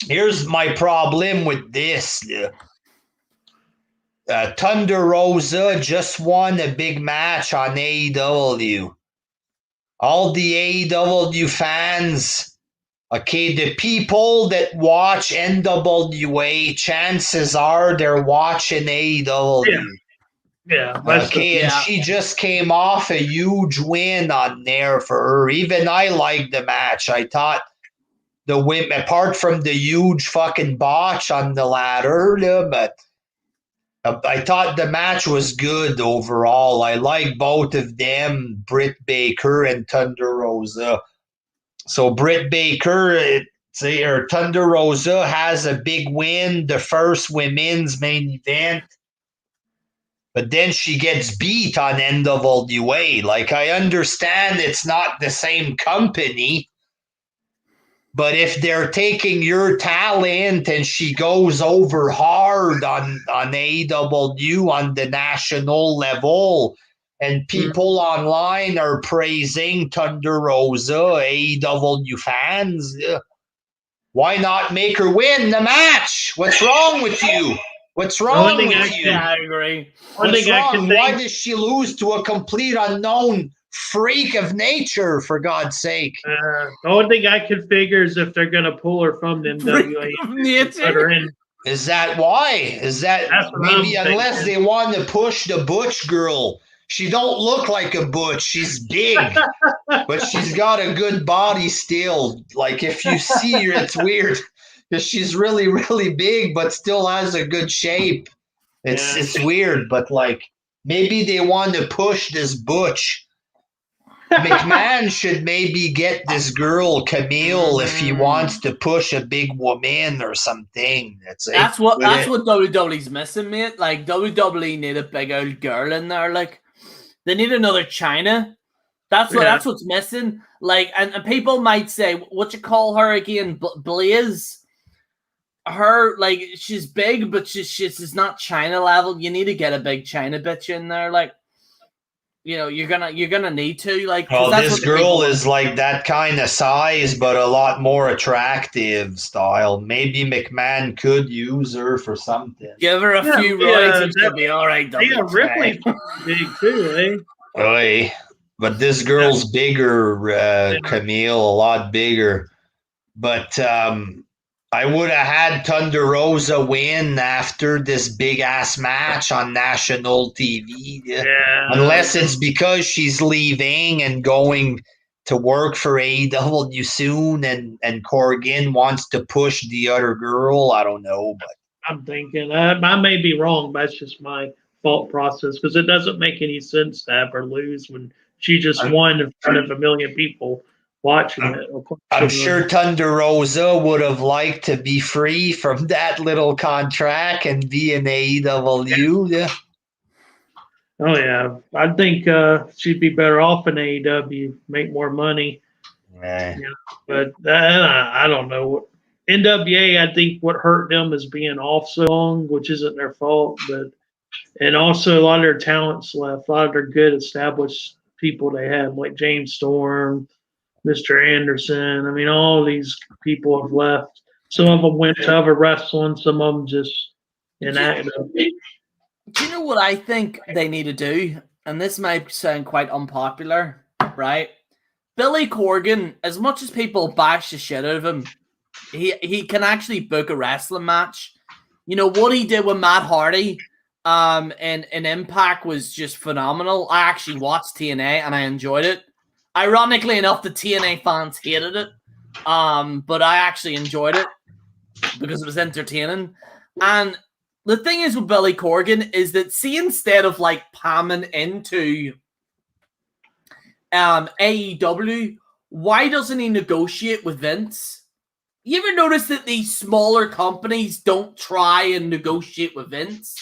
here's my problem with this. Thunder Rosa just won a big match on AEW. All the AEW fans... Okay, the people that watch NWA, chances are they're watching AEW. Yeah. Okay, and she just came off a huge win on there for her. Even I liked the match. I thought the win, apart from the huge fucking botch on the ladder, but I thought the match was good overall. I like both of them, Britt Baker and Thunder Rosa. So Britt Baker, or Thunder Rosa has a big win, the first women's main event. But then she gets beat on NWA. Like, I understand it's not the same company. But if they're taking your talent and she goes over hard on AEW on the national level, and people online are praising Thunder Rosa, AEW fans, why not make her win the match? What's wrong with you? What's wrong with you? I agree. What's wrong? Why does she lose to a complete unknown freak of nature, for God's sake? The only thing I can figure is if they're going to pull her from the NWA. Put her in. Is that why? Is that maybe unless they want to push the Butch girl? She don't look like a Butch. She's big, but she's got a good body still. Like, if you see her, it's weird because she's really, really big, but still has a good shape. It's weird, but like maybe they want to push this Butch. McMahon should maybe get this girl Camille if he wants to push a big woman or something. That's what WWE's missing, mate. Like, WWE need a big old girl in there. Like, they need another China. That's what's missing. Like, and people might say, what you call her again, Blaze? Her, like, she's big, but she's not China level. You need to get a big China bitch in there. Like, you know, you're gonna need to, like. Well, this girl is like that kind of size, but a lot more attractive style. Maybe McMahon could use her for something. Give her a few royalties, she'll be all right. Yeah, Ripley's big too, eh? Oy. But this girl's bigger, Camille, a lot bigger. But I would have had Thunder Rosa win after this big-ass match on national TV. Yeah. Unless it's because she's leaving and going to work for AEW soon and Corgan wants to push the other girl. I don't know. But I'm thinking, I may be wrong, but that's just my thought process because it doesn't make any sense to have her lose when she just won in front of a million people watching it. I'm sure Thunder Rosa would have liked to be free from that little contract and be in AEW. Yeah. Oh, yeah. I think she'd be better off in AEW, make more money. Yeah. You know, but I don't know. NWA, I think what hurt them is being off so long, which isn't their fault, and also a lot of their talents left. A lot of their good established people they had, like James Storm, Mr. Anderson. I mean, all these people have left. Some of them went to other wrestling. Some of them just inactive. Do you know what I think they need to do? And this might sound quite unpopular, right? Billy Corgan, as much as people bash the shit out of him, he can actually book a wrestling match. You know, what he did with Matt Hardy in Impact was just phenomenal. I actually watched TNA and I enjoyed it. Ironically enough, the TNA fans hated it. But I actually enjoyed it because it was entertaining. And the thing is with Billy Corgan is that, see, instead of like palming into AEW, why doesn't he negotiate with Vince? You ever notice that these smaller companies don't try and negotiate with Vince?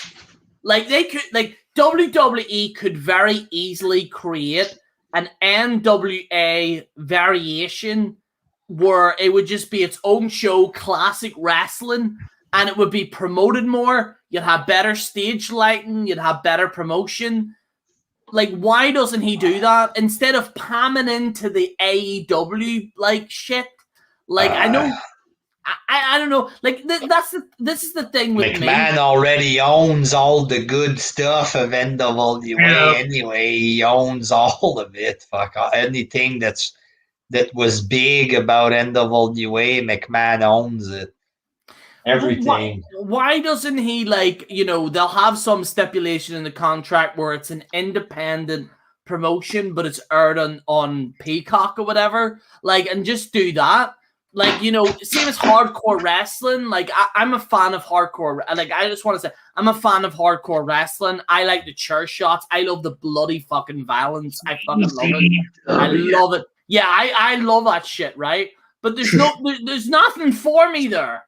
Like they could, like WWE could very easily create an NWA variation where it would just be its own show, classic wrestling, and it would be promoted more. You'd have better stage lighting. You'd have better promotion. Like, why doesn't he do that instead of palming into the AEW like shit? Like, I know. I don't know. Like this is the thing with McMahon already owns all the good stuff of NWA anyway. He owns all of it. Fuck anything that was big about NWA, McMahon owns it. Everything. Why doesn't he, like, you know, they'll have some stipulation in the contract where it's an independent promotion, but it's aired on Peacock or whatever. Like, and just do that. Like, you know, same as hardcore wrestling. Like, I'm a fan of hardcore. Like, I just want to say, I'm a fan of hardcore wrestling. I like the chair shots. I love the bloody fucking violence. I fucking love it. I love it. Yeah, I love that shit, right? But there's nothing for me there.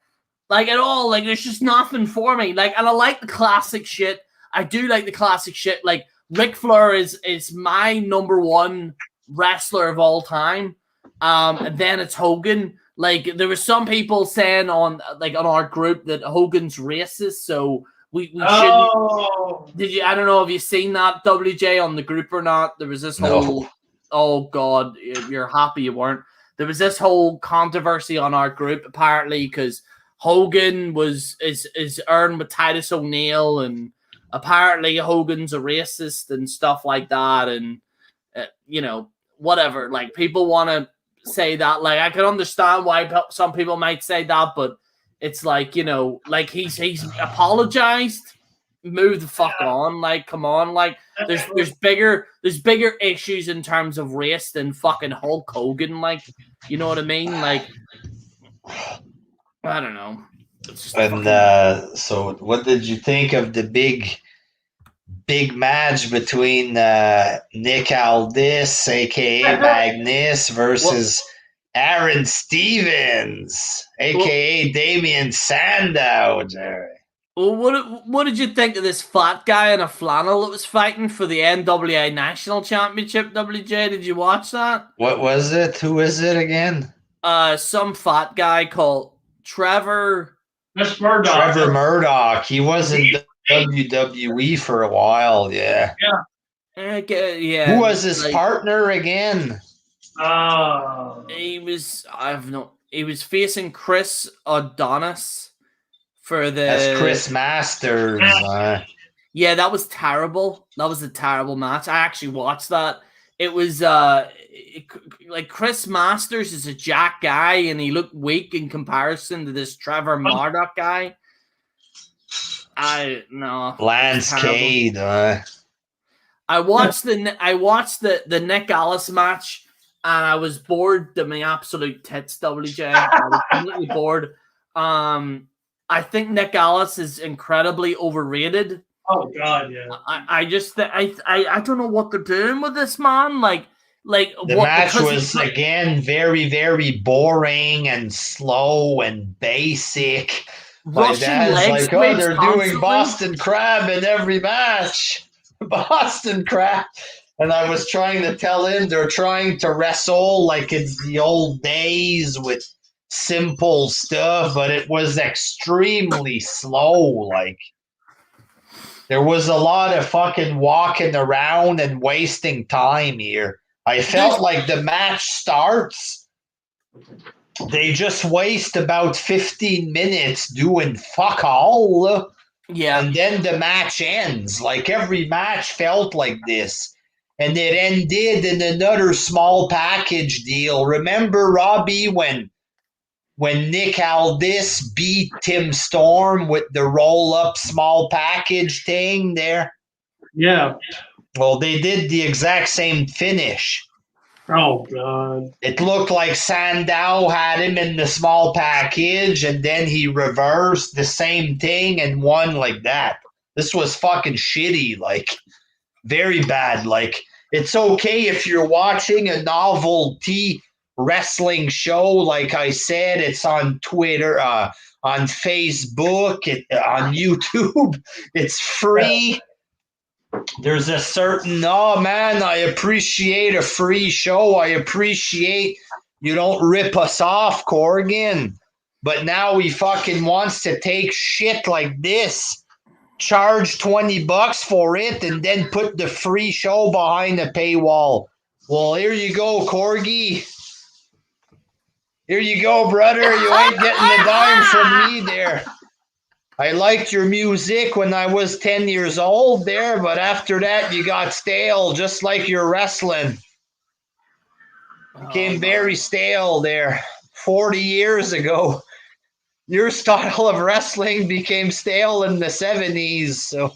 Like, at all. Like, there's just nothing for me. Like, and I like the classic shit. I do like the classic shit. Like, Ric Flair is my number one wrestler of all time. And then it's Hogan. Like, there were some people saying on our group that Hogan's racist, so we shouldn't. Did you? I don't know if you've seen that, WJ, on the group or not. There was this whole. Oh God, you're happy you weren't. There was this whole controversy on our group apparently because Hogan is earned with Titus O'Neil, and apparently Hogan's a racist and stuff like that, and you know, whatever. Like, people want to say that. Like, I can understand why some people might say that, but it's like, you know, like he's apologized. Move the fuck on. Like, come on. Like, there's bigger issues in terms of race than fucking Hulk Hogan. Like, you know what I mean? Like, I don't know. And so, what did you think of the big match between Nick Aldis, aka Magnus, versus Aaron Stevens, aka Damien Sandow, Jerry? Well, what did you think of this fat guy in a flannel that was fighting for the NWA National Championship, WJ? Did you watch that? What was it? Who is it again? Some fat guy called Trevor. That's Murdoch. Trevor Murdoch. He was in WWE for a while, yeah. Yeah. Who was his partner again? He was facing Chris Adonis for the. That's Chris Masters. Yeah, that was terrible. That was a terrible match. I actually watched that. It was like Chris Masters is a jack guy, and he looked weak in comparison to this Trevor Murdoch guy. Lance Cade. I watched the Nick Aldis match, and I was bored to my absolute tits, WJ. I was completely bored. I think Nick Aldis is incredibly overrated. Oh God, yeah. I don't know what they're doing with this man. Like the match was again very, very boring and slow and basic. My dad's like, oh, they're doing Boston Crab in every match. Boston Crab. And I was trying to tell him they're trying to wrestle like it's the old days with simple stuff, but it was extremely slow. Like, there was a lot of fucking walking around and wasting time here. I felt like the match starts, they just waste about 15 minutes doing fuck all. Yeah. And then the match ends. Like, every match felt like this. And it ended in another small package deal. Remember, Robbie, when Nick Aldis beat Tim Storm with the roll-up small package thing there? Yeah. Well, they did the exact same finish. Oh, God. It looked like Sandow had him in the small package, and then he reversed the same thing and won like that. This was fucking shitty, like, very bad. Like, it's okay if you're watching a novelty wrestling show. Like I said, it's on Twitter, on Facebook, on YouTube. It's free. There's a certain, oh man, I appreciate a free show. I appreciate you don't rip us off, Corrigan. But now he fucking wants to take shit like this, charge $20 for it, and then put the free show behind the paywall. Well, here you go, Corgi. Here you go, brother. You ain't getting a dime from me there. I liked your music when I was 10 years old there, but after that you got stale, just like your wrestling. Became very stale there 40 years ago. Your style of wrestling became stale in the 70s. So,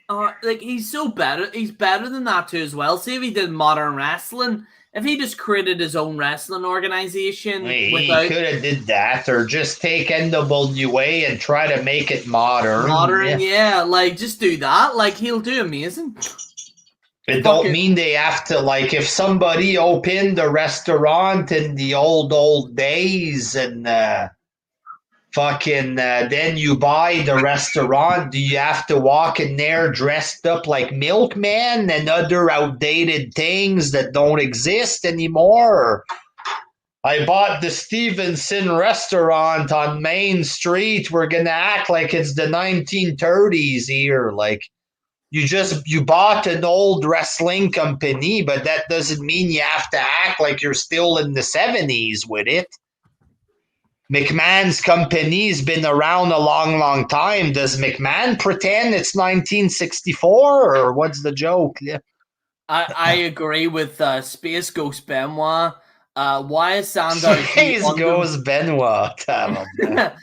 like, he's so better. He's better than that too as well. See if he did modern wrestling. If he just created his own wrestling organization, he could have did that, or just take NWA and try to make it modern. Yeah, like, just do that. Like, he'll do amazing. It don't mean they have to, like, if somebody opened a restaurant in the old days and then you buy the restaurant, do you have to walk in there dressed up like Milkman and other outdated things that don't exist anymore? I bought the Stevenson restaurant on Main Street. We're going to act like it's the 1930s here. Like, you bought an old wrestling company, but that doesn't mean you have to act like you're still in the 70s with it. McMahon's company's been around a long, long time. Does McMahon pretend it's 1964, or what's the joke? Yeah. I agree with Space Ghost Benoit. Why is Sandow's Space Ghost Benoit? Why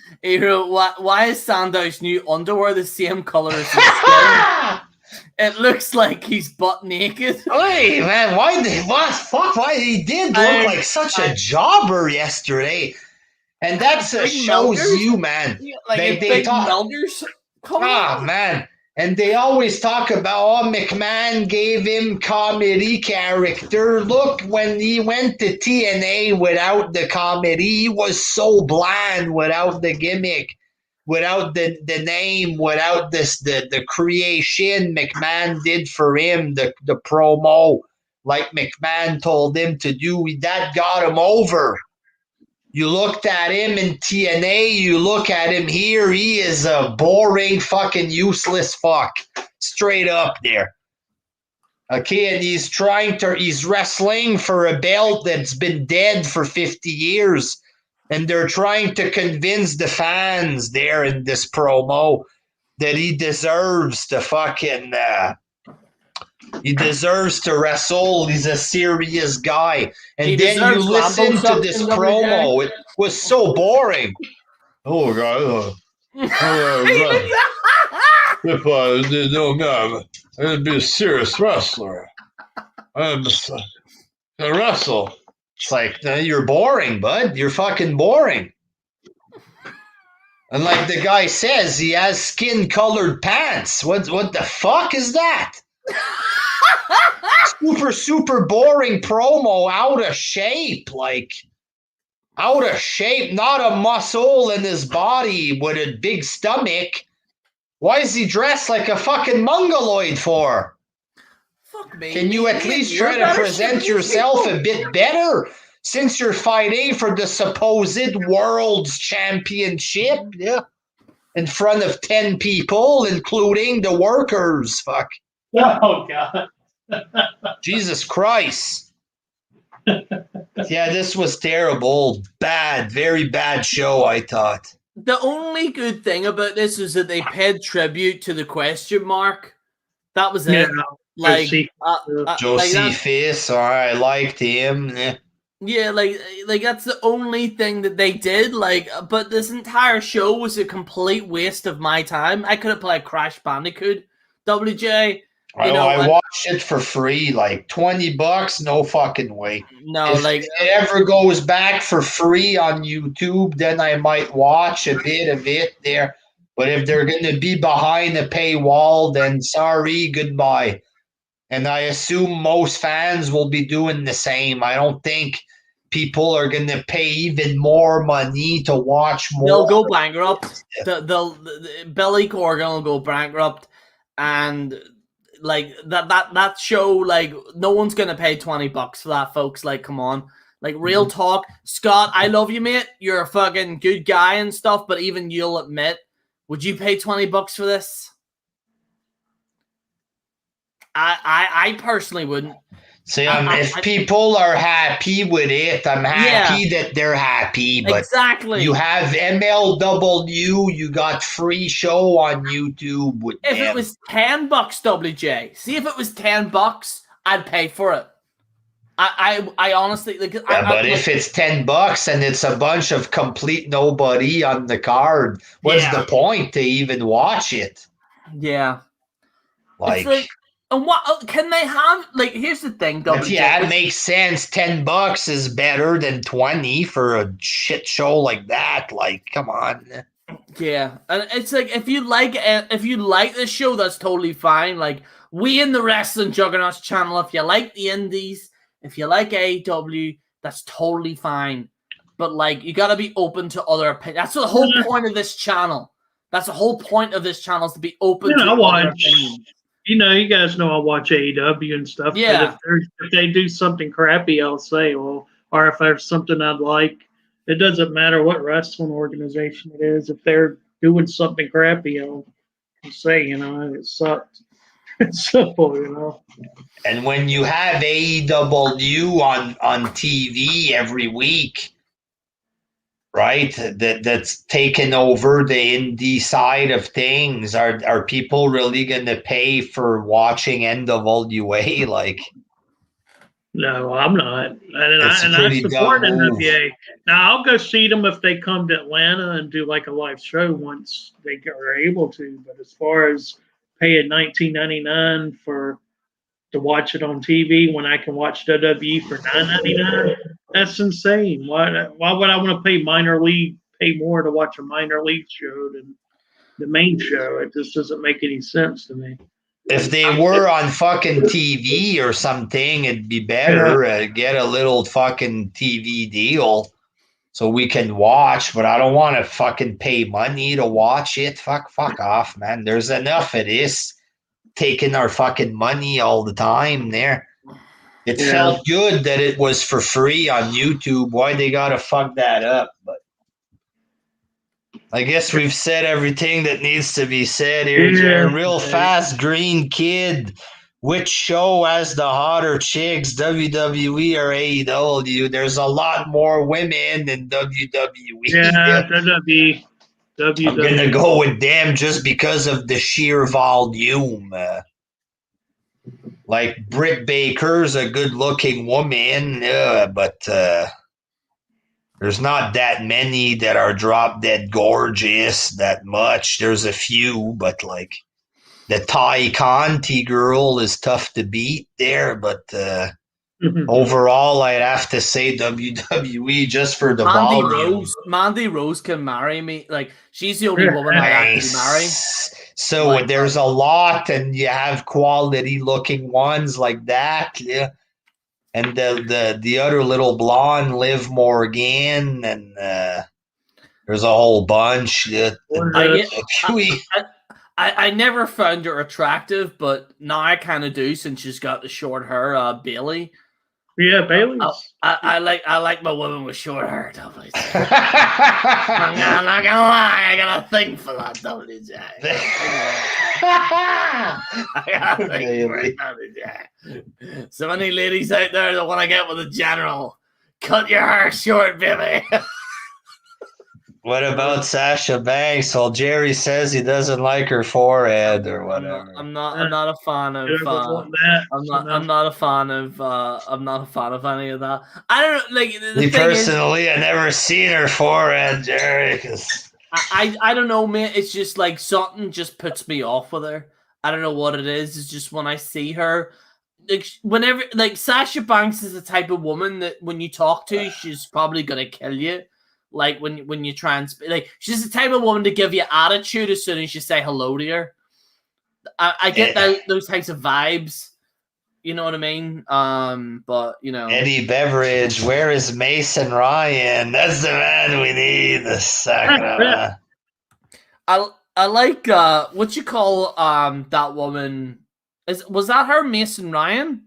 is Sandow's new underwear the same color as his skin? It looks like he's butt naked. Hey man, why he did look like such a jobber yesterday. And that shows you, man. Like, they talk. Man. And they always talk about, McMahon gave him comedy character. Look, when he went to TNA without the comedy, he was so bland without the gimmick, without the name, without the creation McMahon did for him, the promo, like McMahon told him to do. That got him over. You looked at him in TNA, you look at him here, he is a boring, fucking useless fuck. Straight up there. Okay, and he's wrestling for a belt that's been dead for 50 years. And they're trying to convince the fans there in this promo that he deserves to fucking... he deserves to wrestle. He's a serious guy. And then you listen to this promo. It was so boring. Oh, God. If I didn't know me, I'd be a serious wrestler. I'm a wrestle. It's like, you're boring, bud. You're fucking boring. And like the guy says, he has skin-colored pants. What the fuck is that? Super boring promo, out of shape, not a muscle in his body with a big stomach. Why is he dressed like a fucking mongoloid for? Fuck me. Can you at least try to present yourself a bit better? since you're fighting for the supposed world's championship, yeah, in front of 10 people, including the workers. Fuck. Oh, God. Jesus Christ. Yeah, this was terrible. Bad, very bad show, I thought. The only good thing about this is that they paid tribute to the question mark. That was it. Yeah, Like, Josephus, I liked him. Yeah, like that's the only thing that they did. Like, but this entire show was a complete waste of my time. I could have played Crash Bandicoot, WJ. I watched it for free, like $20. No fucking way. No, if it ever goes back for free on YouTube, then I might watch a bit of it there. But if they're going to be behind a paywall, then sorry, goodbye. And I assume most fans will be doing the same. I don't think people are going to pay even more money to watch more. They'll go bankrupt. The Billy Corgan will go bankrupt, and like that show, like no one's gonna pay $20 for that, folks. Like, come on, like real talk, Scott. I love you, mate. You're a fucking good guy and stuff, but even you'll admit, would you pay $20 for this? I personally wouldn't. See, if people are happy with it, I'm happy that they're happy. But exactly, you have MLW, you got free show on YouTube. If it was $10, WJ, see if it was $10, I'd pay for it. I honestly like. But if it's $10 and it's a bunch of complete nobody on the card, what's the point to even watch it? Yeah, like and what can they have? Like, here's the thing, WJ. Yeah, it makes sense. $10 is better than 20 for a shit show like that. Like, come on. Yeah, and it's like if you like this show, that's totally fine. Like, we in the Wrestling Juggernauts channel, if you like the indies, if you like AEW, that's totally fine. But like, you got to be open to other opinions. That's the whole point of this channel. That's the whole point of this channel, is to be open to other opinions. You guys know I watch AEW and stuff. Yeah. But if they do something crappy, I'll say, well, or if there's something I'd like, it doesn't matter what wrestling organization it is. If they're doing something crappy, I'll say, it sucked. It's simple, And when you have AEW on TV every week, right, that's taken over the indie side of things, are people really going to pay for watching NWA? Like, no, I'm not. And I support NWA. Now, I'll go see them if they come to Atlanta and do like a live show once they are able to. But as far as paying $19.99 to watch it on TV when I can watch WWE for $9.99, that's insane. Why would I want to pay more to watch a minor league show than the main show? It just doesn't make any sense to me. If they were on fucking TV or something, it'd be better. Get a little fucking TV deal so we can watch, but I don't want to fucking pay money to watch it. Fuck off, man. There's enough of this taking our fucking money all the time there. It felt good that it was for free on YouTube. Why they gotta fuck that up? But I guess we've said everything that needs to be said here, Jared. Real fast, Green Kid. Which show has the hotter chicks, WWE or AEW? There's a lot more women than WWE. Yeah, WWE. I'm going to go with them just because of the sheer volume. Like, Britt Baker's a good-looking woman, but there's not that many that are drop-dead gorgeous that much. There's a few, but, like, the Ty Conti girl is tough to beat there, but overall, I'd have to say WWE just for the volume. Mandy Rose can marry me. Like, she's the only woman I'd actually marry. So like, there's a lot, and you have quality-looking ones like that. Yeah. And the other little blonde, Liv Morgan, and there's a whole bunch. I never found her attractive, but now I kind of do since she's got the short hair. Bailey, Yeah, Bailey's. I like my women with short hair, WJ. I'm not gonna lie, I got a thing for that, WJ. I got a thing for it, WJ. So many ladies out there that want to get with a general, cut your hair short, baby. What about Sasha Banks? Well, Jerry says he doesn't like her forehead or whatever. I'm not a fan of. I'm not a fan of any of that. I don't know. Like Me personally, I never seen her forehead, Jerry. I don't know, man. It's just like something just puts me off with her. I don't know what it is. It's just when I see her, like whenever, like Sasha Banks is the type of woman that when you talk to, she's probably gonna kill you. Like when you try and like, she's the type of woman to give you attitude as soon as you say hello to her. I get those types of vibes. You know what I mean? But you know, Eddie Beveridge, where is Mason Ryan? That's the man we need. The second. I like what you call that woman. Was that her, Mason Ryan?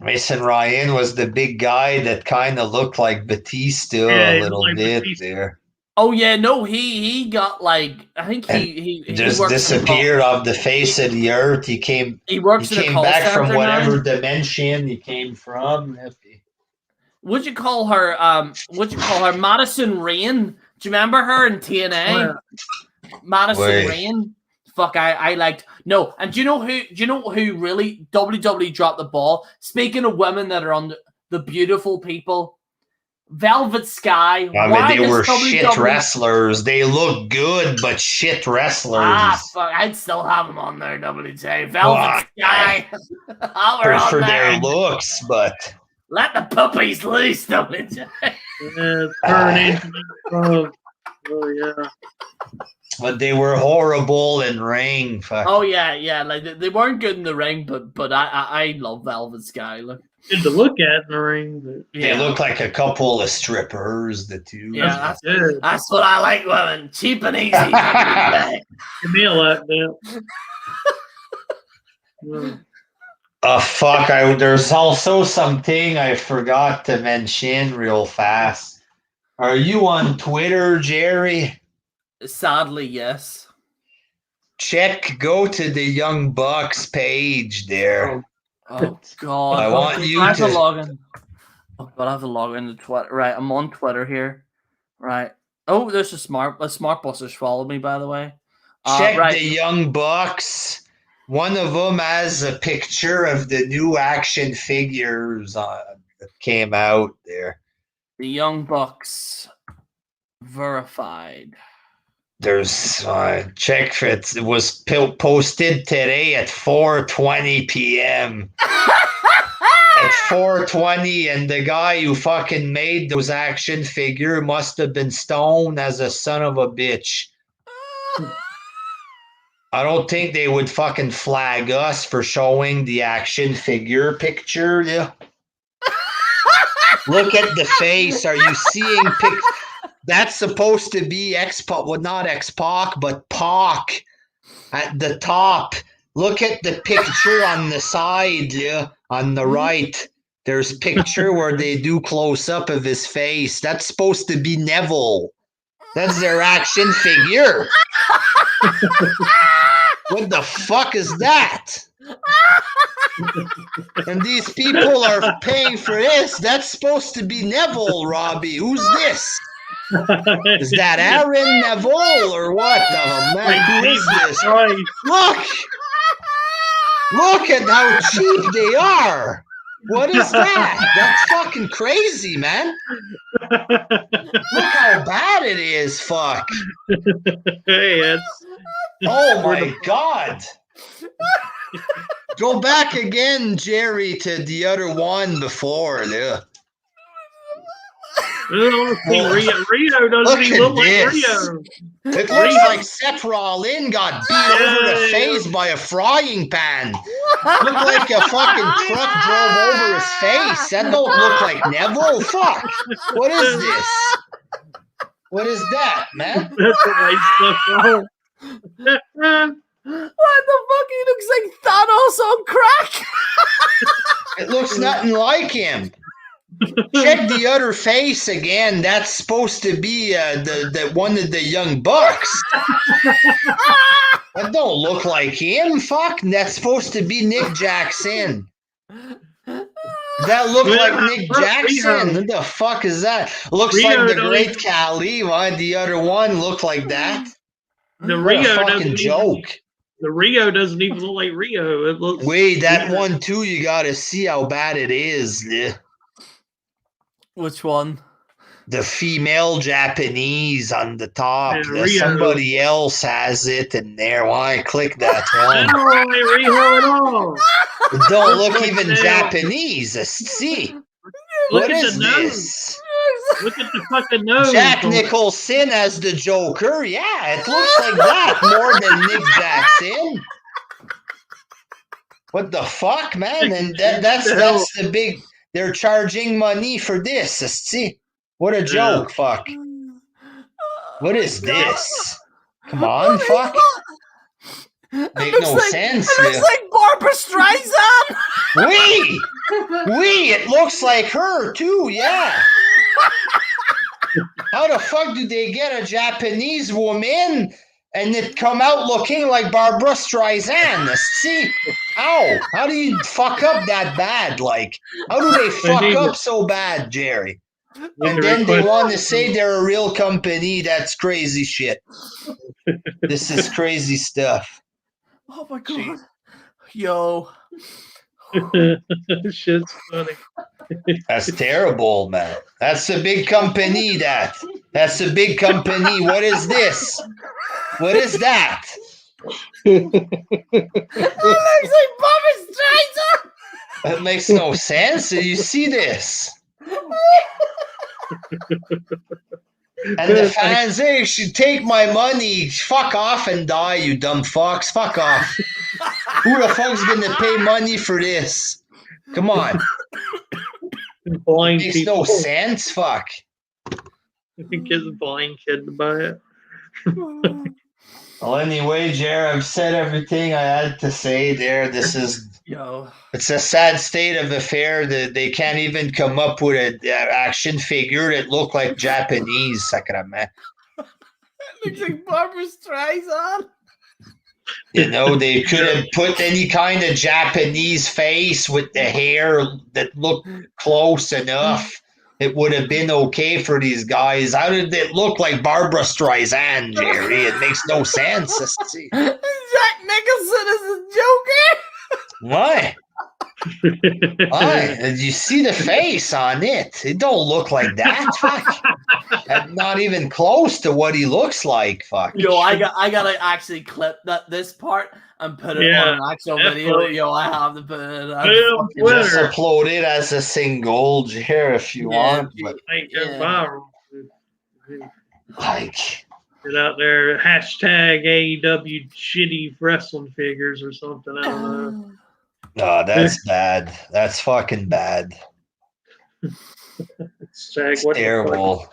Mason Ryan was the big guy that kind of looked like Batista a little bit there. Oh yeah, no, he got like, I think he just disappeared off the face of the earth. He came back from whatever dimension he came from. Would you call her Madison Rain? Do you remember her in TNA? Madison Rain. Fuck, I liked no. And do you know who really WWE dropped the ball? Speaking of women that are on the beautiful people, Velvet Sky. I mean, they were shit wrestlers. They look good, but shit wrestlers. Fuck, I'd still have them on there, WJ. Velvet Sky. For their looks, but let the puppies loose, WJ. Oh yeah. But they were horrible in ring. Fuck. Oh yeah. Like they weren't good in the ring, but I love Velvet Sky. Look, good to look at in the ring. But they look like a couple of strippers. The two. Yeah, that's what I like, women. Cheap and easy. Give me a lot, man. Oh fuck! There's also something I forgot to mention real fast. Are you on Twitter, Jerry? Sadly, yes. Go to the Young Bucks page there. Oh God! I want you to log in. Oh God, I have to log into Twitter. Right, I'm on Twitter here. Right. Oh, there's a smart bus has followed me, by the way. Check the Young Bucks. One of them has a picture of the new action figures that came out there. The Young Bucks verified. There's check for it. It was posted today at 4:20 p.m. At 4:20, and the guy who fucking made those action figure must have been stoned as a son of a bitch. I don't think they would fucking flag us for showing the action figure picture. Yeah. Look at the face. Are you seeing That's supposed to be X-Pac, well, not X-Pac, but Pac at the top. Look at the picture on the side, on the right. There's a picture where they do close-up of his face. That's supposed to be Neville. That's their action figure. What the fuck is that? And these people are paying for this. That's supposed to be Neville, Robbie. Who's this? Is that Aaron Neville or what? Oh, man, who is this? Look at how cheap they are. What is that? That's fucking crazy, man. Look how bad it is. Fuck. Oh my God. Go back again, Jerry, to the other one before. Yeah. Rio doesn't even look like Rio. It looks like Seth Rollins got beat over the face by a frying pan. Looked like a fucking truck drove over his face. That don't look like Neville. Fuck. What is this? What is that, man? That's what I What the fuck? He looks like Thanos on crack. It looks nothing like him. Check the other face again. That's supposed to be the one of the Young Bucks. That don't look like him. Fuck. That's supposed to be Nick Jackson. That look like Nick Jackson. What the fuck is that? Looks Rio like the Great Khali. Why the other one look like that? The What Rio a fucking joke. The Rio doesn't even look like Rio. It looks Wait, that weird. one too, you gotta see how bad it is. Which one? The female Japanese on the top. Yeah, Rio. Somebody else has it in there. Why click that I one? don't look like Rio at all. It don't look even Japanese. See? Look What at is the nose. this? Look at the fucking nose. Jack Nicholson as the Joker. Yeah, it looks like that more than Nick Jackson. What the fuck, man? And that's the big. They're charging money for this. See, what a joke! Fuck. What is this? Come on, fuck. Make no sense. It looks like Barbara Streisand. Wait, it looks like her too. Yeah. How the fuck do they get a Japanese woman and it come out looking like Barbara Streisand? See? How do you fuck up that bad? Like, how do they fuck up so bad, Jerry? And then they want to say they're a real company. That's crazy shit. This is crazy stuff. Oh my god. Yo. Shit's funny. That's terrible, man. That's a big company, That's a big company. What is this? What is that? It looks like Barbara Streisand. That makes no sense. You see this? And the fans, hey, you should take my money. Fuck off and die, you dumb fucks. Fuck off. Who the fuck's gonna pay money for this? Come on. Blind Makes people. no sense. Fuck. Get the blind kid to buy it. Well, anyway, Jer, I've said everything I had to say there. It's a sad state of affair that they can't even come up with an action figure that look like Japanese. Sacrament. It looks like Barbara Streisand. You know, they could have put any kind of Japanese face with the hair that looked close enough. It would have been okay for these guys. How did it look like Barbara Streisand, Jerry? It makes no sense. Jack Nicholson is a Joker. Why? Why? Did you see the face on it? It don't look like that. Fuck. Not even close to what he looks like. Fuck. Yo, I gotta actually clip this part and put it on an actual video. Yo, I have to put it on. Just upload it as a single here if you want. But viral. Like, get out there, hashtag AEW shitty wrestling figures or something. I don't know. No, that's bad. That's fucking bad. It's terrible.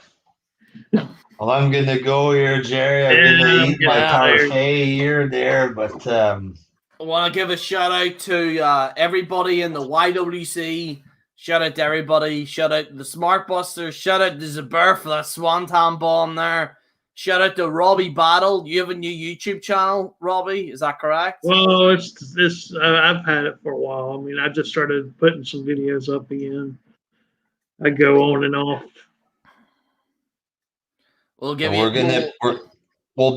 Well, I'm gonna go here, Jerry. I'm gonna eat my parfait here, but I want to give a shout out to everybody in the YWC. Shout out to everybody. Shout out to the Smart Busters. Shout out to Zabur for that swanton bomb there. Shout out to Robbie Battle. You have a new YouTube channel, Robbie? Is that correct? Well, I've had it for a while. I mean, I just started putting some videos up again. I go on and off. We'll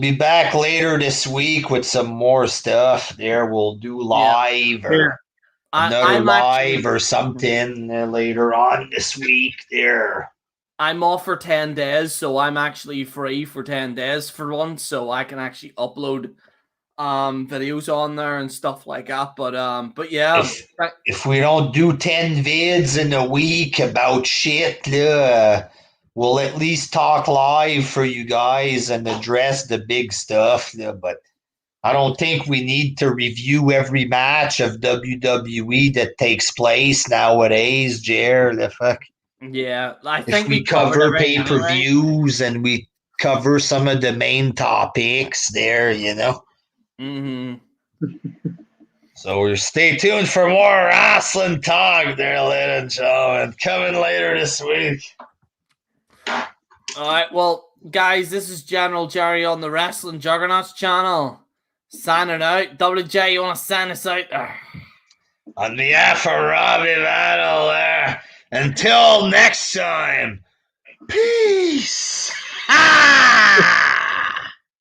be back later this week with some more stuff. We'll do live or another live or something later on this week. I'm off for 10 days, so I'm actually free for 10 days for once, so I can actually upload videos on there and stuff like that. But yeah, if we don't do 10 vids in a week about shit, we'll at least talk live for you guys and address the big stuff. But I don't think we need to review every match of WWE that takes place nowadays, Jer. The fuck. Yeah, I think if we cover pay-per-views and we cover some of the main topics there, you know. Mm-hmm. So stay tuned for more wrestling talk there, ladies and gentlemen. Coming later this week. All right, well, guys, this is General Jerry on the Wrestling Juggernauts channel. Signing out. WJ, you want to sign us out there? On behalf of Robbie Battle there, until next time, peace.